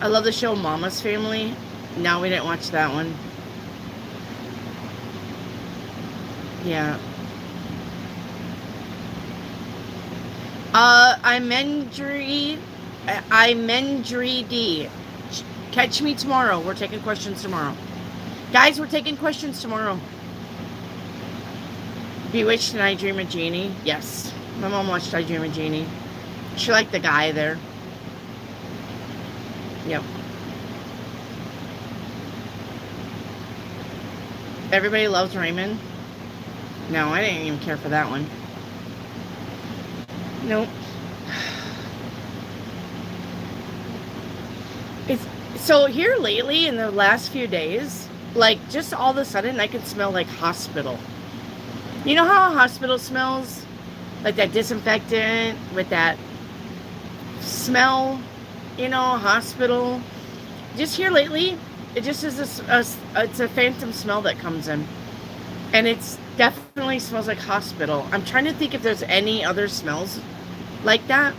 I love the show Mama's Family. No, we didn't watch that one. Yeah. Imendry D. Catch me tomorrow. We're taking questions tomorrow. Guys, we're taking questions tomorrow. Bewitched and I Dream of Jeannie. Yes. My mom watched I Dream of Jeannie. She liked the guy there. Yep. Everybody Loves Raymond. No, I didn't even care for that one. Nope. So here lately, in the last few days, like just all of a sudden, I could smell like hospital. You know how a hospital smells? Like that disinfectant with that smell, you know, hospital. Just here lately, it just is it's a phantom smell that comes in. And it's definitely smells like hospital. I'm trying to think if there's any other smells like that.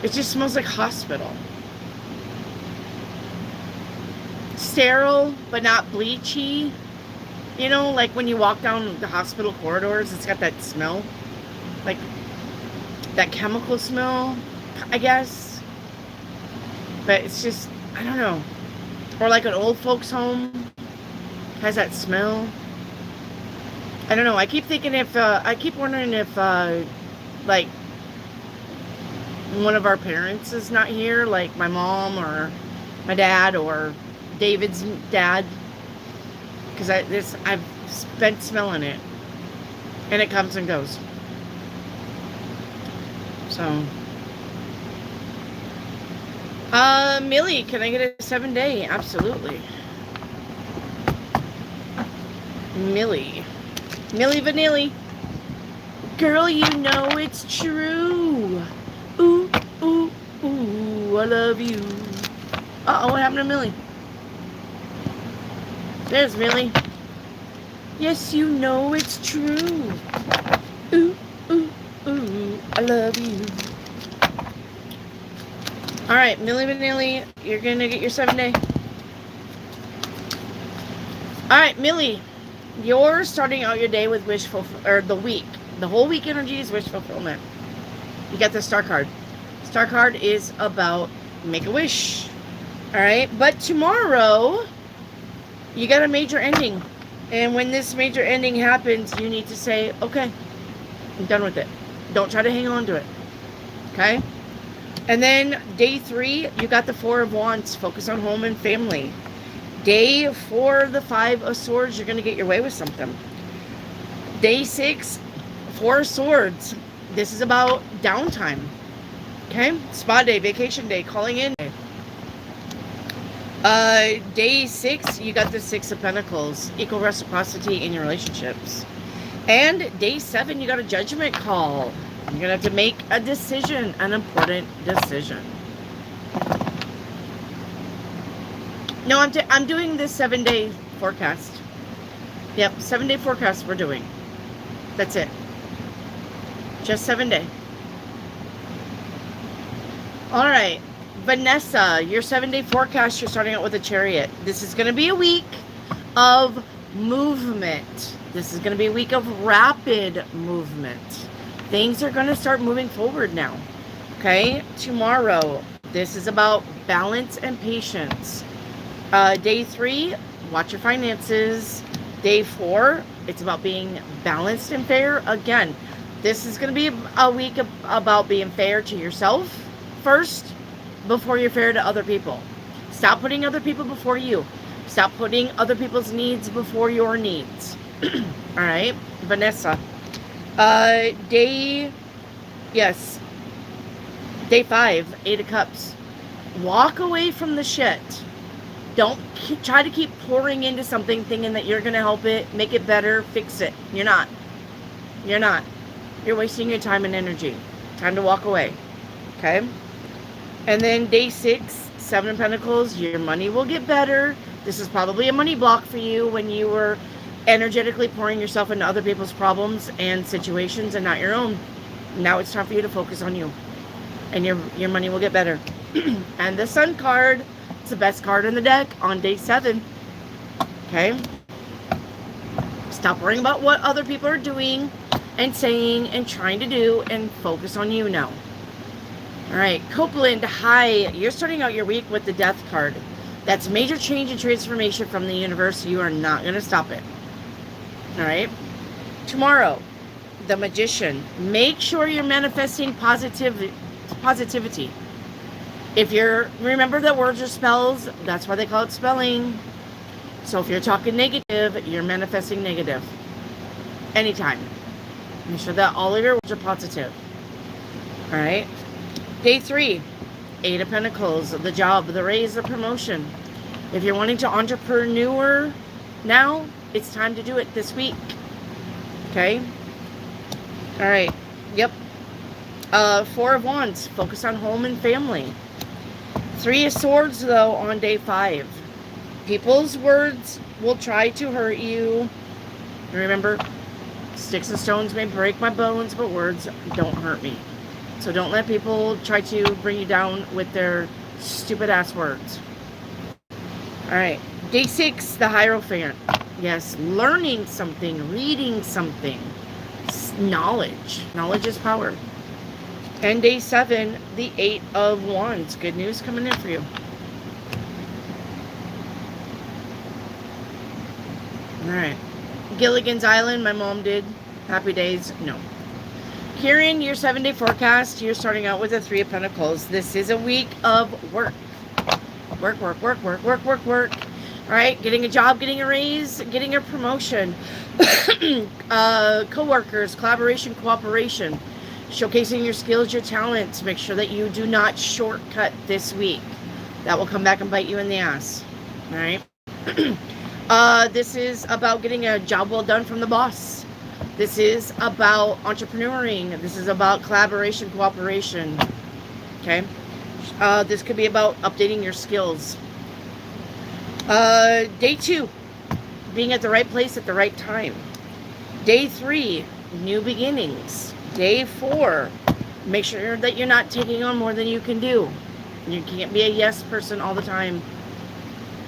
It just smells like hospital. Sterile, but not bleachy. You know, like when you walk down the hospital corridors, it's got that smell. Like that chemical smell, I guess. But it's just, I don't know. Or like an old folks home has that smell. I don't know. I keep thinking I keep wondering if, like, one of our parents is not here, like my mom or my dad or David's dad, because I've been smelling it, and it comes and goes. So, Millie, can I get a 7-day? Absolutely. Millie Vanilli. Girl, you know it's true. Ooh, ooh, ooh, I love you. Uh-oh, what happened to Millie? There's Millie. Yes, you know it's true. Ooh, ooh, ooh, I love you. All right, Millie Vanilli, you're going to get your 7-day. All right, Millie, you're starting out your day with wish fulfillment, or the week. The whole week energy is wish fulfillment. You got the star card. Star card is about make a wish. All right, but tomorrow you got a major ending. And when this major ending happens, you need to say, okay, I'm done with it. Don't try to hang on to it. Okay? And then day 3, you got the 4 of Wands. Focus on home and family. Day 4, the 5 of Swords. You're going to get your way with something. Day 6, 4 of Swords. This is about downtime. Okay? Spa day, vacation day, calling in day. Day 6, you got the 6 of Pentacles. Equal reciprocity in your relationships. And day 7, you got a judgment call. You're going to have to make a decision, an important decision. No, I'm doing this 7-day forecast. Yep, 7-day forecast we're doing. That's it. Just 7-day. All right. Vanessa, your 7-day forecast, you're starting out with a Chariot. This is going to be a week of movement. This is going to be a week of rapid movement. Things are going to start moving forward now. Okay? Tomorrow, this is about balance and patience. Day 3, watch your finances. Day 4, it's about being balanced and fair. Again, this is going to be a week about being fair to yourself first before you're fair to other people. Stop putting other people before you. Stop putting other people's needs before your needs. All right, Vanessa. Day 5, 8 of Cups. Walk away from the shit. Don't try to keep pouring into something thinking that you're going to help it, make it better, fix it. You're not. You're not. You're wasting your time and energy. Time to walk away. Okay? And then day 6, 7 of Pentacles, your money will get better. This is probably a money block for you when you were energetically pouring yourself into other people's problems and situations and not your own. Now it's time for you to focus on you. And your money will get better. And the Sun card, it's the best card in the deck on day 7. Okay? Stop worrying about what other people are doing and saying and trying to do and focus on you now. All right, Copeland, hi. You're starting out your week with the Death card. That's major change and transformation from the universe. You are not going to stop it. All right. Tomorrow, the Magician. Make sure you're manifesting positivity. If you're, remember that words are spells. That's why they call it spelling. So if you're talking negative, you're manifesting negative. Anytime. Make sure that all of your words are positive. All right. Day 3, 8 of Pentacles, the job, the raise, the promotion. If you're wanting to entrepreneur now, it's time to do it this week. Okay? All right. Yep. 4 of Wands, focus on home and family. 3 of Swords, though, on day 5. People's words will try to hurt you. Remember, sticks and stones may break my bones, but words don't hurt me. So don't let people try to bring you down with their stupid ass words. All right. Day 6, the Hierophant. Yes, learning something, reading something. Knowledge. Knowledge is power. And day 7, the 8 of Wands. Good news coming in for you. All right. Gilligan's Island, my mom did. Happy days. No. Kieran, your 7-day forecast, you're starting out with a 3 of Pentacles. This is a week of work. Work. All right, getting a job, getting a raise, getting a promotion. Co-workers, collaboration, cooperation. Showcasing your skills, your talents. Make sure that you do not shortcut this week. That will come back and bite you in the ass. All right. This is about getting a job well done from the boss. This is about entrepreneuring. This is about collaboration, cooperation. Okay? This could be about updating your skills. Day 2, being at the right place at the right time. Day 3, new beginnings. Day 4, make sure that you're not taking on more than you can do. You can't be a yes person all the time.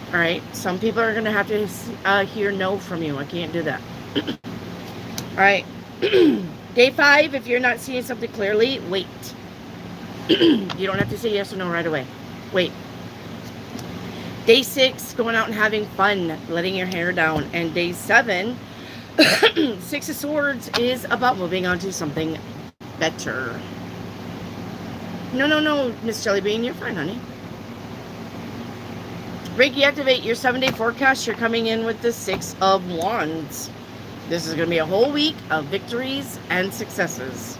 All right? Some people are going to have to hear no from you. I can't do that. All right. Day 5, if you're not seeing something clearly, wait. You don't have to say yes or no right away. Wait. Day 6, going out and having fun, letting your hair down. And day 7, 6 of Swords, is about moving on to something better. No, Miss Jellybean, you're fine, honey. Reiki Activate, your 7-day forecast, you're coming in with the 6 of Wands. This is going to be a whole week of victories and successes.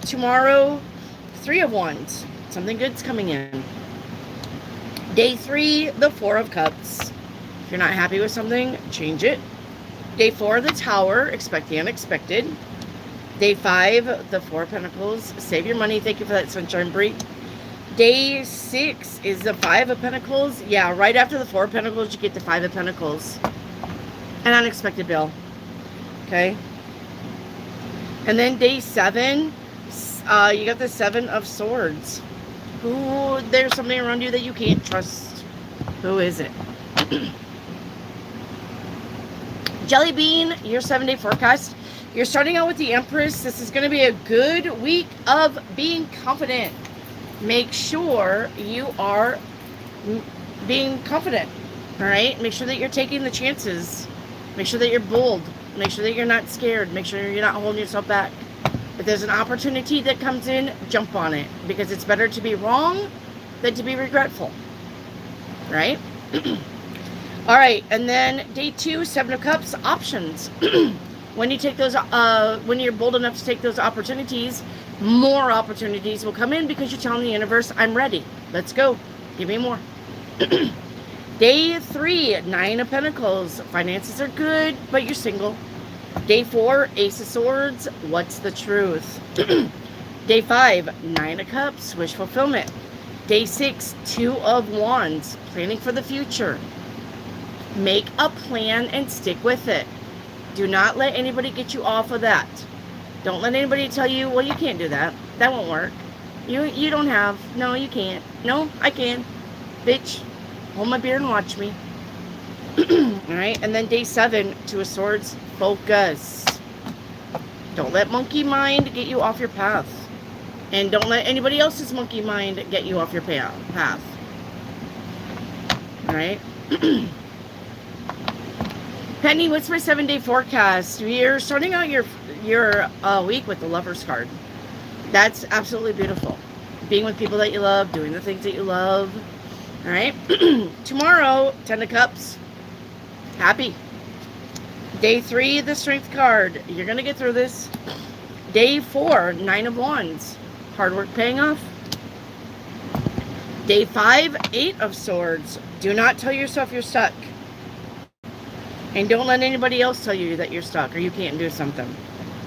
Tomorrow, 3 of Wands. Something good's coming in. Day 3, the 4 of Cups. If you're not happy with something, change it. Day 4, the Tower. Expect the unexpected. Day 5, the 4 of Pentacles. Save your money. Thank you for that, Sunshine Bree. Day 6 is the Five of Pentacles. Yeah, right after the Four of Pentacles, you get the Five of Pentacles. An unexpected bill. Okay. And then day 7, you got the Seven of Swords. There's somebody around you that you can't trust. Who is it? Jelly Bean, your 7-day forecast. You're starting out with the Empress. This is going to be a good week of being confident. Make sure you are being confident. All right? Make sure that you're taking the chances. Make sure that you're bold. Make sure that you're not scared. Make sure you're not holding yourself back. If there's an opportunity that comes in, jump on it. Because it's better to be wrong than to be regretful. Right? All right. And then day 2, 7 of Cups, options. When you take those, when you're bold enough to take those opportunities, more opportunities will come in because you're telling the universe, I'm ready. Let's go. Give me more. Day 3, 9 of Pentacles. Finances are good, but you're single. Day 4, Ace of Swords. What's the truth? Day 5, 9 of Cups. Wish fulfillment. Day 6, 2 of Wands. Planning for the future. Make a plan and stick with it. Do not let anybody get you off of that. Don't let anybody tell you, well, you can't do that. That won't work. You don't have. No, you can't. No, I can. Bitch, hold my beer and watch me. Alright, and then day 7, 2 of Swords, focus. Don't let monkey mind get you off your path. And don't let anybody else's monkey mind get you off your path. Alright? Penny, what's my 7-day forecast? You're starting out your week with the Lover's card. That's absolutely beautiful. Being with people that you love, doing the things that you love. All right. Tomorrow, 10 of Cups. Happy. Day 3, the Strength card. You're going to get through this. Day 4, 9 of Wands. Hard work paying off. Day 5, 8 of Swords. Do not tell yourself you're stuck. And don't let anybody else tell you that you're stuck or you can't do something.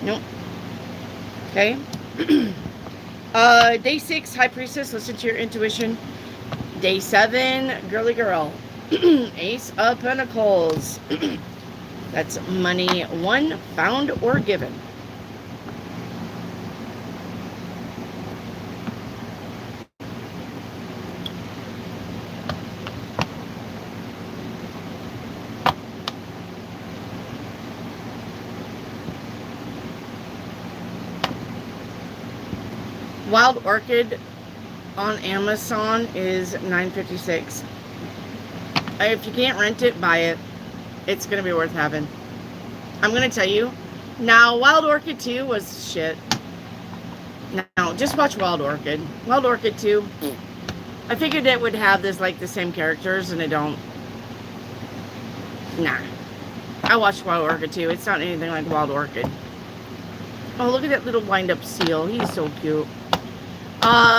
Nope. Okay. Day 6, High Priestess. Listen to your intuition. Day 7, Girly Girl. Ace of Pentacles. That's money won, found, or given. Wild Orchid on Amazon is $9.56. If you can't rent it, buy it. It's going to be worth having. I'm going to tell you. Now, Wild Orchid 2 was shit. Now, just watch Wild Orchid. Wild Orchid 2. I figured it would have this, like, the same characters, and it don't. Nah. I watched Wild Orchid 2. It's not anything like Wild Orchid. Oh, look at that little wind-up seal. He's so cute.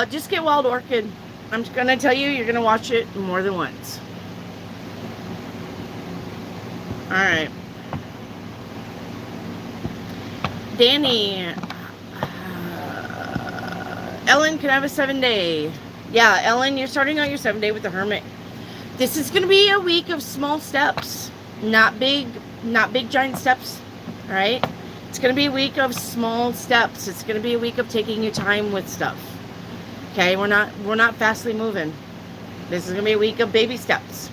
Just get Wild Orchid. I'm just gonna tell you, you're gonna watch it more than once. Alright. Danny. Ellen, can I have a 7-day? Yeah, Ellen, you're starting out your 7-day with the Hermit. This is gonna be a week of small steps. Not big giant steps. Alright? It's gonna be a week of small steps. It's gonna be a week of taking your time with stuff. Okay, we're not fastly moving. This is gonna be a week of baby steps.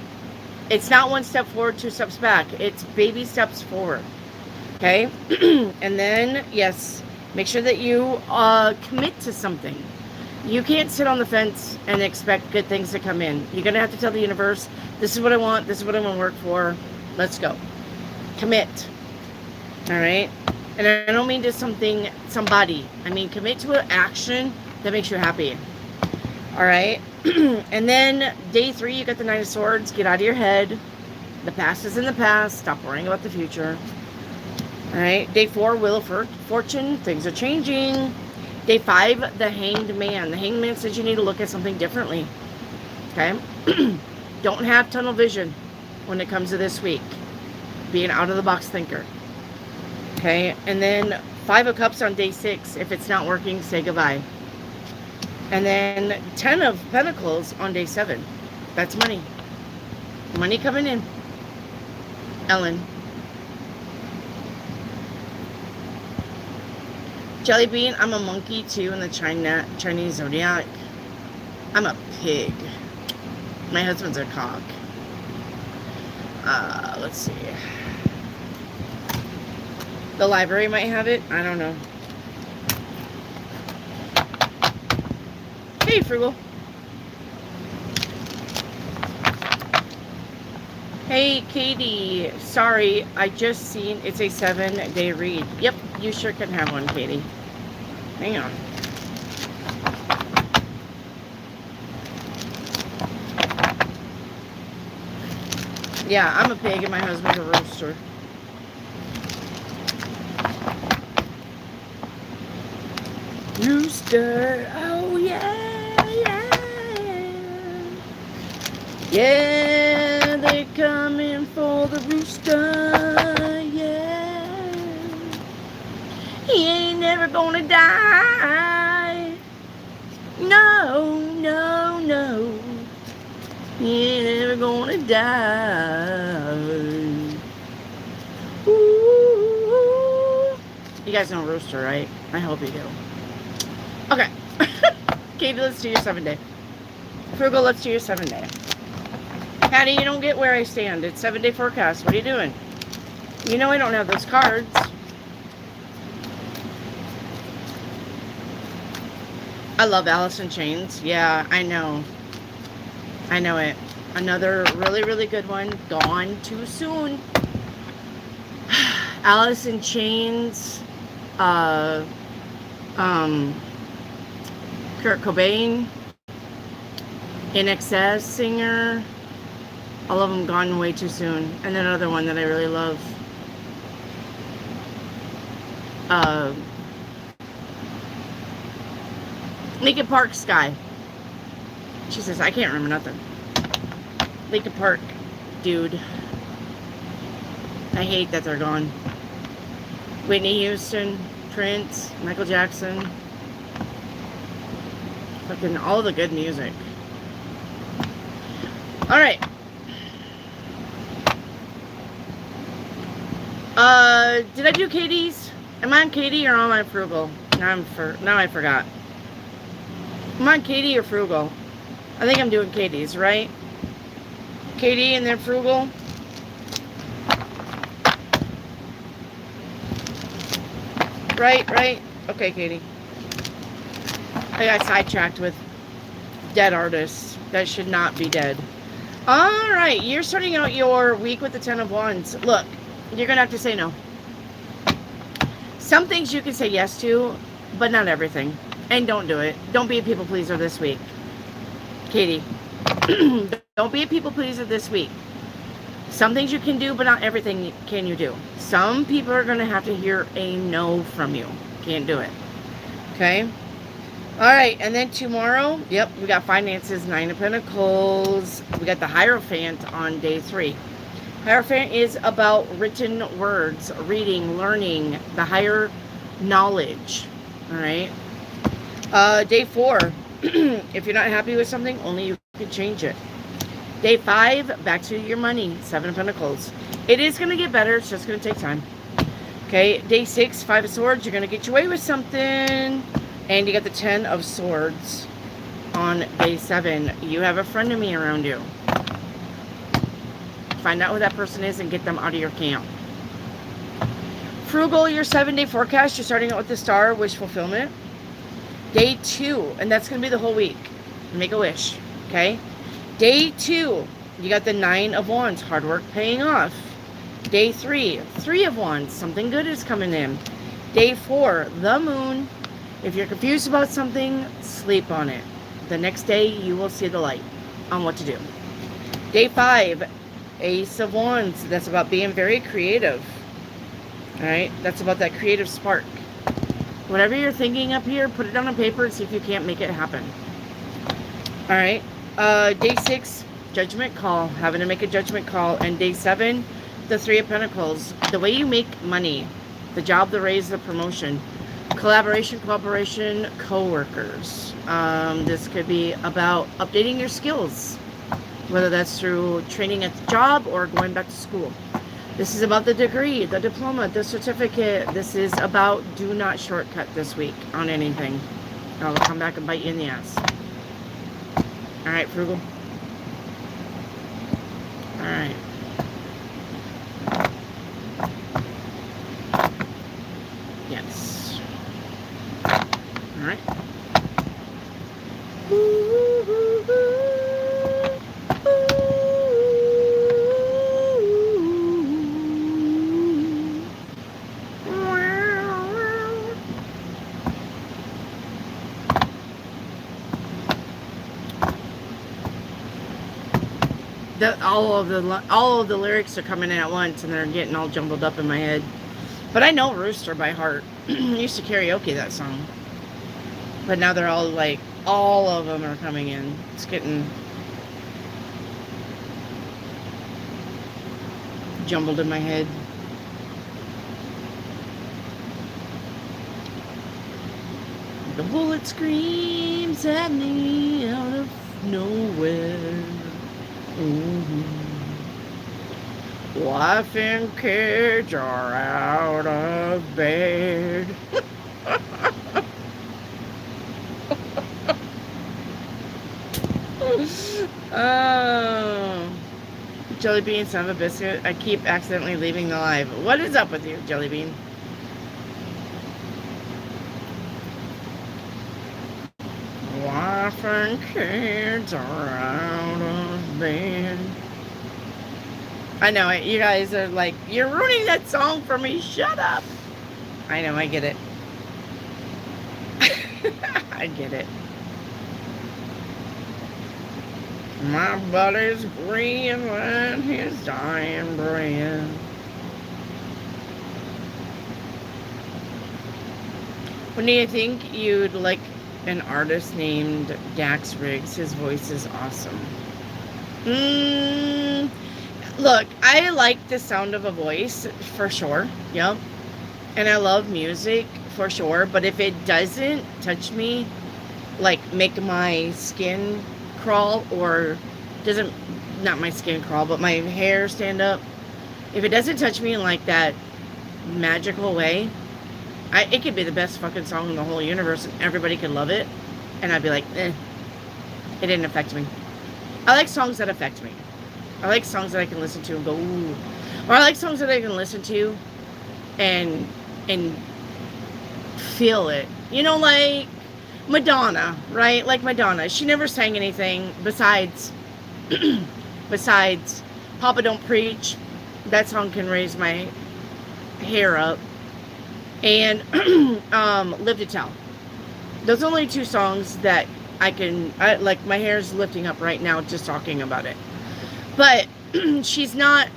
It's not 1 step forward, 2 steps back. It's baby steps forward. Okay, and then yes, make sure that you commit to something. You can't sit on the fence and expect good things to come in. You're gonna have to tell the universe, this is what I want. This is what I want to work for. Let's go. Commit. All right, and I don't mean to somebody. I mean commit to an action that makes you happy. All right. And then day 3, you got the 9 of Swords. Get out of your head. The past is in the past. Stop worrying about the future. All right. Day 4, Wheel of Fortune. Things are changing. Day 5, the Hanged Man. The Hanged Man says you need to look at something differently. Okay. Don't have tunnel vision when it comes to this week. Be an out-of-the-box thinker. Okay. And then 5 of Cups on day 6. If it's not working, say goodbye. And then 10 of Pentacles on day 7. That's money. Money coming in. Ellen. Jelly Bean, I'm a monkey too in the Chinese zodiac. I'm a pig. My husband's a cock. Let's see. The library might have it. I don't know. Hey, Frugal. Hey, Katie. Sorry, I just seen it's a 7-day read. Yep, you sure can have one, Katie. Hang on. Yeah, I'm a pig and my husband's a rooster. Rooster, oh yeah, yeah. Yeah, they're coming for the rooster, yeah. He ain't never gonna die. No, no, no. He ain't never gonna die. Ooh. You guys know Rooster, right? I hope you do. Okay. Katie, let's do your 7-day. Frugal, let's do your 7-day. Patty, you don't get where I stand. It's 7-day forecast. What are you doing? You know I don't have those cards. I love Alice in Chains. Yeah, I know. I know it. Another really, really good one. Gone too soon. Alice in Chains. Kurt Cobain. In Excess singer. All of them gone way too soon. And another one that I really love. Linkin Park Sky. She says, I can't remember nothing. Linkin Park, dude. I hate that they're gone. Whitney Houston, Prince, Michael Jackson. Fucking all the good music. Alright. Did I do Katie's? Am I on Katie or am I Frugal? Now I forgot. Am I on Katie or Frugal? I think I'm doing Katie's, right? Katie and then Frugal. Right? Okay, Katie. I got sidetracked with dead artists that should not be dead. Alright, you're starting out your week with the 10 of Wands. Look, you're going to have to say no. Some things you can say yes to, but not everything. And don't do it. Don't be a people pleaser this week. Katie, don't be a people pleaser this week. Some things you can do, but not everything can you do. Some people are going to have to hear a no from you. Can't do it. Okay? Alright, and then tomorrow, yep, we got finances, 9 of Pentacles. We got the Hierophant on day 3. Hierophant is about written words, reading, learning, the higher knowledge. Alright? Day 4, if you're not happy with something, only you can change it. Day 5, back to your money, 7 of Pentacles. It is going to get better, it's just going to take time. Okay, day 6, 5 of Swords, you're going to get your way with something. And you got the 10 of Swords on day 7. You have a friend of me around you. Find out who that person is and get them out of your camp. Frugal, your 7-day forecast. You're starting out with the Star, wish fulfillment. Day 2, and that's going to be the whole week. Make a wish, okay? Day 2, you got the 9 of Wands, hard work paying off. Day 3, 3 of Wands, something good is coming in. Day 4, the Moon. If you're confused about something, sleep on it. The next day, you will see the light on what to do. Day 5, Ace of Wands. That's about being very creative. Alright? That's about that creative spark. Whatever you're thinking up here, put it on a paper and see if you can't make it happen. Alright? Day 6, Judgment Call. Having to make a judgment call. And day 7, the 3 of Pentacles. The way you make money. The job, the raise, the promotion. Collaboration, cooperation, co-workers. This could be about updating your skills, whether that's through training at the job or going back to school. This is about the degree, the diploma, the certificate. This is about do not shortcut this week on anything. I'll come back and bite you in the ass. All right, Frugal. All right. Yes. All right. All of the lyrics are coming in at once, and they're getting all jumbled up in my head. But I know Rooster by heart. I used to karaoke that song. But now they're all like, all of them are coming in. It's getting jumbled in my head. The bullet screams at me out of nowhere. Mm-hmm. Wife and kids are out of bed. Oh, Jelly Bean, son of a biscuit. I keep accidentally leaving the live. What is up with you, Jelly Bean? Wife and kids are out of bed. I know it. You guys are like, you're ruining that song for me. Shut up. I know. I get it. I get it. My buddy's breathing his dying breath. When do you think you'd like an artist named Dax Riggs? His voice is awesome. Look, I like the sound of a voice for sure. Yep. And I love music for sure. But if it doesn't touch me, like make my skin crawl, or doesn't, not my skin crawl, but my hair stand up, if it doesn't touch me in like that magical way, it could be the best fucking song in the whole universe and everybody could love it, and I'd be like, it didn't affect me. I like songs that affect me. I like songs that I can listen to and go, ooh. Or I like songs that I can listen to and feel it. You know, like Madonna, right? Like Madonna. She never sang anything besides Papa Don't Preach. That song can raise my hair up. And Live to Tell. Those are only two songs that like my hair's lifting up right now just talking about it. But she's not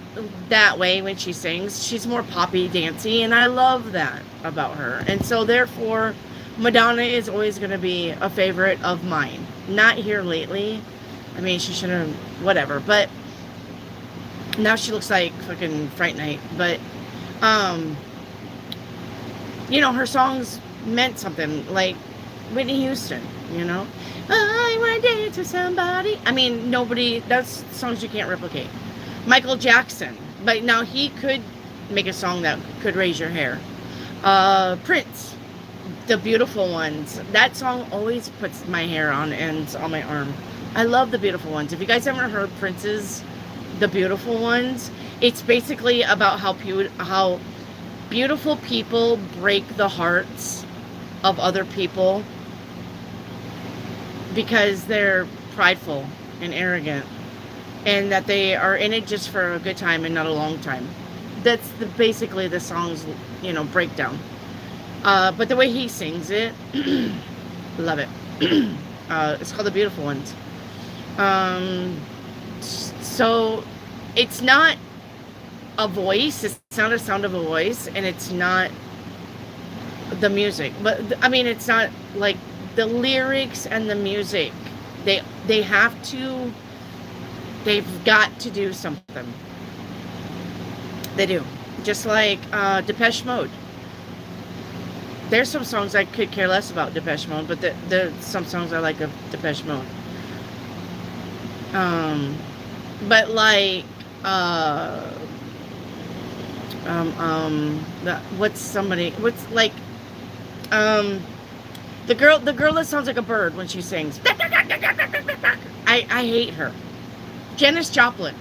that way when she sings. She's more poppy, dancey, and I love that about her. And so therefore, Madonna is always going to be a favorite of mine. Not here lately. I mean, she should have, whatever. But now she looks like fucking Fright Night. But, you know, her songs meant something. Like Whitney Houston, you know. I want to dance with somebody. I mean, that's songs you can't replicate. Michael Jackson. But now he could make a song that could raise your hair. Prince. The Beautiful Ones. That song always puts my hair on ends on my arm. I love The Beautiful Ones. If you guys ever heard Prince's The Beautiful Ones, it's basically about how beautiful people break the hearts of other people because they're prideful and arrogant, and that they are in it just for a good time and not a long time. That's basically the song's, you know, breakdown. But the way he sings it, love it. It's called The Beautiful Ones. So it's not a voice, it's not a sound of a voice, and it's not the music. But I mean, it's not like the lyrics and the music. They've got to do something. They do. Just like Depeche Mode. There's some songs I could care less about Depeche Mode, but there's some songs I like of Depeche Mode. But like, what's like, the girl that sounds like a bird when she sings. I hate her. Janis Joplin.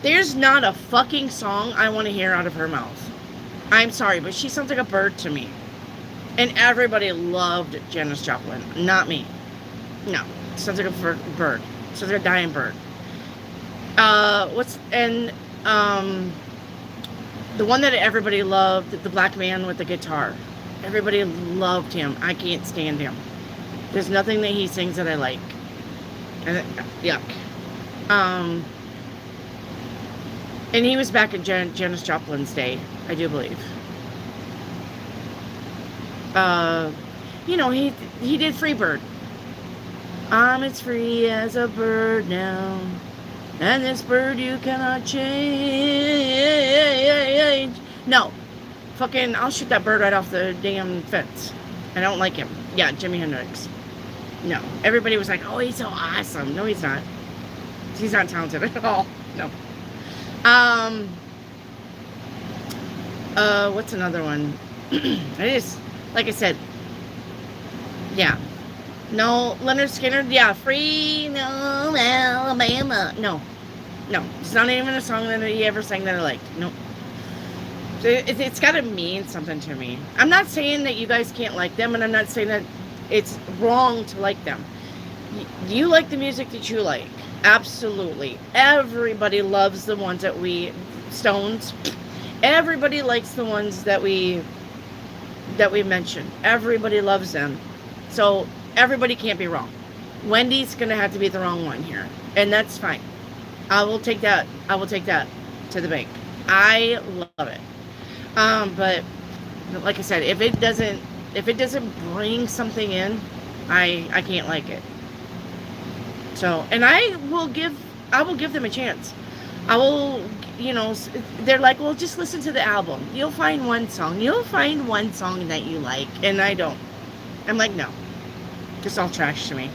There's not a fucking song I want to hear out of her mouth. I'm sorry, but she sounds like a bird to me. And everybody loved Janis Joplin. Not me. No. Sounds like a bird. Sounds like a dying bird. The one that everybody loved, the black man with the guitar. Everybody loved him. I can't stand him. There's nothing that he sings that I like. And yuck. And he was back in Janis Joplin's day, I do believe. He did Freebird. I'm as free as a bird now, and this bird you cannot change. No. Fucking, I'll shoot that bird right off the damn fence. I don't like him. Yeah, Jimi Hendrix. No. Everybody was like, oh, he's so awesome. No, he's not. He's not talented at all. No. What's another one? Like I said, yeah. No, Leonard Skinner, yeah, Free, no, Alabama. No. It's not even a song that he ever sang that I liked. Nope. It's got to mean something to me. I'm not saying that you guys can't like them, and I'm not saying that it's wrong to like them. You like the music that you like. Absolutely. Everybody loves the ones that Stones. Everybody likes the ones that we mentioned. Everybody loves them. So everybody can't be wrong. Wendy's going to have to be the wrong one here. And that's fine. I will take that to the bank. I love it. But like I said, if it doesn't bring something in, I can't like it. So, and I will give them a chance. I will, they're like, well, just listen to the album. You'll find one song that you like. And I don't. I'm like, no. It's all trash to me.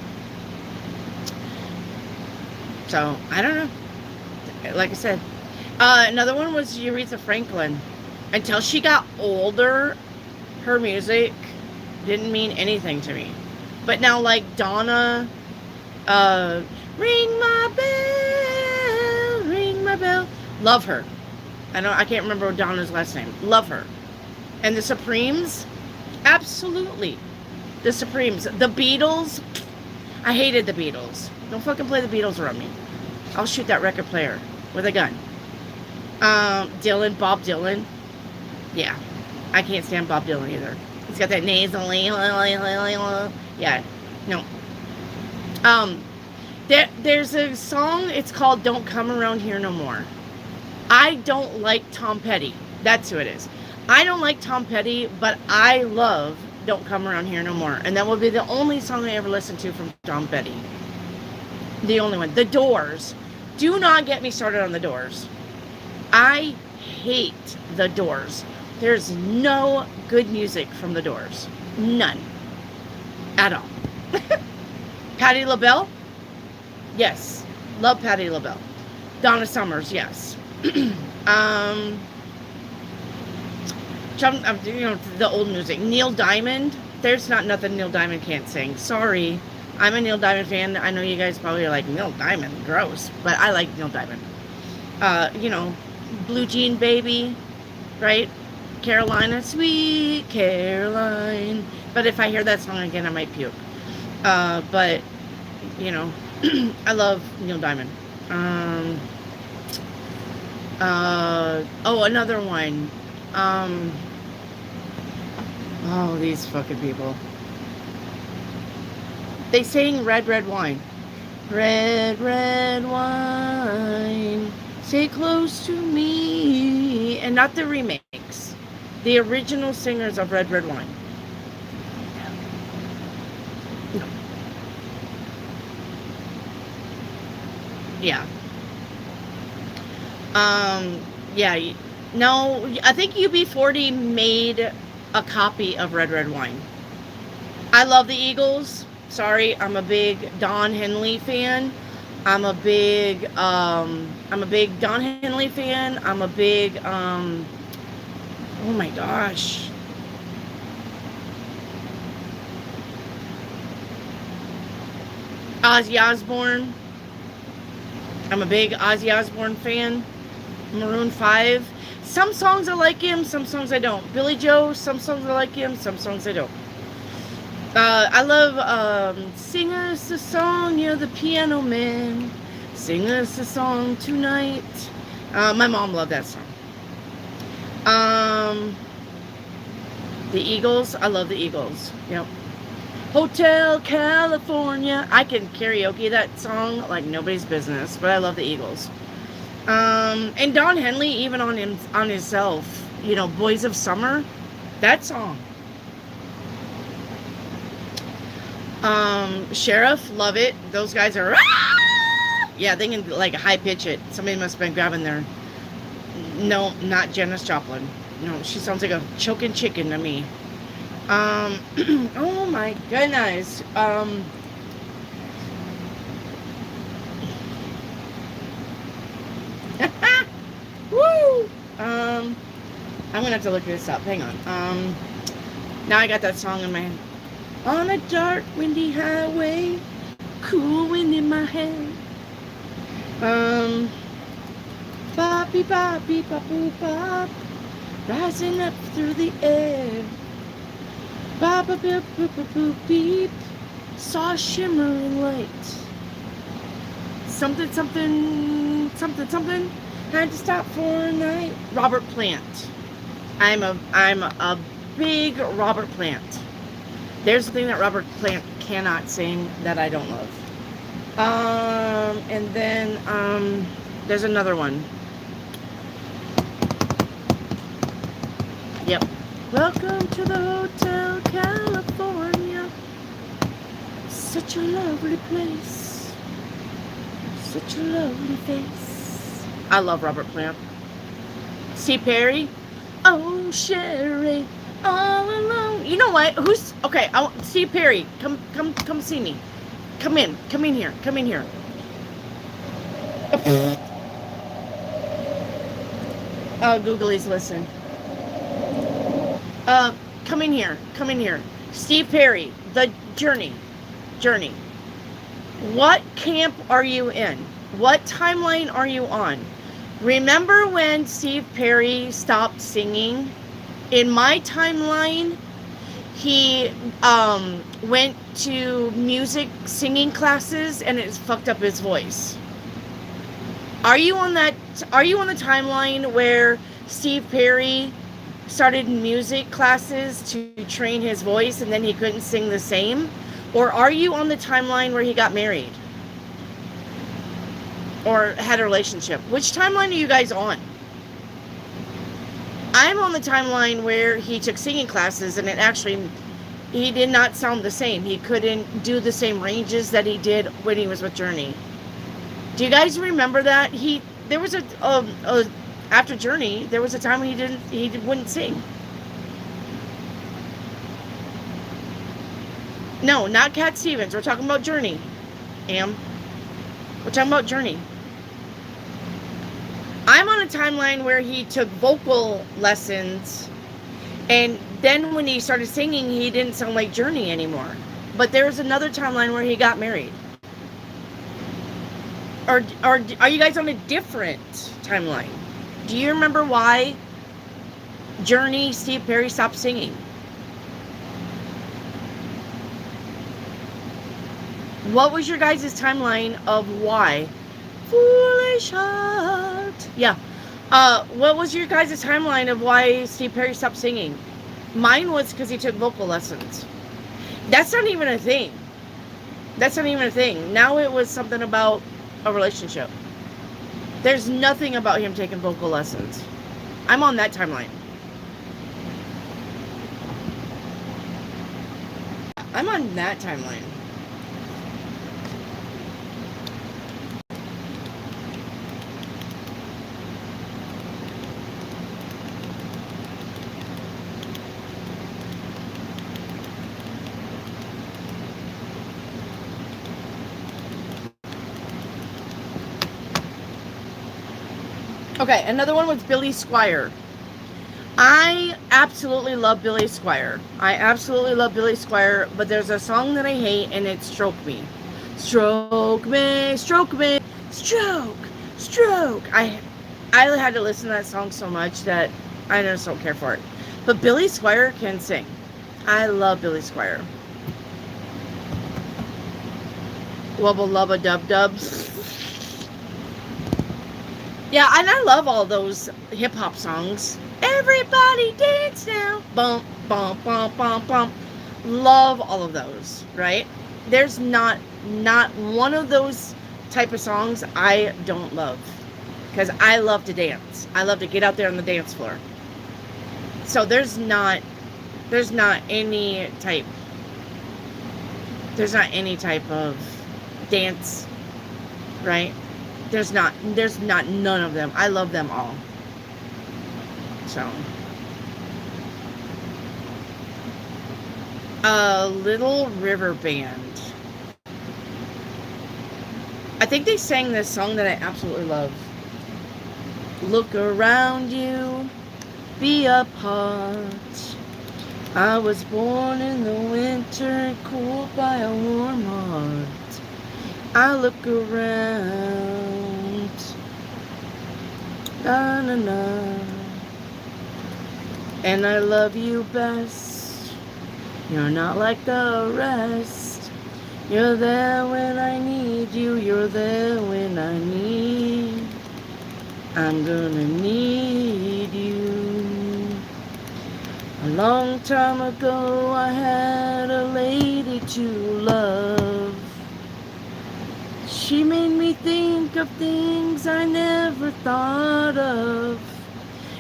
So, I don't know. Like I said. Another one was Aretha Franklin. Until she got older, her music didn't mean anything to me. But now, like Donna, ring my bell. Love her. I can't remember Donna's last name. Love her. And the Supremes, absolutely. The Supremes. The Beatles, I hated the Beatles. Don't fucking play the Beatles around me. I'll shoot that record player with a gun. Bob Dylan. Yeah. I can't stand Bob Dylan either. He's got that nasal. Yeah. No. There's a song, it's called Don't Come Around Here No More. I don't like Tom Petty. That's who it is. I don't like Tom Petty, but I love Don't Come Around Here No More. And that will be the only song I ever listened to from Tom Petty. The only one. The Doors. Do not get me started on the Doors. I hate the Doors. There's no good music from the Doors. None. At all. Patti LaBelle? Yes. Love Patti LaBelle. Donna Summers, yes. The old music. Neil Diamond. There's not nothing Neil Diamond can't sing. Sorry. I'm a Neil Diamond fan. I know you guys probably are like, Neil Diamond, gross. But I like Neil Diamond. Blue Jean Baby, right? Carolina, sweet Caroline. But if I hear that song again, I might puke. But, I love Neil Diamond. Another one. These fucking people. They sang Red, Red Wine. Red, red wine, stay close to me. And not the remakes. The original singers of Red, Red Wine. No. Yeah. No, I think UB40 made a copy of Red Red Wine. I love the Eagles. Sorry, I'm a big Don Henley fan. I'm a big Don Henley fan. I'm a big oh my gosh. Ozzy Osbourne. I'm a big Ozzy Osbourne fan. Maroon 5. Some songs I like him, some songs I don't. Billy Joe, some songs I like him, some songs I don't. I love Sing Us a Song, You're the Piano Man. Sing us a song tonight. My mom loved that song. The Eagles, I love the Eagles. Yep. Hotel California. I can karaoke that song like nobody's business, but I love the Eagles. And Don Henley, even on himself, you know, Boys of Summer, that song. Sheriff, love it. Those guys are, yeah, they can like high pitch it. Somebody must have been grabbing their, no, not Janis Joplin. No, she sounds like a choking chicken to me. Oh my goodness. Woo! I'm gonna have to look this up. Hang on. Now I got that song in my head. On a dark, windy highway, cool wind in my hand. Bop, beep, bop, beep, bop, boop, bop, rising up through the air. Bop, bop, beep, boop, boop, boop, beep, saw a shimmering light. Something, something, something, something, had to stop for a night. Robert Plant. I'm a big Robert Plant. There's the thing that Robert Plant cannot sing that I don't love. And then, there's another one. Yep. Welcome to the Hotel California. Such a lovely place. Such a lovely face. I love Robert Plant. Steve Perry. Oh, Sherry. All alone. You know what? Who's okay? Steve Perry. Come see me. Come in here. Come in here. Googlies, listen. Come in here. Come in here. Steve Perry. The Journey. What camp are you in? What timeline are you on? Remember when Steve Perry stopped singing? In my timeline, he went to music singing classes and it fucked up his voice. Are you on the timeline where Steve Perry started music classes to train his voice and then he couldn't sing the same? Or are you on the timeline where he got married? Or had a relationship? Which timeline are you guys on? I'm on the timeline where he took singing classes and he did not sound the same. He couldn't do the same ranges that he did when he was with Journey. Do you guys remember that? There was after Journey, there was a time when he wouldn't sing. No, not Cat Stevens. We're talking about Journey. We're talking about Journey. I'm on a timeline where he took vocal lessons, and then when he started singing, he didn't sound like Journey anymore. But there's another timeline where he got married. Or are you guys on a different timeline? Do you remember why Journey, Steve Perry stopped singing? What was your guys' timeline of why? Foolish heart. Yeah. What was your guys' timeline of why Steve Perry stopped singing? Mine was because he took vocal lessons. That's not even a thing. Now it was something about a relationship. There's nothing about him taking vocal lessons. I'm on that timeline. I'm on that timeline. Okay, another one was Billy Squire. I absolutely love Billy Squire. I absolutely love Billy Squire, but there's a song that I hate, and it's Stroke Me. Stroke me, stroke me, stroke, stroke. I had to listen to that song so much that I just don't care for it. But Billy Squire can sing. I love Billy Squire. Wubba lubba dub dub. Yeah, and I love all those hip hop songs. Everybody dance now. Bump, bump, bump, bump, bump. Love all of those, right? There's not one of those type of songs I don't love. Because I love to dance. I love to get out there on the dance floor. So there's not any type of dance, right? There's not none of them. I love them all. So Little River Band. I think they sang this song that I absolutely love. Look around you, be apart. I was born in the winter and cooled by a warm heart. I look around, na na na, and I love you best. You're not like the rest. You're there when I need you. You're there when I need. I'm gonna need you. A long time ago I had a lady to love. She made me think of things I never thought of.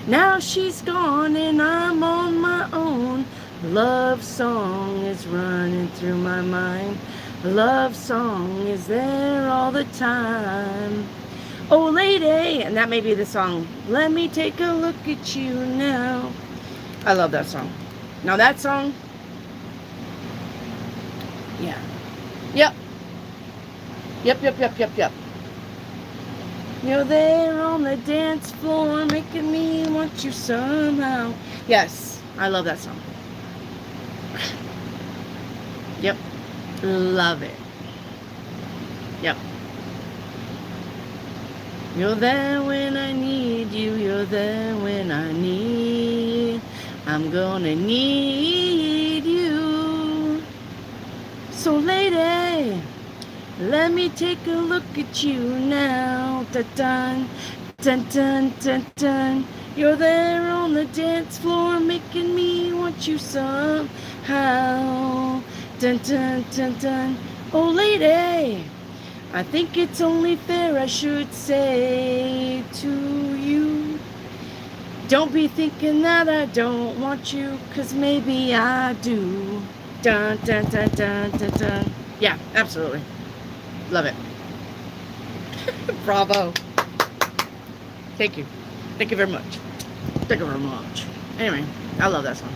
Now she's gone and I'm on my own. A love song is running through my mind. A love song is there all the time. Oh lady, and that may be the song. Let me take a look at you now. I love that song. Now that song, yeah. Yep. Yep. You're there on the dance floor, making me want you somehow. Yes, I love that song. Yep. Love it. Yep. You're there when I need you. You're there when I need. I'm gonna need you. So lady, let me take a look at you now. Dun dun dun dun dun dun. You're there on the dance floor, making me want you somehow. Dun dun dun dun. Oh lady, I think it's only fair I should say to you. Don't be thinking that I don't want you, 'cause maybe I do. Dun dun dun dun dun dun. Yeah, absolutely. Love it. Bravo. Thank you. Thank you very much. Thank you very much. Anyway, I love that song.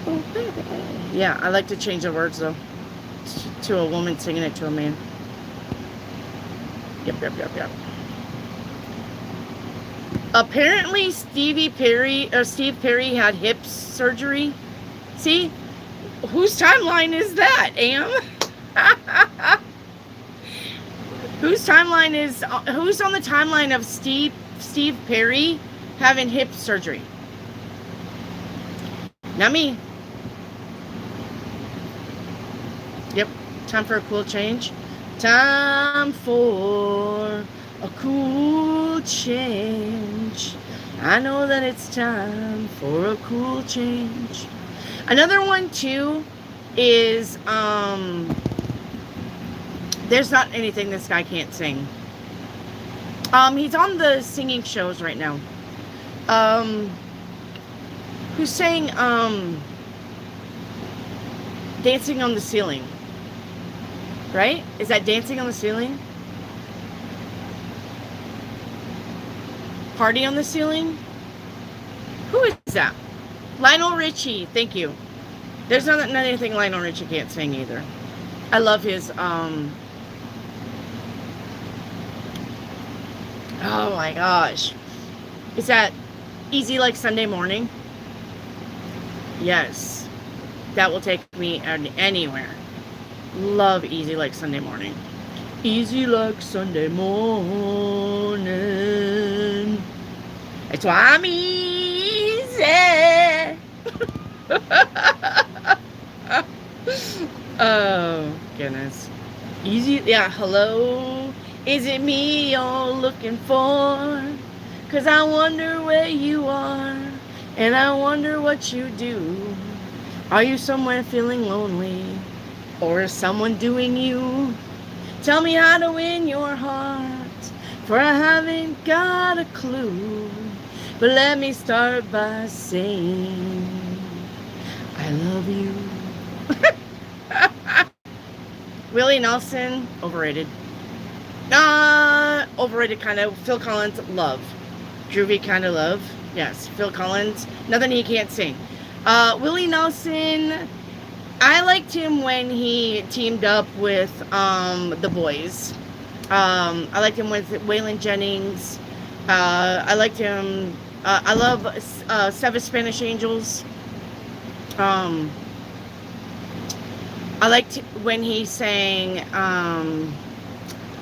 Oh, baby. Yeah, I like to change the words though. To a woman singing it to a man. Yep. Apparently Steve Perry had hip surgery. See? Whose timeline is that, Am? Whose on the timeline of Steve Perry having hip surgery? Not me. Yep. Time for a cool change. Time for a cool change. I know that it's time for a cool change. Another one too is there's not anything this guy can't sing. He's on the singing shows right now. Who's saying Dancing on the Ceiling? Right? Is that Dancing on the Ceiling? Party on the Ceiling? Who is that? Lionel Richie. Thank you. There's not anything Lionel Richie can't sing either. I love his Oh my gosh. Is that easy like Sunday morning? Yes. That will take me anywhere. Love easy like Sunday morning. Easy like Sunday morning. That's why I'm easy. Oh, goodness. Easy. Yeah, hello. Is it me you're looking for? 'Cause I wonder where you are. And I wonder what you do. Are you somewhere feeling lonely? Or is someone doing you? Tell me how to win your heart, for I haven't got a clue. But let me start by saying I love you. Willie Nelson, overrated. Overrated kind of. Phil Collins, love. Groovy kind of love. Yes, Phil Collins, nothing he can't sing. Willie Nelson, I liked him when he teamed up with the boys. I liked him with Waylon Jennings. I liked him. I love Seven Spanish Angels. I liked when he sang.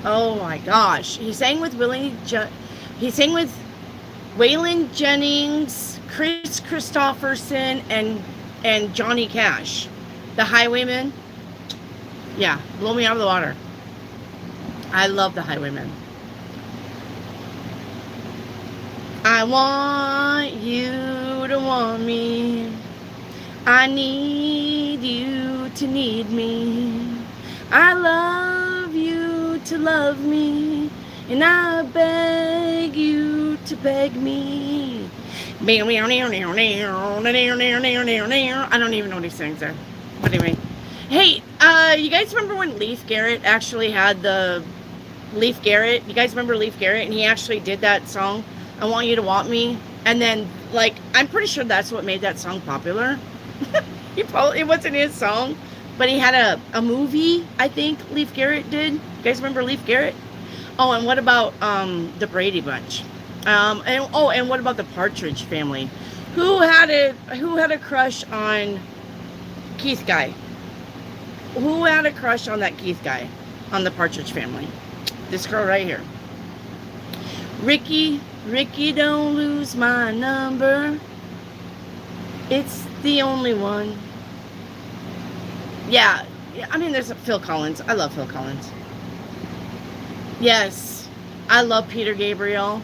Oh my gosh, he sang with he sang with Waylon Jennings, Chris Christopherson, and Johnny Cash. The Highwaymen. Yeah, blow me out of the water. I love the Highwaymen. I want you to want me. I need you to need me. I love you to love me. And I beg you to beg me. I don't even know what he sings there. But anyway. Hey, you guys remember when Leif Garrett actually had the... Leif Garrett? You guys remember Leif Garrett? And he actually did that song, I Want You to Want Me. And then, like, I'm pretty sure that's what made that song popular. It wasn't his song. But he had a movie, I think Leif Garrett did. You guys remember Leif Garrett? Oh, and what about the Brady Bunch? And what about the Partridge Family? Who had a crush on Keith guy? Who had a crush on that Keith guy on the Partridge Family? This girl right here. Ricky, don't lose my number. It's the only one. Yeah, I mean, there's Phil Collins. I love Phil Collins. Yes, I love Peter Gabriel.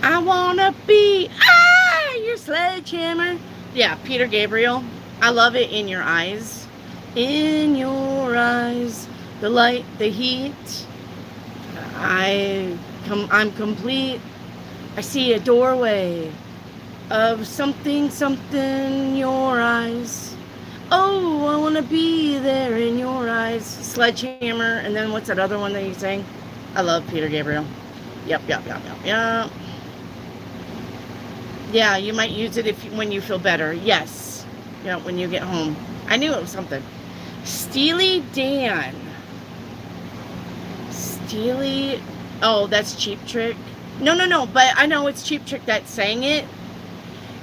I wanna be your sledgehammer. Yeah, Peter Gabriel. I love it. In your eyes. In your eyes. The light, the heat. I'm complete. I see a doorway of something, in your eyes. Oh, I want to be there in your eyes. Sledgehammer. And then what's that other one that you sang? I love Peter Gabriel. Yep. Yeah, you might use it when you feel better. Yes. Yeah, when you get home. I knew it was something. Steely Dan. Oh, that's Cheap Trick. No. But I know it's Cheap Trick that sang it.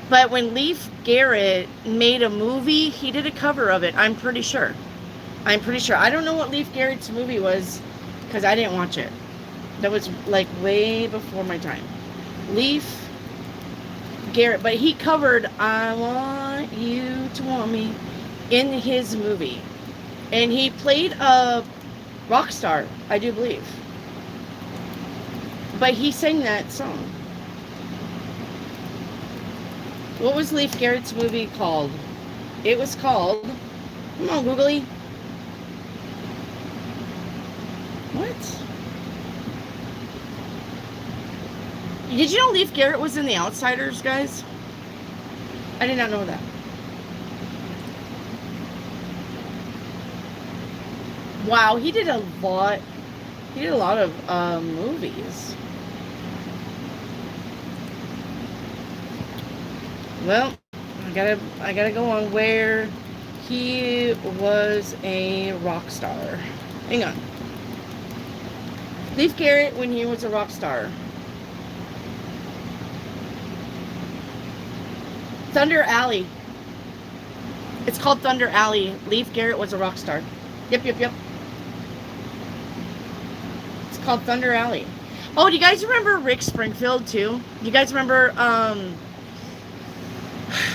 But when Leif Garrett made a movie, he did a cover of it. I'm pretty sure. I don't know what Leif Garrett's movie was, because I didn't watch it. That was like way before my time. Leif Garrett, but he covered I Want You to Want Me in his movie. And he played a rock star, I do believe. But he sang that song. What was Leif Garrett's movie called? It was called... Come on, Googly. What? Did you know Leif Garrett was in The Outsiders, guys? I did not know that. Wow, he did a lot. He did a lot of movies. Well, I gotta go on where he was a rock star. Hang on. Leif Garrett when he was a rock star. Thunder Alley. It's called Thunder Alley. Leif Garrett was a rock star. Yep. It's called Thunder Alley. Oh, do you guys remember Rick Springfield too? Do you guys remember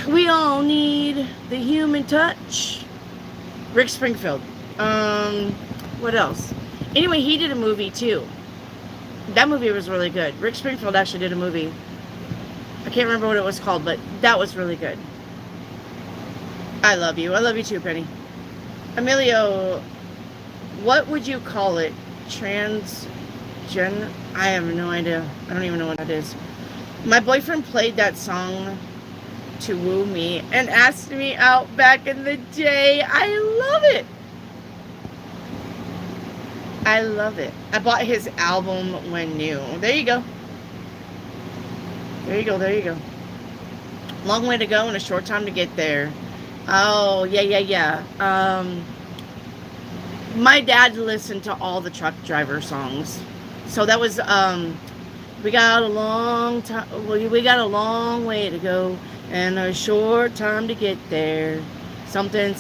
We All Need the Human Touch? Rick Springfield. What else? Anyway, he did a movie too. That movie was really good. Rick Springfield actually did a movie. I can't remember what it was called, but that was really good. I love you. I love you too, Penny. Emilio, what would you call it? Transgen? I have no idea. I don't even know what that is. My boyfriend played that song to woo me and asked me out back in the day. I love it. I love it. I bought his album when new. There you go. There you go. There you go. Long way to go and a short time to get there. Oh, yeah. My dad listened to all the truck driver songs. So that was, we got a long time, we got a long way to go and a short time to get there. Something,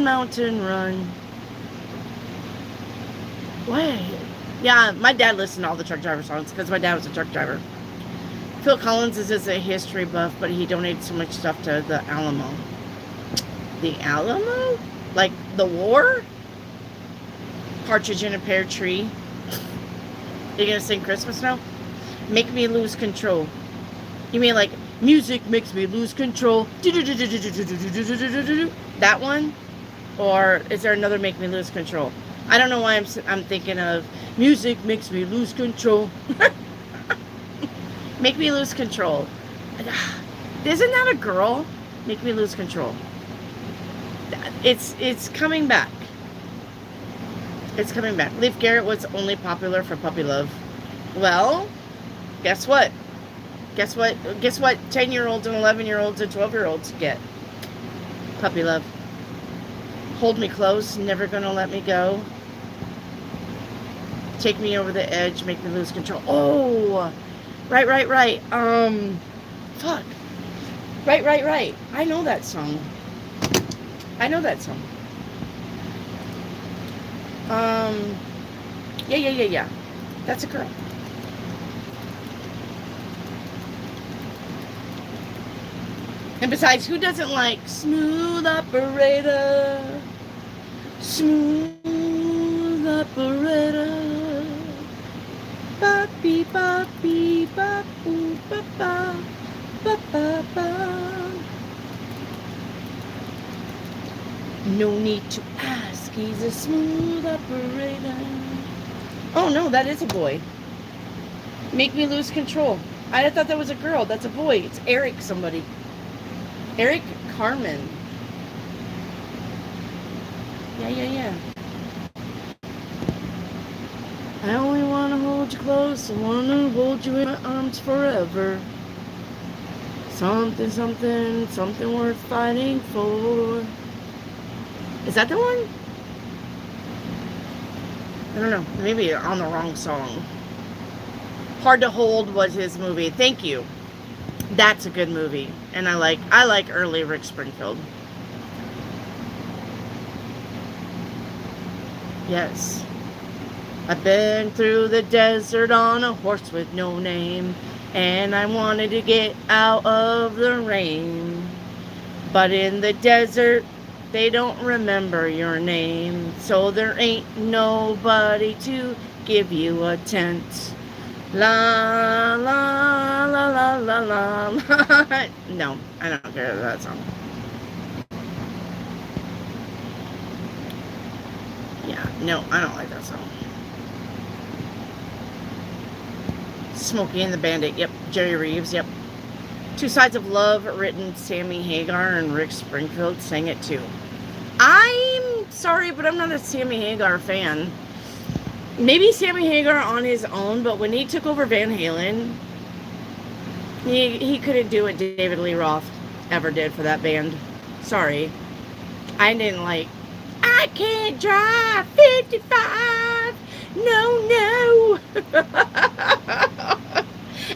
mountain run. Wait. Yeah, my dad listened to all the truck driver songs because my dad was a truck driver. Phil Collins is just a history buff, but he donated so much stuff to the Alamo. The Alamo? Like the war? Partridge in a Pear Tree. You gonna sing Christmas now? Make me lose control. You mean like music makes me lose control? That one? Or is there another make me lose control? I don't know why I'm thinking of music makes me lose control. Make me lose control. Isn't that a girl? Make me lose control. It's coming back. It's coming back. Leif Garrett was only popular for puppy love. Well, guess what? Guess what 10-year-olds and 11-year-olds and 12-year-olds get? Puppy love. Hold me close, never gonna let me go. Take me over the edge, make me lose control. Oh, right. Fuck. Right. I know that song. Yeah. That's a girl. And besides, who doesn't like Smooth Operator? Smooth Operator. Ba bee ba bee ba boo ba ba ba ba ba. No need to ask, he's a smooth operator. Oh no, that is a boy. Make me lose control. I thought that was a girl. That's a boy. It's Eric somebody. Eric Carmen. Yeah. I only want to hold you close. I want to hold you in my arms forever. Something worth fighting for. Is that the one? I don't know. Maybe on the wrong song. Hard to Hold was his movie. Thank you. That's a good movie. And I like early Rick Springfield. Yes. I've been through the desert on a horse with no name, and I wanted to get out of the rain. But in the desert, they don't remember your name, so there ain't nobody to give you a tent. La la la la la la la. No, I don't care about that song. Yeah, no, I don't like that song. Smokey and the Bandit, yep. Jerry Reeves, yep. Two Sides of Love, written Sammy Hagar and Rick Springfield sang it too. I'm sorry, but I'm not a Sammy Hagar fan. Maybe Sammy Hagar on his own, but when he took over Van Halen, he couldn't do what David Lee Roth ever did for that band. Sorry. I didn't like, I can't drive 55 No, no.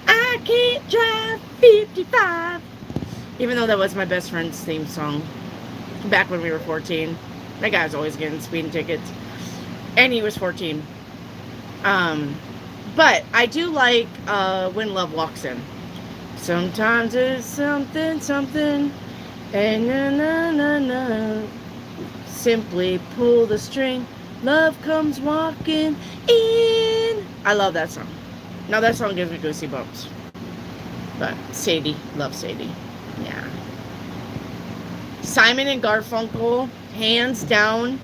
I can't drive 55. Even though that was my best friend's theme song back when we were 14. That guy was always getting speeding tickets. And he was 14. But I do like When Love Walks In. Sometimes it's something, something, and na. Simply pull the string, love comes walking in. I love that song. Now that song gives me goosey bumps. But Sadie, love Sadie. Yeah. Simon and Garfunkel, hands down,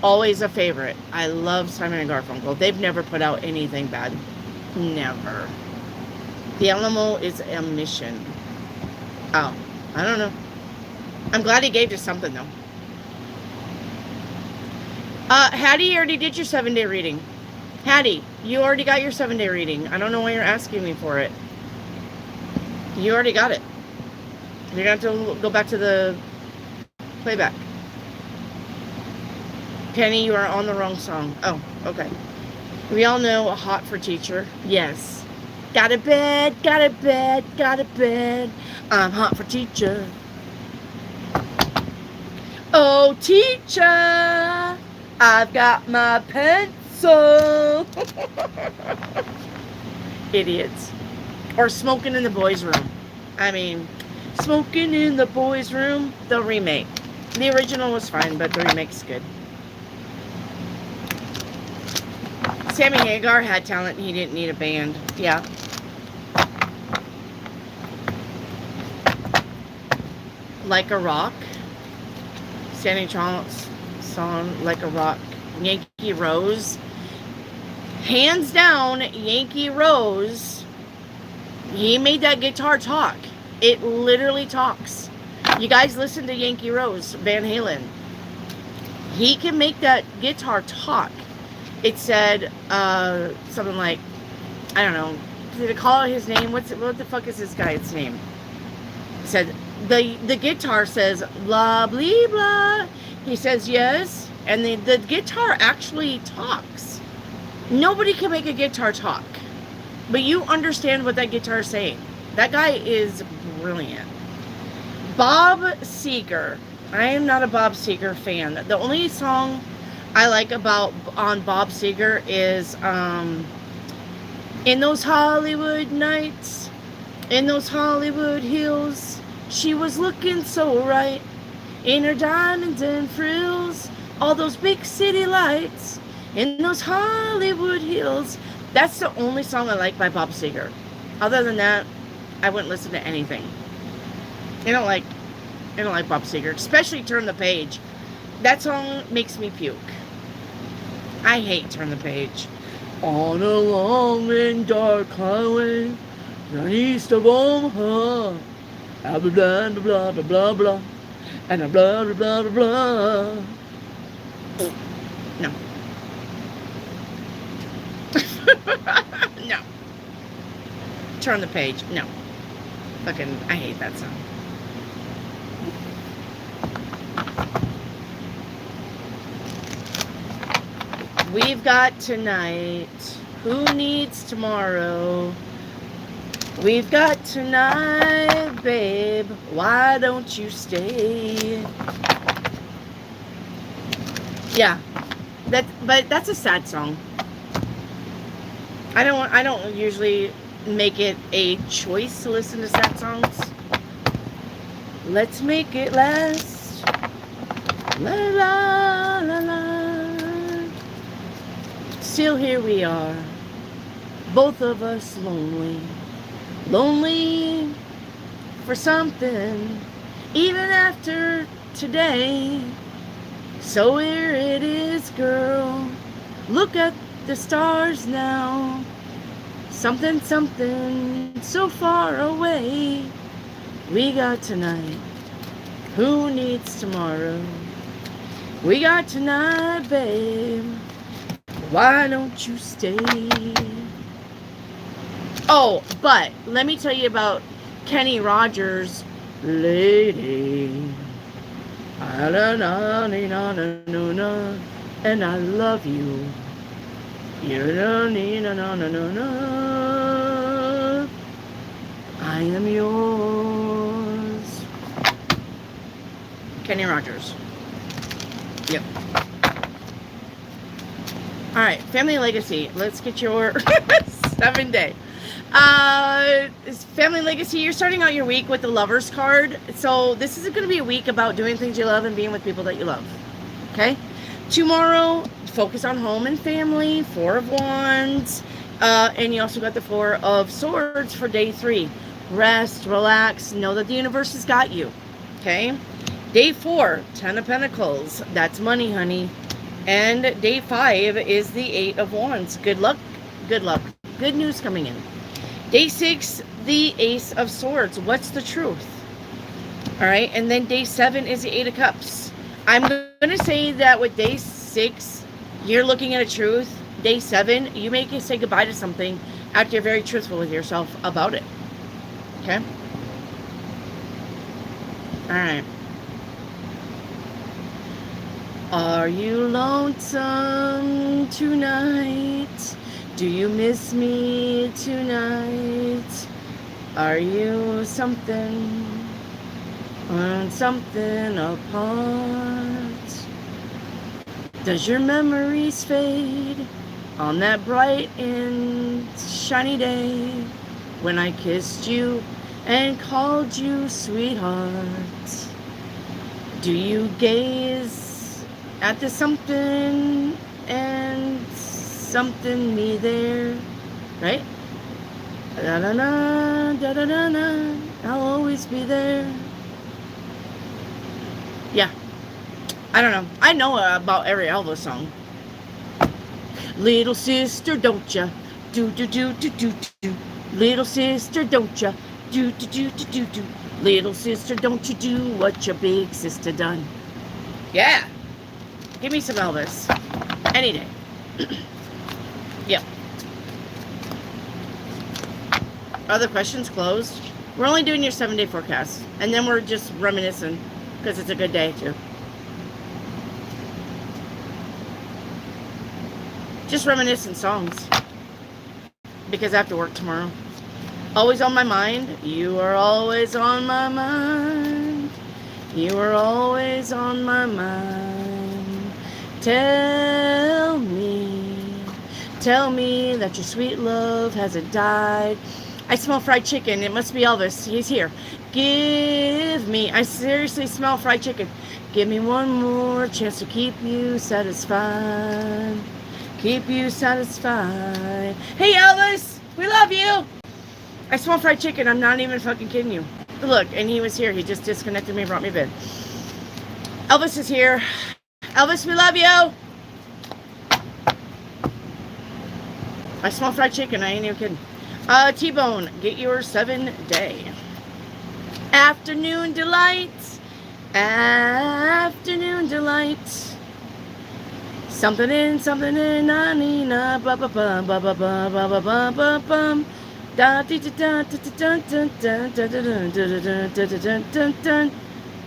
always a favorite. I love Simon and Garfunkel. They've never put out anything bad. Never. The Alamo is a mission. Oh, I don't know. I'm glad he gave you something, though. Hattie, you already did your 7-day reading. Hattie, you already got your 7-day reading. I don't know why you're asking me for it. You already got it. You're going to have to go back to the playback. Penny, you are on the wrong song. Oh, okay. We all know Hot for Teacher. Yes. Got a bed, got a bed, got a bed. I'm hot for teacher. Oh, teacher, I've got my pencil. Idiots. Or Smoking in the Boys' Room. I mean, Smoking in the Boys' Room, the remake. The original was fine, but the remake's good. Sammy Hagar had talent. He didn't need a band. Yeah. Like a Rock. Sandy Chong's song, Like a Rock. Yankee Rose. Hands down, Yankee Rose. He made that guitar talk. It literally talks. You guys listen to Yankee Rose, Van Halen. He can make that guitar talk. It said something like, I don't know, did it call out his name? What the fuck is this guy's name? It said, the guitar says, blah, blah, blah. He says yes, and the guitar actually talks. Nobody can make a guitar talk. But you understand what that guitar is saying. That guy is brilliant. Bob Seger. I am not a Bob Seger fan. The only song I like on Bob Seger is In Those Hollywood Nights, in those Hollywood hills, she was looking so right, in her diamonds and frills, all those big city lights, in those Hollywood hills. That's the only song I like by Bob Seger. Other than that, I wouldn't listen to anything. I don't like Bob Seger, especially Turn the Page. That song makes me puke. I hate Turn the Page. On a long and dark highway, down east of Omaha, blah blah blah blah blah blah blah, and a blah blah blah blah blah. No. No. Turn the Page. No. Fucking, I hate that song. We've got tonight. Who needs tomorrow? We've got tonight, babe. Why don't you stay? Yeah. But that's a sad song. I don't usually make it a choice to listen to sad songs. Let's make it last. La la la la. Still here we are, both of us lonely, lonely for something, even after today. So here it is, girl, look at the stars now, something, something so far away. We got tonight, who needs tomorrow? We got tonight, babe. Why don't you stay? Oh, but let me tell you about Kenny Rogers' Lady. And I love you. You don't need no. I am yours. Kenny Rogers. Yep. All right, family legacy. Let's get your 7-day. Family legacy. You're starting out your week with the Lovers card. So this is going to be a week about doing things you love and being with people that you love. Okay. Tomorrow, focus on home and family. 4 of Wands, and you also got the 4 of Swords for day 3. Rest, relax, know that the universe has got you. Okay. Day 4, 10 of Pentacles. That's money, honey. And day 5 is the 8 of Wands. Good luck. Good luck. Good news coming in. Day 6, the Ace of Swords. What's the truth? All right. And then day 7 is the 8 of Cups. I'm going to say that with day 6, you're looking at a truth. Day 7, you may say goodbye to something after you're very truthful with yourself about it. Okay? All right. Are you lonesome tonight? Do you miss me tonight? Are you something apart? Does your memories fade on that bright and shiny day when I kissed you and called you sweetheart? Do you gaze at the something and something me there, right? Da-da-da, da-da-da-da, I'll always be there. Yeah, I don't know. I know about every Elvis song. Little sister, don't ya do do do do do do. Little sister, don't ya do do do do do do. Little sister, don't you do what your big sister done? Yeah. Give me some Elvis. Any day. Yep. Other questions closed? We're only doing your 7-day forecast. And then we're just reminiscing because it's a good day too. Just reminiscing songs. Because I have to work tomorrow. Always on my mind. You are always on my mind. You are always on my mind. Tell me that your sweet love hasn't died. I smell fried chicken. It must be Elvis. He's here. Give me, I seriously smell fried chicken. Give me one more chance to keep you satisfied. Keep you satisfied. Hey Elvis, we love you. I smell fried chicken. I'm not even fucking kidding you. Look, and he was here. He just disconnected me and brought me bed. Elvis is here. Elvis, we love you. I smell fried chicken. I ain't even kidding. T-Bone, get your 7-day. Afternoon delight. Afternoon delight. Something in, na ni na ba ba ba ba ba ba ba ba ba ba bum. Da da da da da da da da da da.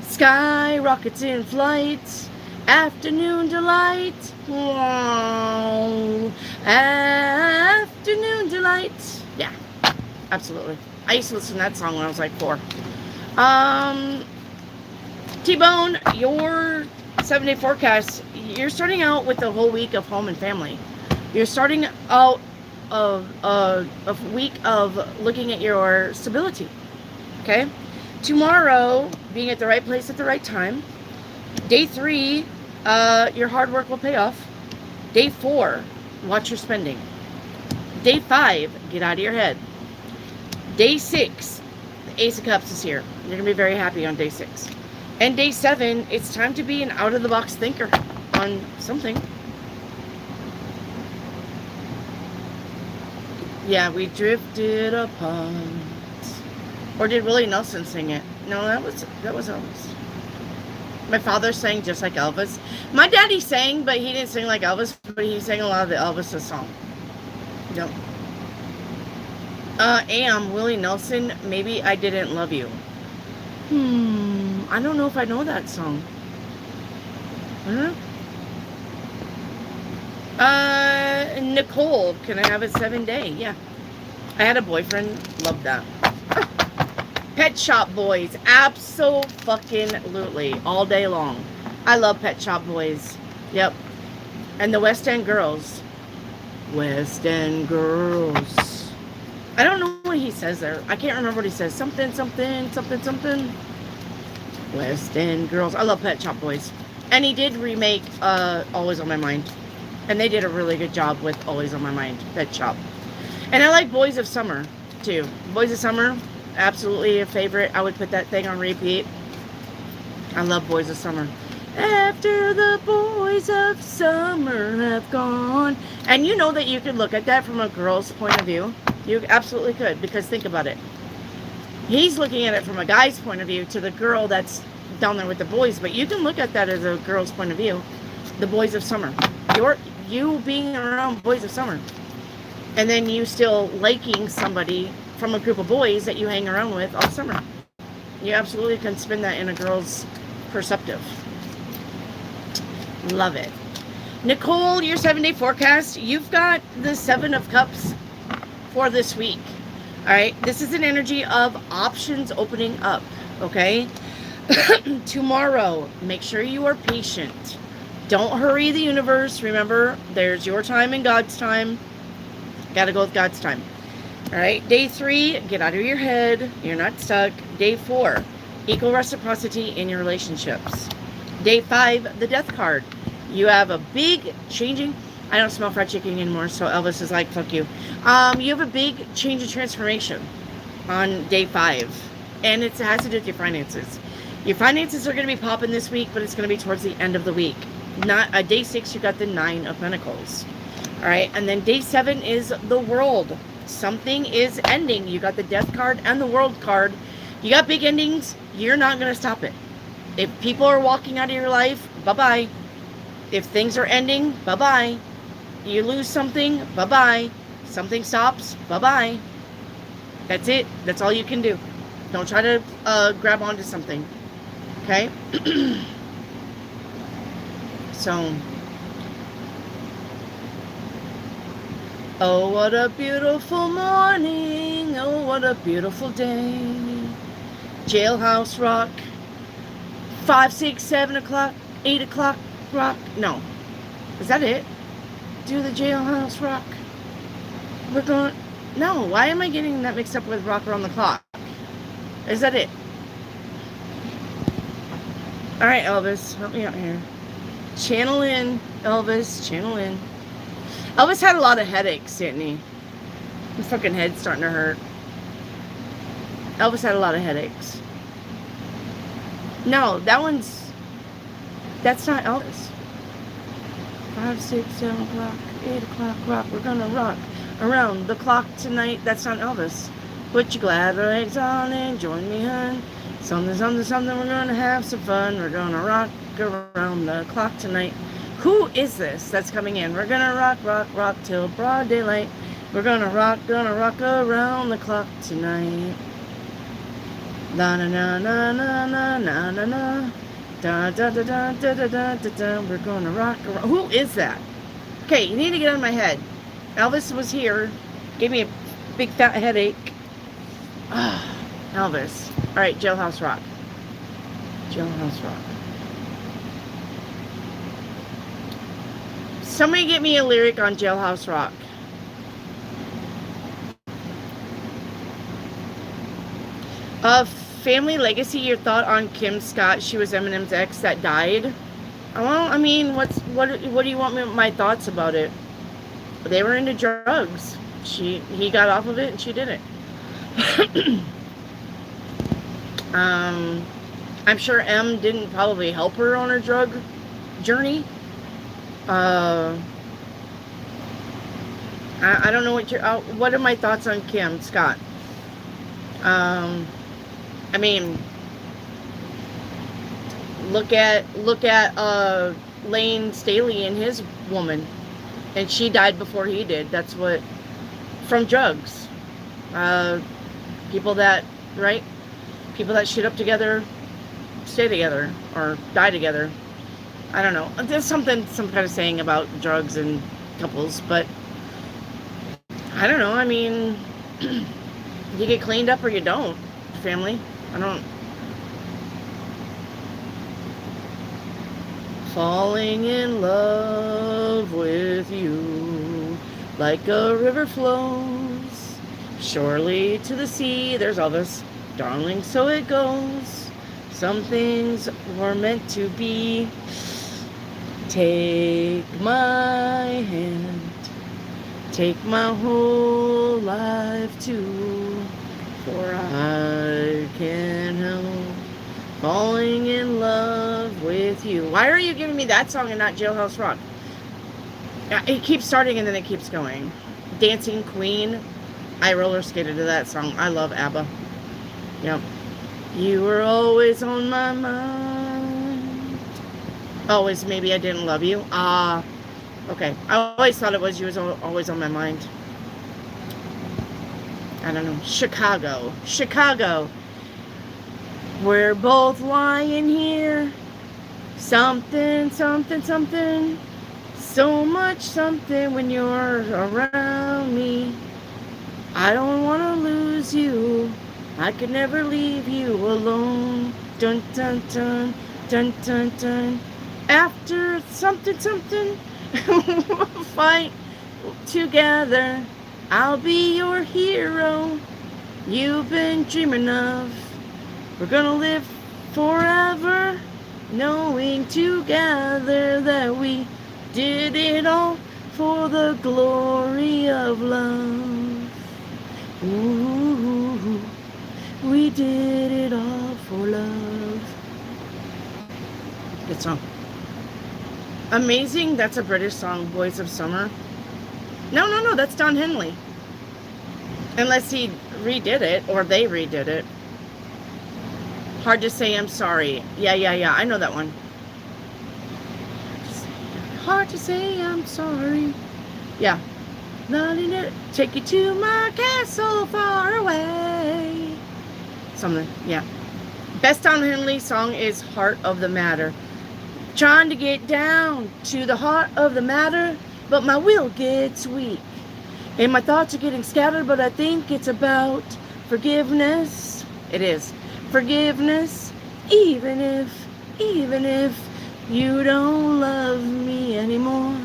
Sky rockets in flight. Afternoon delight. Wow. Afternoon delight. Yeah, absolutely. I used to listen to that song when I was like 4. T-Bone, your 7-day forecast, you're starting out with the whole week of home and family. You're starting out of a week of looking at your stability. Okay? Tomorrow, being at the right place at the right time. Day 3, your hard work will pay off. Day 4, watch your spending. Day 5, get out of your head. Day 6, the Ace of Cups is here. You're going to be very happy on day 6. And day 7, it's time to be an out-of-the-box thinker on something. Yeah, we drifted apart. Or did Willie Nelson sing it? No, that was Elvis. My father sang just like Elvis. My daddy sang, but he didn't sing like Elvis, but he sang a lot of the Elvis song. No. Willie Nelson, Maybe I Didn't Love You. I don't know if I know that song. I don't know. Nicole, can I have a 7-day? Yeah. I had a boyfriend. Loved that. Pet Shop Boys. Absolutely. All day long. I love Pet Shop Boys. Yep. And the West End Girls. West End Girls. I don't know what he says there. I can't remember what he says. Something. West End Girls. I love Pet Shop Boys. And he did remake Always on My Mind. And they did a really good job with Always on My Mind. Pet Shop. And I like Boys of Summer, too. Boys of Summer, absolutely a favorite. I would put that thing on repeat. I love Boys of Summer. After the boys of summer have gone. And you know that you could look at that from a girl's point of view. You absolutely could, because think about it. He's looking at it from a guy's point of view to the girl that's down there with the boys. But you can look at that as a girl's point of view. The boys of summer. You being around boys of summer. And then you still liking somebody from a group of boys that you hang around with all summer. You absolutely can spin that in a girl's perspective. Love it. Nicole, your 7-day forecast. You've got the 7 of Cups for this week. All right. This is an energy of options opening up. Okay. Tomorrow, make sure you are patient. Don't hurry the universe. Remember, there's your time and God's time. Got to go with God's time. All right. Day 3, get out of your head. You're not stuck. Day 4, equal reciprocity in your relationships. Day 5, the Death card. You have a big changing. I don't smell fried chicken anymore, so Elvis is like, fuck you. You have a big change of transformation on day 5. And it has to do with your finances. Your finances are going to be popping this week, but it's going to be towards the end of the week. Not day 6, you got the 9 of Pentacles. All right. And then day 7 is the World. Something is ending. You got the Death card and the World card. You got big endings. You're not going to stop it. If people are walking out of your life, bye-bye. If things are ending, bye-bye. You lose something, bye-bye. Something stops, bye-bye. That's it. That's all you can do. Don't try to grab onto something. Okay? So, oh, what a beautiful morning. Oh, what a beautiful day. Jailhouse rock. 5, 6, 7 o'clock, 8 o'clock rock. No. Is that it? Do the Jailhouse rock. We're going. No, why am I getting that mixed up with Rock Around the Clock? Is that it? Alright, Elvis, help me out here. Channel in, Elvis, channel in. Elvis had a lot of headaches, didn't he? His fucking head's starting to hurt. Elvis had a lot of headaches. No, that's not Elvis. 5, 6, 7 o'clock, 8 o'clock rock. We're gonna rock around the clock tonight. That's not Elvis. Put your glad rags on and join me, hun. Something, something, something. We're gonna have some fun. We're gonna rock around the clock tonight. Who is this that's coming in? We're gonna rock, rock, rock till broad daylight. We're gonna rock around the clock tonight. La na na na na na na na na. Da da da da da da da da da. We're gonna rock around. Who is that? Okay, you need to get out of my head. Elvis was here, gave me a big fat headache. Ah, Elvis. All right, Jailhouse Rock. Jailhouse Rock. Somebody get me a lyric on Jailhouse Rock. Family legacy. Your thought on Kim Scott? She was Eminem's ex that died. Well, I mean, what do you want my thoughts about it? They were into drugs. He got off of it and she didn't. I'm sure M didn't probably help her on her drug journey. I don't know what are my thoughts on Kim Scott? I mean, look at Lane Staley and his woman, and she died before he did. That's what, from drugs. People that shoot up together stay together or die together. I don't know. There's some kind of saying about drugs and couples, but I don't know. I mean, you get cleaned up or you don't, family. I don't. Falling in love with you like a river flows surely to the sea. There's Elvis. Darling, so it goes. Some things were meant to be. Take my hand. Take my whole life too. For I can't help falling in love with you. Why are you giving me that song and not Jailhouse Rock? It keeps starting and then it keeps going. Dancing Queen. I roller skated to that song. I love ABBA. Yep. You were always on my mind. Always, maybe I didn't love you. Okay. I always thought it was you was always on my mind. I don't know. Chicago. Chicago. We're both lying here. Something, something, something. So much something when you're around me. I don't want to lose you. I could never leave you alone. Dun, dun, dun, dun, dun, dun. After something, something, we'll fight together. I'll be your hero. You've been dreaming of. We're gonna live forever, knowing together that we did it all for the glory of love. Ooh, we did it all for love. Good song. Amazing, that's a British song, Boys of Summer. No, that's Don Henley. Unless he redid it, or they redid it. Hard to say I'm sorry. Yeah, I know that one. Hard to say I'm sorry. Yeah. Letting it take you to my castle far away. Something, yeah. Best Don Henley song is Heart of the Matter. Trying to get down to the heart of the matter, but my will gets weak. And my thoughts are getting scattered, but I think it's about forgiveness. It is. Forgiveness, even if you don't love me anymore.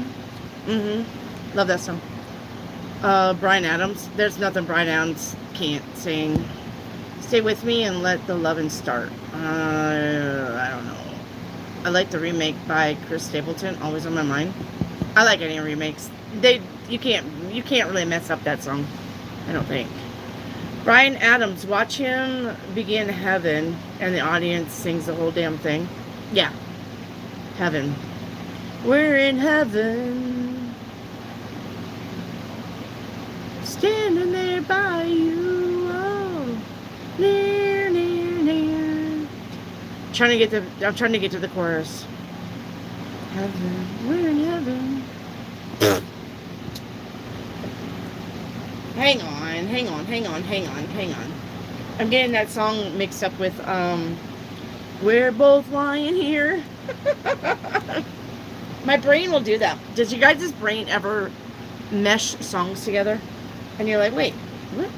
Love that song. Bryan Adams. There's nothing Bryan Adams can't sing. Stay with me and let the lovin' start. I don't know. I like the remake by Chris Stapleton. Always on my mind. I like any remakes. You can't really mess up that song. I don't think. Bryan Adams, watch him begin Heaven, and the audience sings the whole damn thing. Yeah. Heaven. We're in heaven. Standing there by you. Oh, near, near, near. I'm trying to get to the chorus. Heaven. We're in heaven. Hang on. I'm getting that song mixed up with We're Both Lying Here. My brain will do that. Does you guys' brain ever mesh songs together? And you're like, wait, what?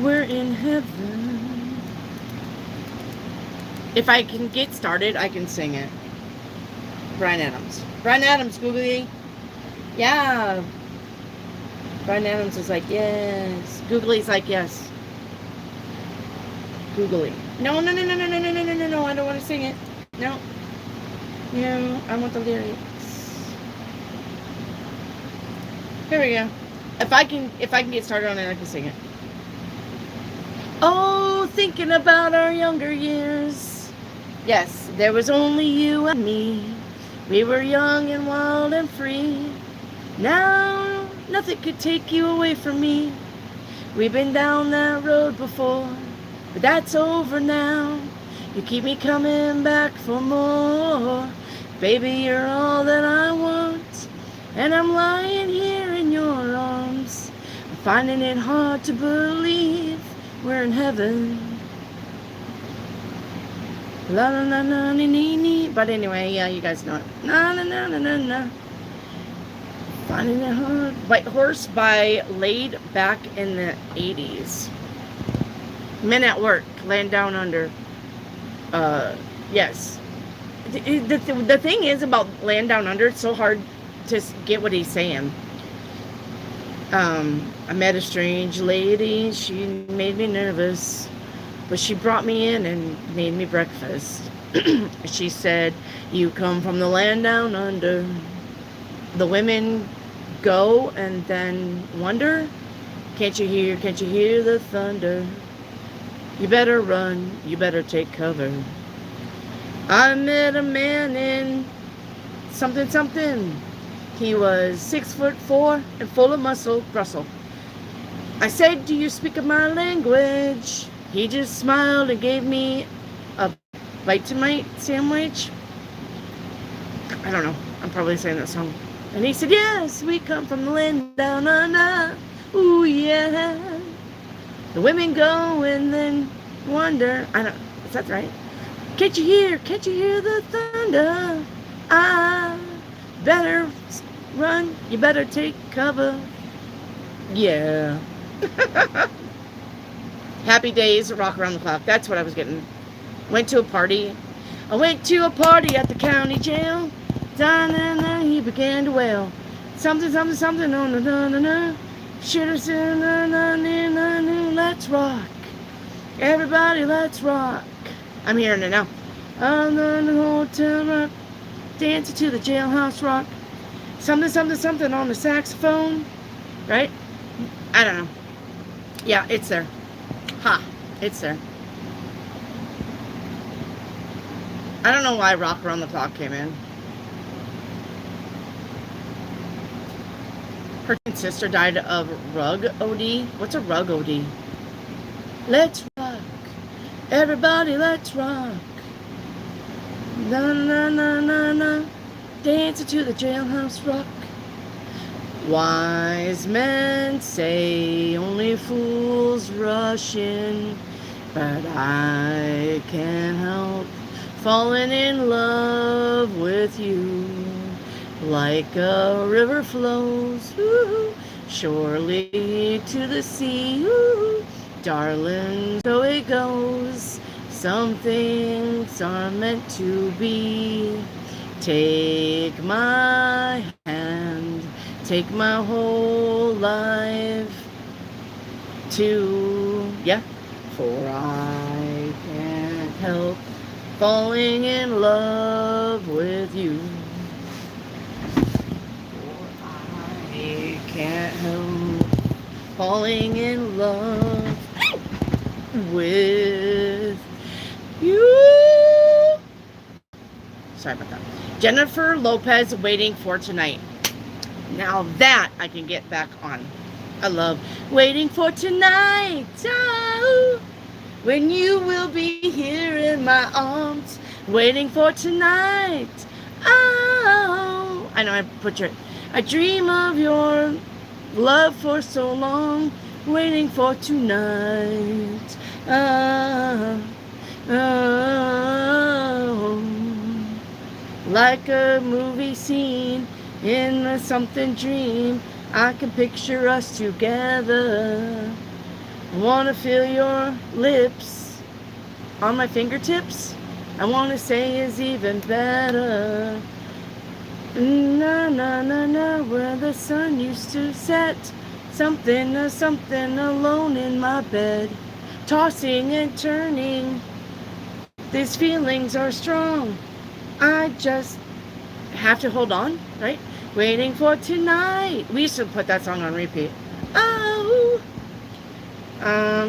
We're in heaven. If I can get started, I can sing it. Bryan Adams, Googly. Yeah. Bryan Adams is like, yes. Googly's like, yes. Googly. No. I don't want to sing it. No. No, I want the lyrics. Here we go. If I can get started on it, I can sing it. Oh, thinking about our younger years. Yes, there was only you and me. We were young and wild and free. Now, nothing could take you away from me. We've been down that road before, but that's over now. You keep me coming back for more. Baby, you're all that I want, and I'm lying here in your arms. I'm finding it hard to believe we're in heaven. La la la la nee nee. But anyway, yeah, you guys know it. Na na na na na na. Finding it hard. White Horse by Laid back in the 80s. Men at Work, Land Down Under. Yes. The thing is about Land Down Under, it's so hard to get what he's saying. I met a strange lady. She made me nervous. But she brought me in and made me breakfast. She said, you come from the land down under. The women go and then wonder, can't you hear the thunder? You better run, you better take cover. I met a man in something. He was 6'4" and full of muscle, Brussels. I said, do you speak my language? He just smiled and gave me a Vegemite sandwich. I don't know. I'm probably saying that song. And he said, yes, we come from the land down under. Ooh, yeah. The women go and then wonder. I don't, is that right? Can't you hear the thunder? I better run. You better take cover. Yeah. Happy Days, Rock Around the Clock. That's what I was getting. Went to a party. I went to a party at the county jail. Da-na-na, he began to wail. Something on the na-na-na. Should have said na-na-na-na. Let's rock. Everybody, let's rock. I'm hearing it now. On the hotel rock. Dancing to the jailhouse rock. Something on the saxophone. Right? I don't know. Yeah, it's there. Ha, it's there. I don't know why Rock Around the Clock came in. Her sister died of rug OD. What's a rug OD? Let's rock. Everybody, let's rock. Na na na na na. Dancing to the jailhouse rock. Wise men say only fools rush in, but I can't help falling in love with you. Like a river flows, ooh, surely to the sea, ooh, darling, so it goes. Some things are meant to be. Take my hand, take my whole life too, yeah, for I can't help falling in love with you. For I can't help falling in love with you. Sorry about that. Jennifer Lopez, Waiting for Tonight. Now that I can get back on. I love Waiting for Tonight. Oh, when you will be here in my arms. Waiting for tonight. Oh, I know I butchered. I dream of your love for so long. Waiting for tonight. Oh, oh, like a movie scene in a something dream, I can picture us together. I want to feel your lips on my fingertips. I want to say is even better. Na na na na, where the sun used to set. Something alone in my bed, tossing and turning. These feelings are strong. I just have to hold on, right? Waiting for tonight. We used to put that song on repeat. Oh.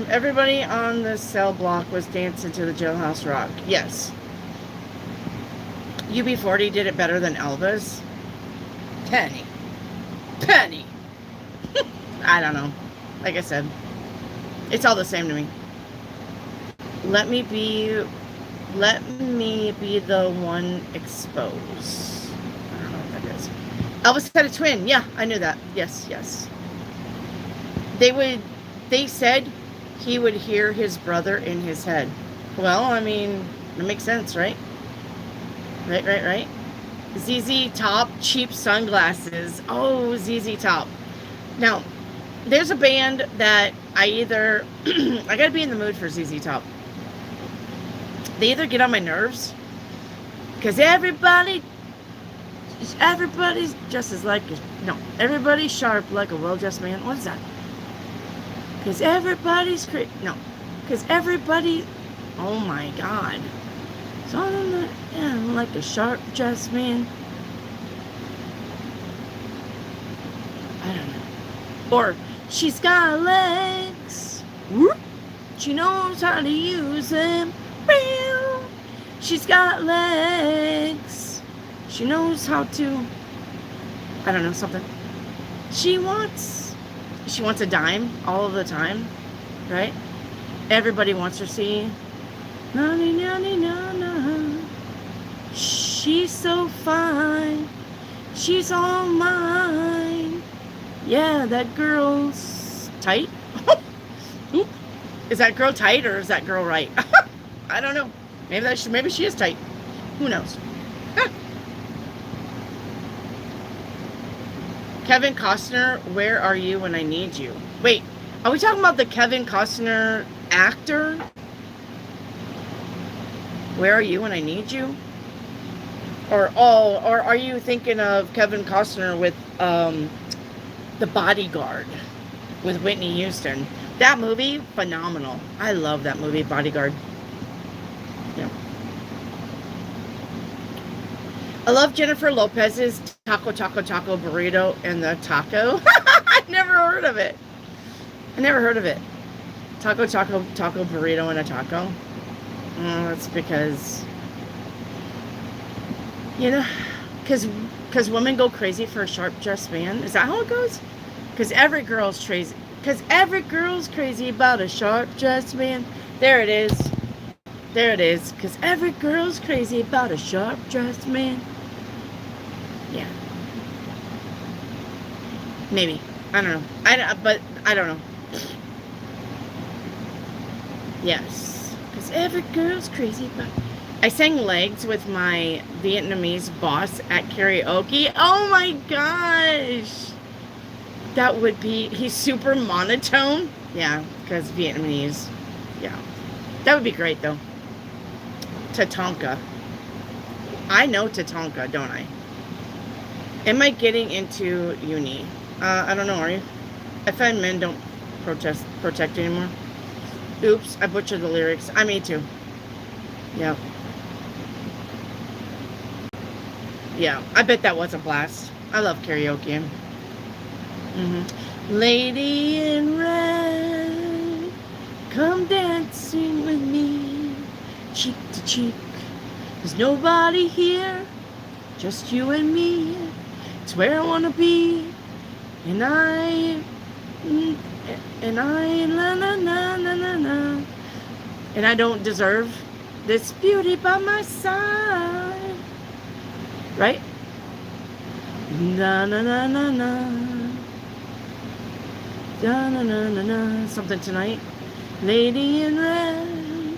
Everybody on the cell block was dancing to the Jailhouse Rock. Yes. UB40 did it better than Elvis. Penny. I don't know. Like I said, it's all the same to me. Let me be the one exposed. I don't know what that is. Elvis had a twin. Yeah, I knew that. Yes. They said he would hear his brother in his head. Well, I mean, it makes sense, right? Right. ZZ Top cheap sunglasses. Oh, ZZ Top. Now, there's a band that I either I gotta be in the mood for ZZ Top. They either get on my nerves because everybody's just as like everybody's sharp like a well-dressed man. What is that? Because everybody's because everybody. Oh my God. So I'm like a sharp-dressed man. I don't know. Or she's got legs. Whoop. She knows how to use them. She's got legs. She knows how to. I don't know, something. She wants a dime all of the time, right? Everybody wants her. See. Na na na na na. She's so fine. She's all mine. Yeah, that girl's tight. Oop. Is that girl tight or is that girl right? I don't know. Maybe she is tight. Who knows? Kevin Costner, where are you when I need you? Wait, are we talking about the Kevin Costner actor? Where are you when I need you? Or are you thinking of Kevin Costner with The Bodyguard with Whitney Houston? That movie, phenomenal. I love that movie, Bodyguard. Yeah. I love Jennifer Lopez's Taco Burrito and the Taco. I've never heard of it. Taco Burrito and a Taco. That's because, because women go crazy for a sharp-dressed man. Is that how it goes? Because every girl's crazy. Because every girl's crazy about a sharp-dressed man. There it is. Because every girl's crazy about a sharp-dressed man. Yeah. Maybe. I don't know. But I don't know. Yes. Because every girl's crazy about... I sang Legs with my Vietnamese boss at karaoke. Oh my gosh. That would be... He's super monotone. Yeah, because Vietnamese. Yeah. That would be great, though. Tatanka. I know Tatanka, don't I? Am I getting into uni? I don't know, are you? I find men don't protect anymore. Oops, I butchered the lyrics. I me too. Yeah. Yeah, I bet that was a blast. I love karaoke. Lady in red, come dancing with me, cheek to cheek. There's nobody here, just you and me. It's where I wanna be, and I, la la la la la la. And I don't deserve this beauty by my side, right? Na na na na na. Da na na na na. Something tonight. Lady in red.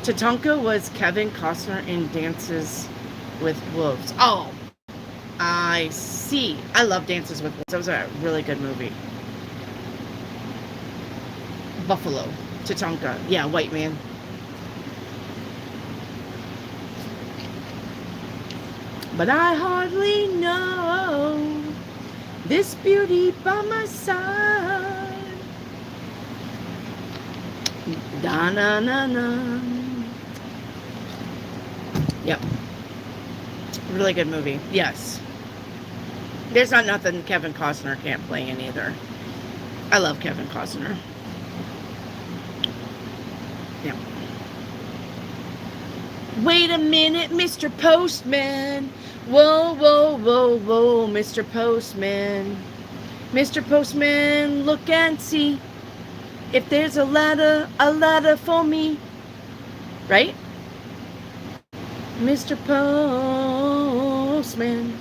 Tatanka was Kevin Costner in Dances with Wolves. Oh, I see. I love Dances with Wolves. That was a really good movie. Buffalo. Tatanka. Yeah, white man. But I hardly know this beauty by my side. Da na na na. Yep. Really good movie. Yes. There's not nothing Kevin Costner can't play in either. I love Kevin Costner. Yeah. Wait a minute, Mr. Postman. Whoa, whoa, whoa, whoa, Mr. Postman. Mr. Postman, look and see if there's a ladder for me. Right? Mr. Postman.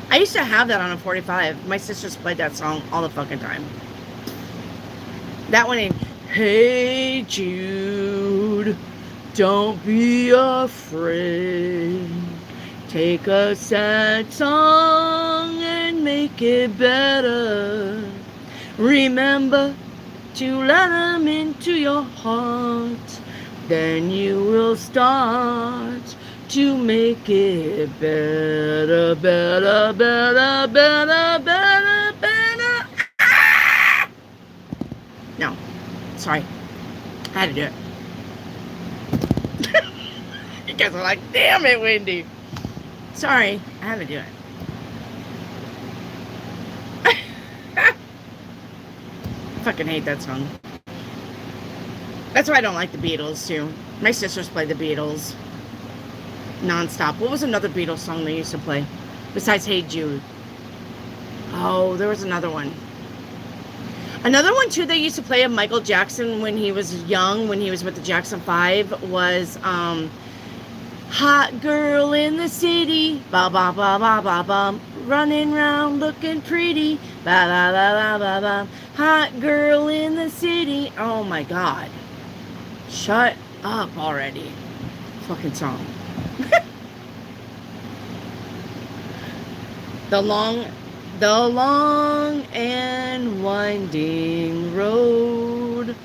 I used to have that on a 45. My sisters played that song all the fucking time. That one in Hey Jude, Don't be afraid. Take a sad song and make it better. Remember to let them into your heart. Then you will start to make it better, better, better, better, better, better. Ah! No, sorry. I had to do it. You guys are like, damn it, Wendy. Sorry, I had to do it. Fucking hate that song. That's why I don't like the Beatles, too. My sisters play the Beatles nonstop. What was another Beatles song they used to play? Besides Hey Jude. Oh, there was another one. Another one, too, they used to play of Michael Jackson when he was young, when he was with the Jackson 5, was Hot Girl in the City, ba ba ba ba ba ba, running round looking pretty, ba ba ba ba ba ba, hot girl in the city. Oh my God. Shut up already. Fucking song. The long and winding road.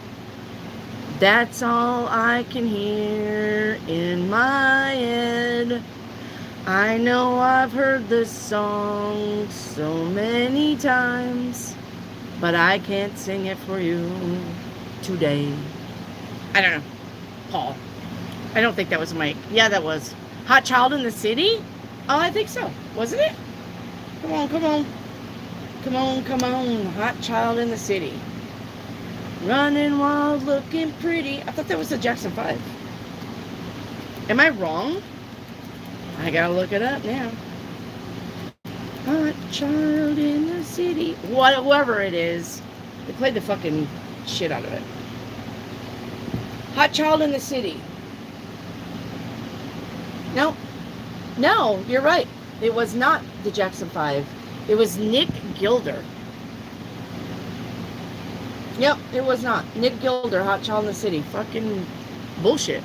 That's all I can hear in my head. I know I've heard this song so many times, but I can't sing it for you today. I don't know. Paul. I don't think that was Mike. Yeah, that was. Hot Child in the City? Oh, I think so. Wasn't it? Come on, come on. Come on, come on. Hot Child in the City. Running wild, looking pretty. I thought that was the Jackson 5. Am I wrong? I gotta look it up now. Hot Child in the City. Whatever it is. They played the fucking shit out of it. Hot Child in the City. No. No, you're right. It was not the Jackson 5. It was Nick Gilder. Yep, it was not. Nick Gilder, Hot Child in the City. Fucking bullshit.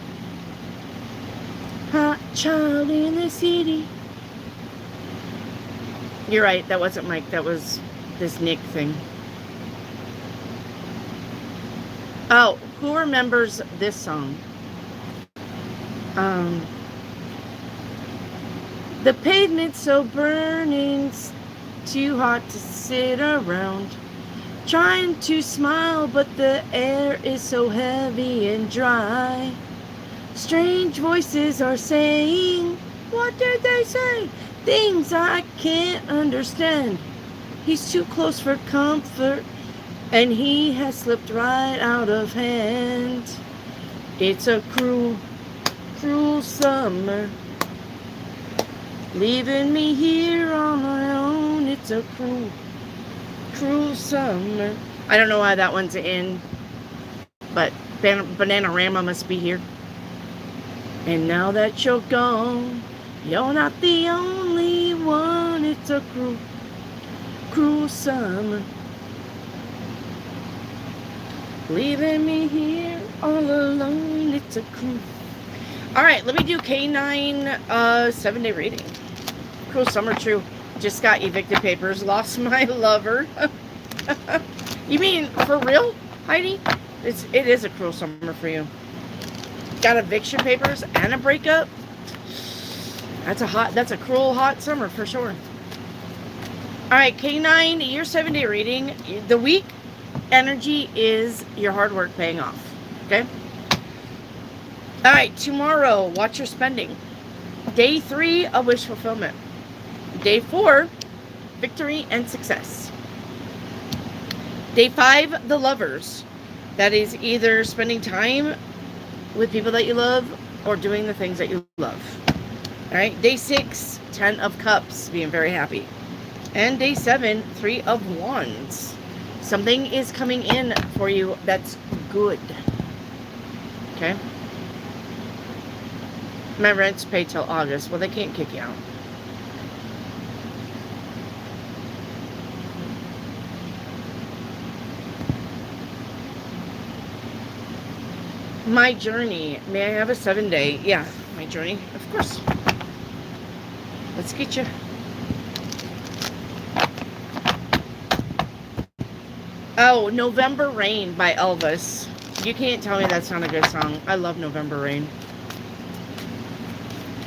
Hot Child in the City. You're right, that wasn't Mike. That was this Nick thing. Oh, who remembers this song? The pavement's so burning, too hot to sit around. Trying to smile, but the air is so heavy and dry. Strange voices are saying, what did they say? Things I can't understand. He's too close for comfort, and he has slipped right out of hand. It's a cruel, cruel summer, leaving me here on my own. It's a cruel, cruel summer. I don't know why that one's in, but Bananarama must be here. And now that you're gone, you're not the only one. It's a cruel, cruel summer, leaving me here all alone. It's a cruel. All right, let me do K9 7-day reading. Cruel summer, true. Just got evicted papers. Lost my lover. You mean for real, Heidi? It is a cruel summer for you. Got eviction papers and a breakup. That's a cruel hot summer for sure. All right, K9, your 7-day reading. The week energy is your hard work paying off. Okay. All right, tomorrow, watch your spending. Day 3, a wish fulfillment. Day 4, victory and success. Day 5, the lovers. That is either spending time with people that you love or doing the things that you love. All right, day 6, 10 of cups, being very happy. And day 7, 3 of wands. Something is coming in for you that's good. Okay. My rent's paid till August. Well, they can't kick you out. My journey. May I have a 7-day? Yeah, my journey. Of course. Let's get you. Oh, November Rain by Elvis. You can't tell me that's not a good song. I love November Rain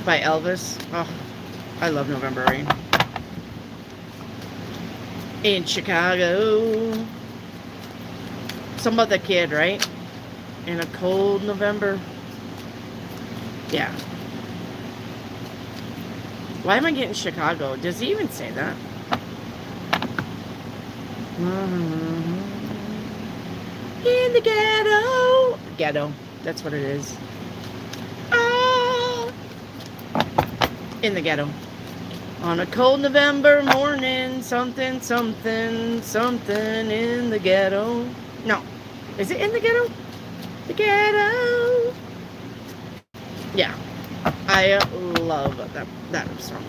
by Elvis. Oh, I love November Rain. In Chicago. Some other kid, right? In a cold November. Yeah. Why am I getting Chicago? Does he even say that? In the ghetto. Ghetto. That's what it is. Oh. In the ghetto. On a cold November morning, something, something, something in the ghetto. No. Is it in the ghetto? The ghetto. Yeah. I love that song.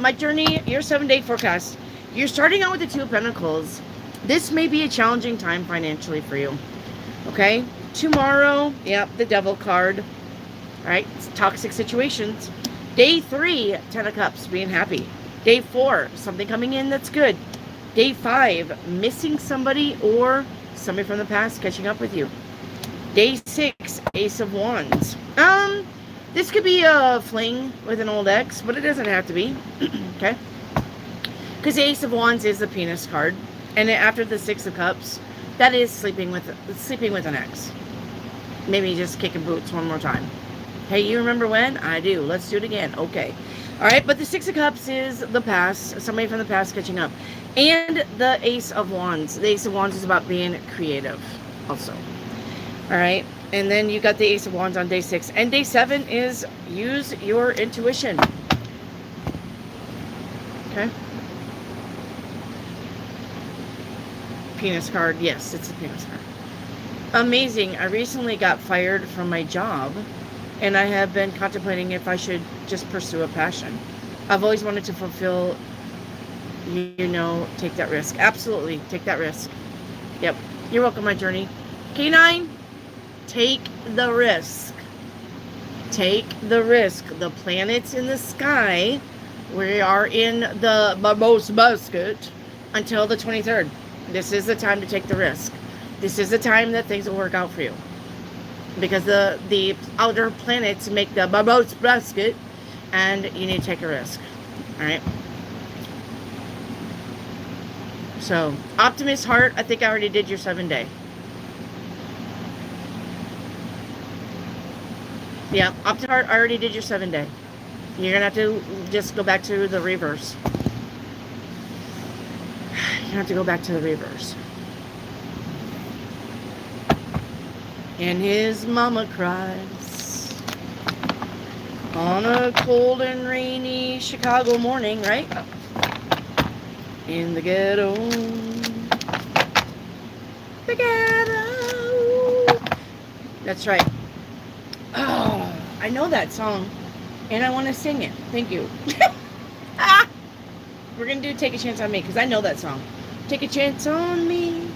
My journey, your 7-day forecast. You're starting out with the Two of Pentacles. This may be a challenging time financially for you. Okay? Tomorrow, yep, the Devil card. Alright? It's toxic situations. Day 3, 10 of Cups, being happy. Day 4, something coming in that's good. Day 5, missing somebody or somebody from the past catching up with you. Day 6, Ace of Wands. This could be a fling with an old ex, but it doesn't have to be. Okay? Because the Ace of Wands is the penis card. And then after the 6 of Cups, that is sleeping with an ex. Maybe just kicking boots one more time. Hey, you remember when? I do. Let's do it again. Okay. Alright, but the 6 of Cups is the past. Somebody from the past catching up. And the Ace of Wands. The Ace of Wands is about being creative also. Alright. And then you got the Ace of Wands on day 6. And day 7 is use your intuition. Okay. Penis card. Yes, it's a penis card. Amazing. I recently got fired from my job. And I have been contemplating if I should just pursue a passion. I've always wanted to fulfill, take that risk. Absolutely. Take that risk. Yep. You're welcome, my journey. K9, take the risk. Take the risk. The planets in the sky, we are in the Babos basket until the 23rd. This is the time to take the risk. This is the time that things will work out for you. Because the outer planets make the Babos basket, and you need to take a risk. Alright? So, Optimist Heart, I think I already did your 7-day. Yeah, Optimist Heart, I already did your 7-day. You're going to have to just go back to the reverse. You have to go back to the reverse. And his mama cries on a cold and rainy Chicago morning, right? In the ghetto. The ghetto. That's right. Oh, I know that song. And I want to sing it. Thank you. We're going to do Take a Chance on Me because I know that song. Take a chance on me.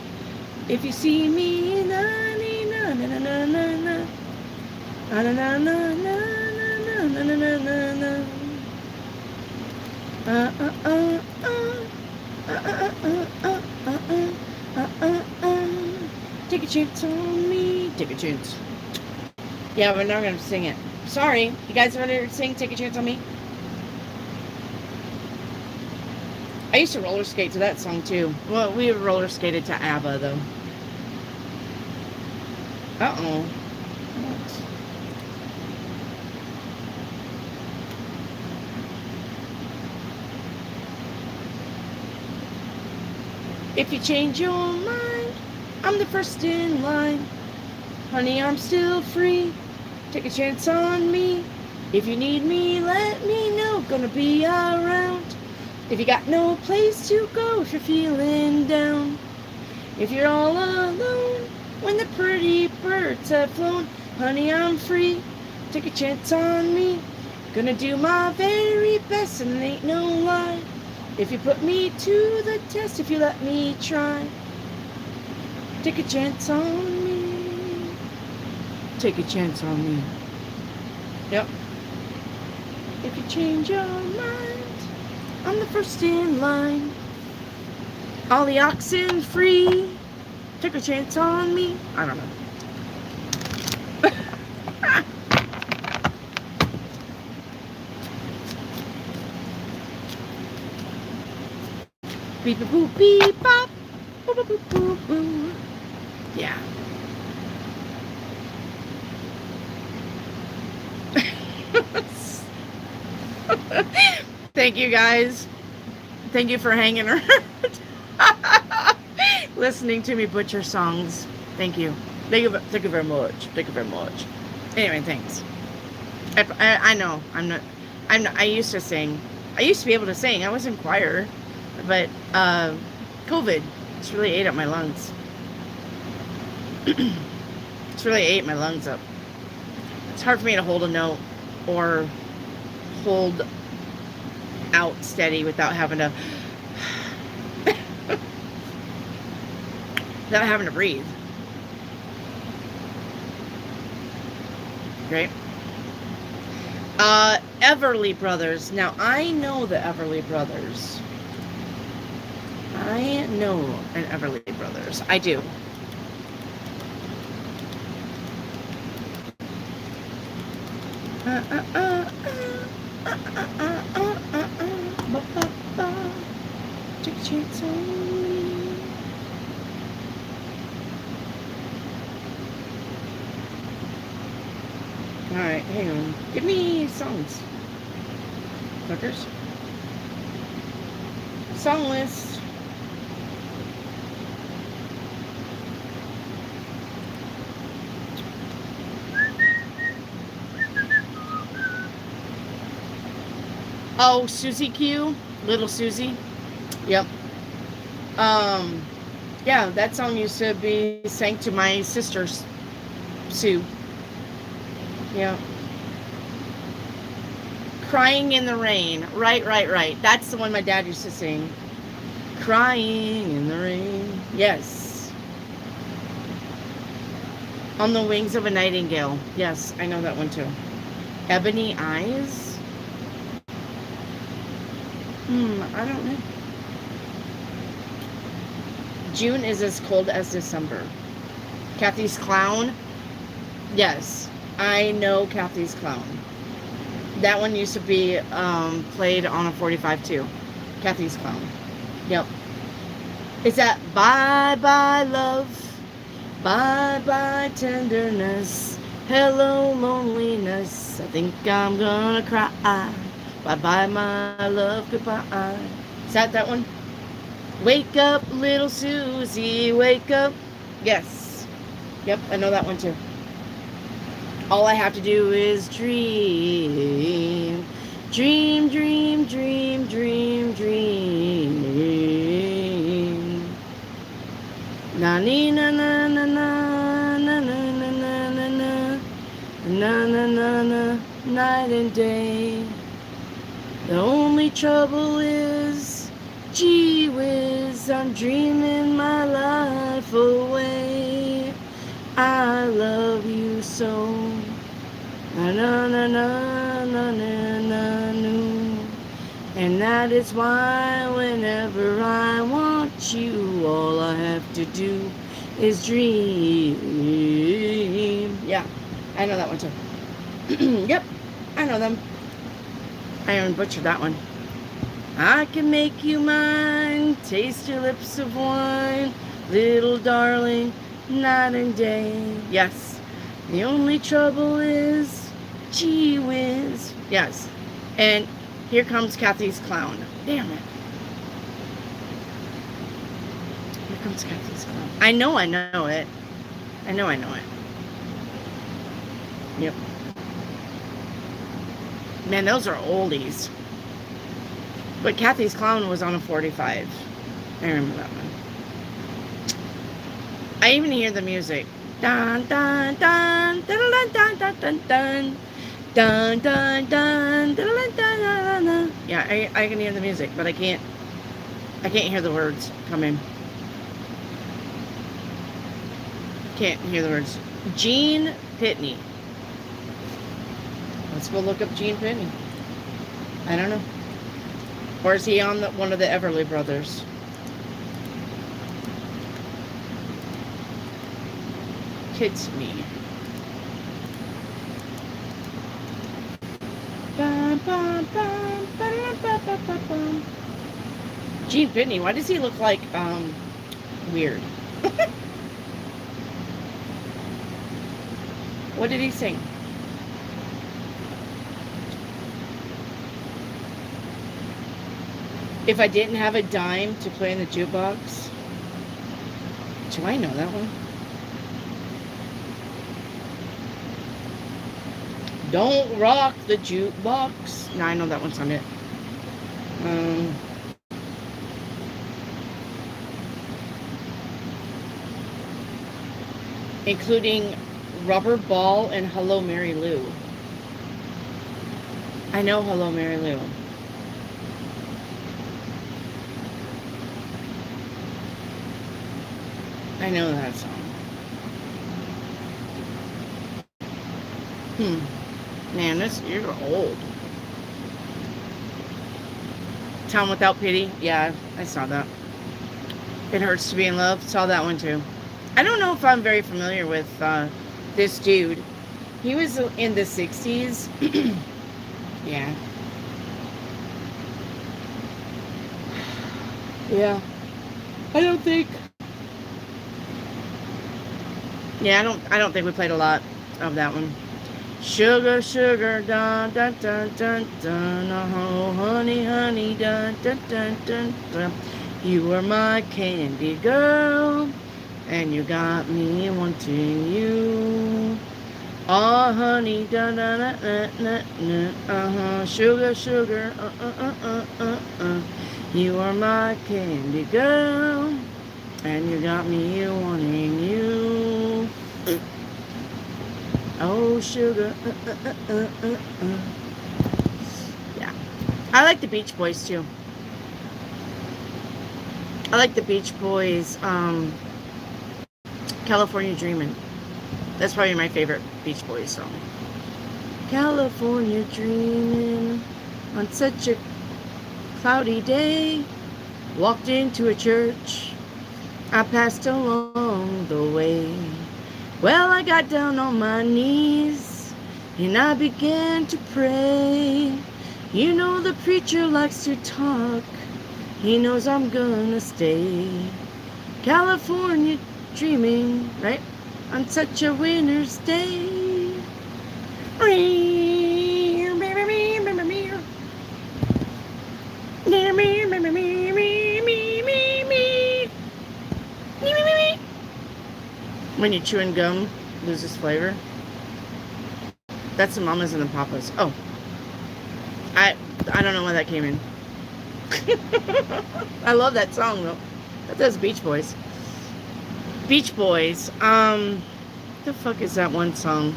If you see me in the na na na na na na na na na na na na na na. Take a chance on me. Take a chance. Yeah, we're not gonna sing it. Sorry, you guys ready to sing Take a Chance on Me? I used to roller skate to that song too. Well, we roller skated to ABBA though. Uh-oh. If you change your mind, I'm the first in line. Honey, I'm still free. Take a chance on me. If you need me, let me know. Gonna be around. If you got no place to go, if you're feeling down. If you're all alone, when the pretty birds have flown, honey, I'm free. Take a chance on me. Gonna do my very best, and it ain't no lie. If you put me to the test, if you let me try. Take a chance on me. Take a chance on me. Yep. If you change your mind, I'm the first in line. All the oxen free. Take a chance on me. I don't know. Beep boop boop beep bop. Boop boop boop boop boop. Yeah. Thank you guys. Thank you for hanging around. Listening to me butcher songs. Thank you. Thank you very much. Thank you very much. Anyway, thanks. I know. I used to sing. I used to be able to sing. I was in choir. But COVID, it's really ate up my lungs. It's really ate my lungs up. It's hard for me to hold a note or hold out steady without having to breathe. Great. Everly Brothers. Now I know the Everly Brothers. I know an Everly Brothers. I do. Take a chance on me. Alright, hang on. Give me songs. Fuckers. Song list. Oh, Susie Q, Little Susie. Yep. Yeah, that song used to be sang to my sister, Sue. Yeah. Crying in the Rain. Right. That's the one my dad used to sing. Crying in the Rain. Yes. On the Wings of a Nightingale. Yes, I know that one too. Ebony Eyes. I don't know. June is as cold as December. Kathy's Clown. Yes, I know Kathy's Clown. That one used to be played on a 45 too. Kathy's Clown. Yep. It's that bye bye love, bye bye tenderness, hello loneliness, I think I'm gonna cry. Bye bye my love, goodbye. Is that one? Wake up little Susie, wake up. Yes. Yep, I know that one too. All I have to do is dream. Dream, dream, dream, dream, dream. Na na na na na na na na na na na na na na night and day. The only trouble is, gee whiz, I'm dreaming my life away. I love you so. Na na na na na na na no. And that is why whenever I want you, all I have to do is dream. Yeah, I know that one too. Yep, I know them. I even butchered that one. I can make you mine, taste your lips of wine, little darling, night and day. Yes. The only trouble is, gee whiz. Yes. And here comes Kathy's Clown. Damn it. Here comes Kathy's Clown. I know it. I know it. Yep. Man, those are oldies. But Kathy's Clown was on a 45. I remember that one. I even hear the music. Dun dun dun dun dun dun dun dun dun dun dun dun dun dun dun. Yeah, I can hear the music, but I can't hear the words coming. Can't hear the words. Jean Pitney. Let's go look up Gene Pitney. I don't know. Or is he on one of the Everly Brothers? Pitney. Gene Pitney, why does he look like, weird? What did he sing? If I didn't have a dime to play in the jukebox. Do I know that one? Don't rock the jukebox. No, I know that one's on it. Including Rubber Ball and Hello Mary Lou. I know Hello Mary Lou. I know that song. Man, you're old. Town Without Pity. Yeah, I saw that. It Hurts to Be in Love. Saw that one too. I don't know if I'm very familiar with this dude. He was in the 60s. Yeah. Yeah. I don't think. Yeah, I don't think we played a lot of that one. Sugar, sugar, dun dun dun dun dun. Oh, honey, honey, dun dun dun dun dun. You were my candy girl, and you got me wanting you. Oh, honey, dun dun dun dun dun. Sugar, sugar, You are my candy girl, and you got me wanting you. Oh, sugar. Yeah. I like the Beach Boys, too. I like the Beach Boys, California Dreamin'. That's probably my favorite Beach Boys song. California dreaming on such a cloudy day. Walked into a church. I passed along the way. Well, I got down on my knees and I began to pray. You know the preacher likes to talk. He knows I'm gonna stay. California dreaming, right? On such a winter's day. When you're chewing gum, loses flavor. That's the mamas and the papas. Oh. I don't know why that came in. I love that song though. That's Beach Boys. Beach Boys. The fuck is that one song?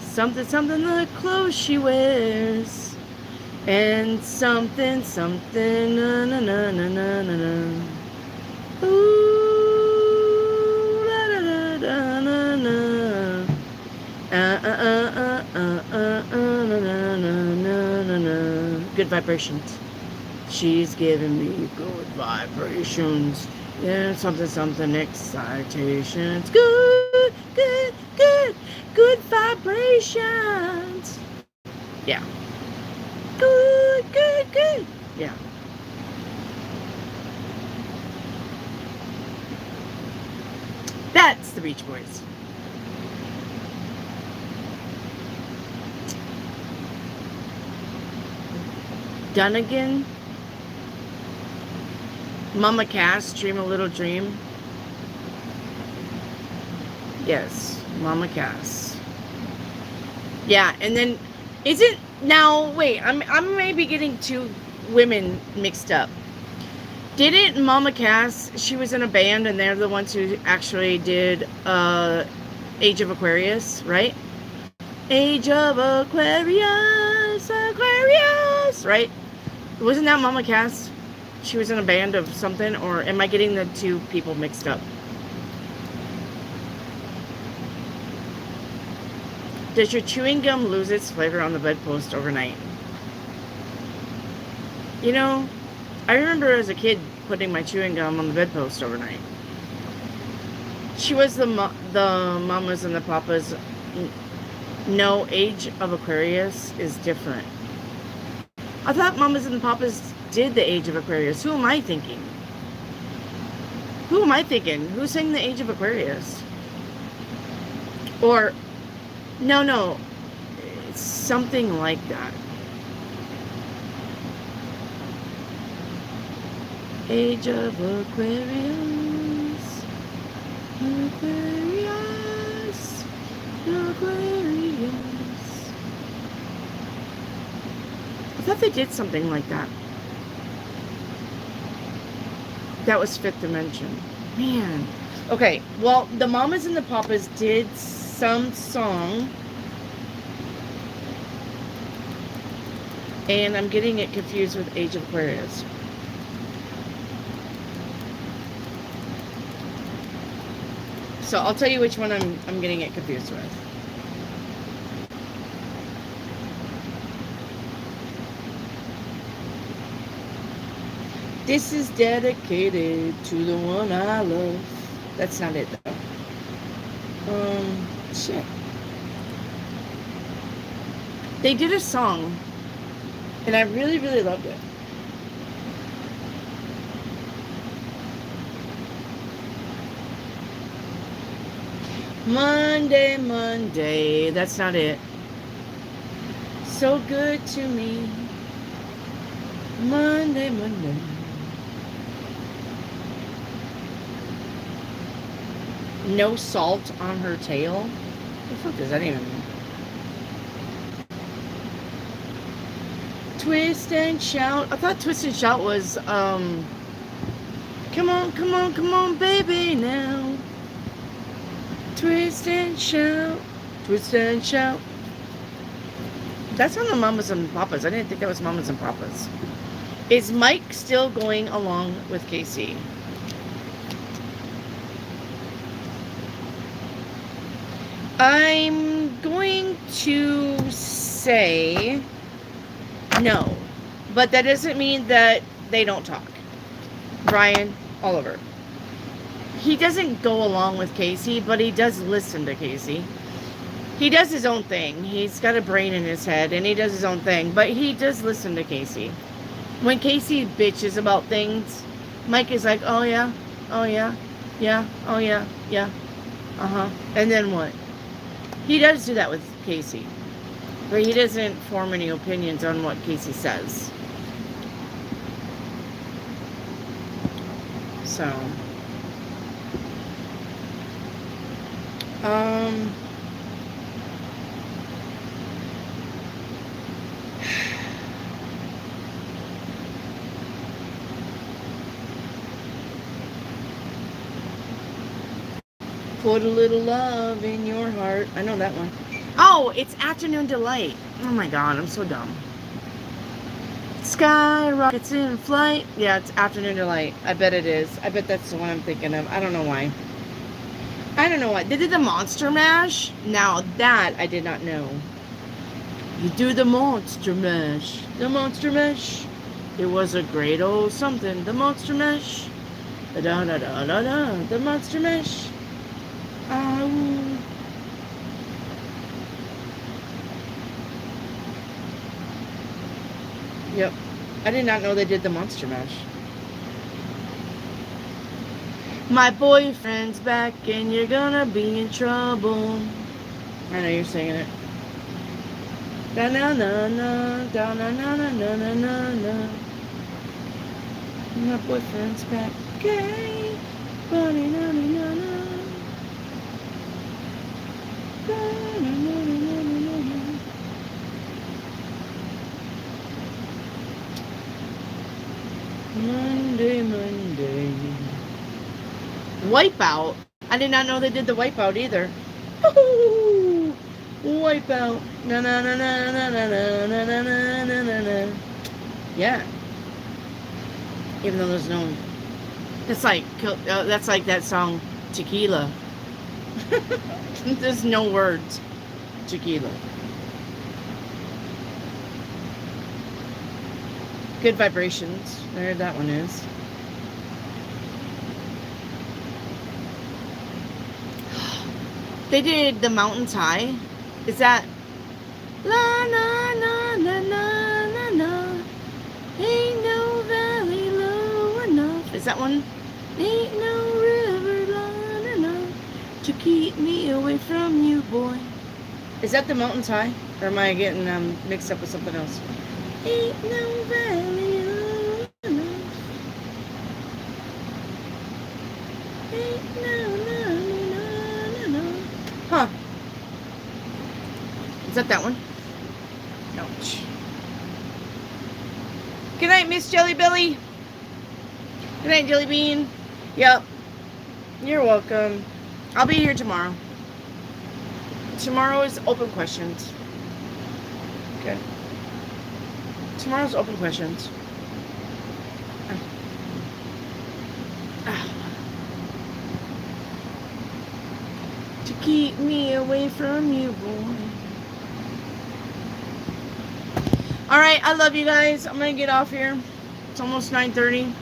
Something, something, the clothes she wears. And something, something, na na na na na na na. Ooh, la la la la na na. Na na na na na. Good vibrations. She's giving me good vibrations. Yeah, something, something, excitations. Good, good, good, good vibrations. Yeah. Good, good, good. Yeah. That's the Beach Boys. Dunnigan. Mama Cass, Dream a Little Dream. Yes, Mama Cass. Yeah, and then isn't now wait, I'm maybe getting two women mixed up. Didn't Mama Cass, she was in a band and they're the ones who actually did Age of Aquarius, right? Age of Aquarius, Aquarius, right? Wasn't that Mama Cass? She was in a band of something, or am I getting the two people mixed up? Does your chewing gum lose its flavor on the bedpost overnight? You know, I remember as a kid putting my chewing gum on the bedpost overnight. She was the mamas and the papas. No, Age of Aquarius is different. I thought mamas and the papas did the Age of Aquarius. Who am I thinking? Who am I thinking? Who sang the Age of Aquarius? Or, no, it's something like that. Age of Aquarius, Aquarius, Aquarius. I thought they did something like that. That was Fifth Dimension. Man. Okay, well, the Mamas and the Papas did some song. And I'm getting it confused with Age of Aquarius. So I'll tell you which one I'm getting it confused with. This is dedicated to the one I love. That's not it though. Shit. They did a song, and I really, really loved it. Monday, Monday. That's not it. So good to me. Monday, Monday. No salt on her tail? What the fuck does that even mean? Twist and shout. I thought twist and shout was, come on, come on, come on, baby, now. Twist and shout. Twist and shout. That's on the Mamas and Papas. I didn't think that was Mamas and Papas. Is Mike still going along with Casey? I'm going to say no, but that doesn't mean that they don't talk. Brian, Oliver. He doesn't go along with Casey, but he does listen to Casey. He does his own thing. He's got a brain in his head, and he does his own thing, but he does listen to Casey. When Casey bitches about things, Mike is like, oh yeah, oh yeah, yeah, oh yeah, yeah, uh-huh. And then what? He does do that with Casey, but he doesn't form any opinions on what Casey says. So, put a little love in your heart. I know that one. Oh, it's Afternoon Delight. Oh my god, I'm so dumb. Sky rockets in flight. Yeah, it's Afternoon Delight. I bet it is. I bet that's the one I'm thinking of. I don't know why. I don't know why. They did the Monster Mash. Now that I did not know. You do the Monster Mash. The Monster Mash. It was a great old something. The Monster Mash. Da da da da da da. The Monster Mash. Ow. Yep. I did not know they did the Monster Mash. My boyfriend's back and you're gonna be in trouble. I know you're singing it. Da na na na, da na na na na na na na. My boyfriend's back. Okay. Bunny na na na na. Monday, Monday. Wipeout. I did not know they did the Wipeout either. Woo-hoo! Wipeout. Na na na na na na na na na na na na. Yeah. Even though there's no. It's like that song Tequila. There's no words. Tequila. Good vibrations. There that one is. They did The Mountains High. Is that la na na na na na na? Ain't no valley low enough. Is that one? Ain't no river long enough to keep me away from you, boy. Is that The Mountains High? Or am I getting mixed up with something else? Ain't no valley low enough. Ain't no, no, no, no, no. Huh. Is that one? Ouch. Good night, Miss Jelly Belly. Good night, Jelly Bean. Yep. You're welcome. I'll be here tomorrow. Tomorrow is open questions. Okay. Tomorrow's open questions. To keep me away from you, boy. Alright, I love you guys. I'm gonna get off here. It's almost 9:30.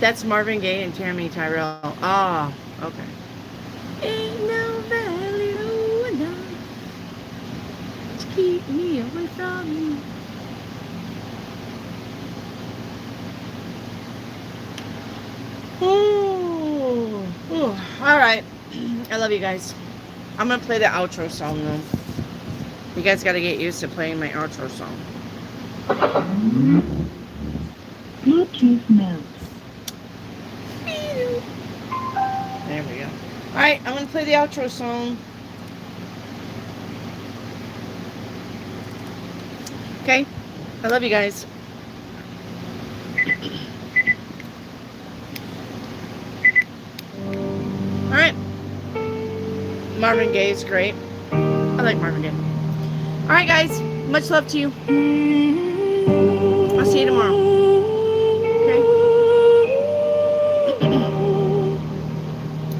That's Marvin Gaye and Tammy Tyrell. Ah, okay. Ain't no valley low enough to keep me away from you. Oh, all right. I love you guys. I'm gonna play the outro song though. You guys got to get used to playing my outro song. Bluetooth mode. There we go. All right, I'm gonna play the outro song. Okay, I love you guys. All right. Marvin Gaye is great. I like Marvin Gaye. All right, guys. Much love to you. I'll see you tomorrow. Okay.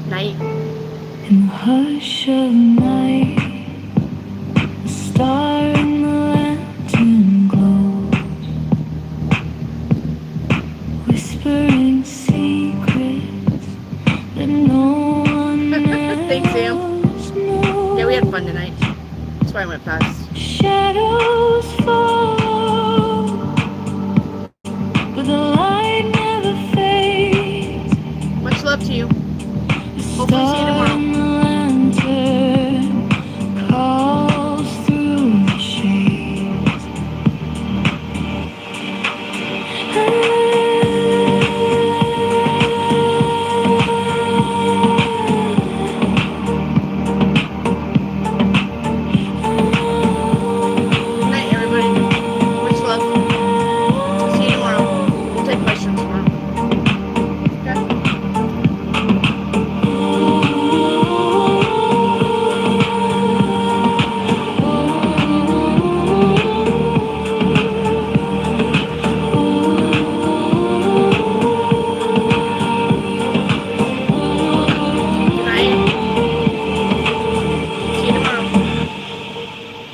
Night. In the hush of night, a star in the lantern glows, whispering secrets that no one Thanks, Sam. else knows. Yeah, we had fun tonight. That's why I went fast. Shadows fall, but the light never fades. Much love to you. Hopefully see you tomorrow.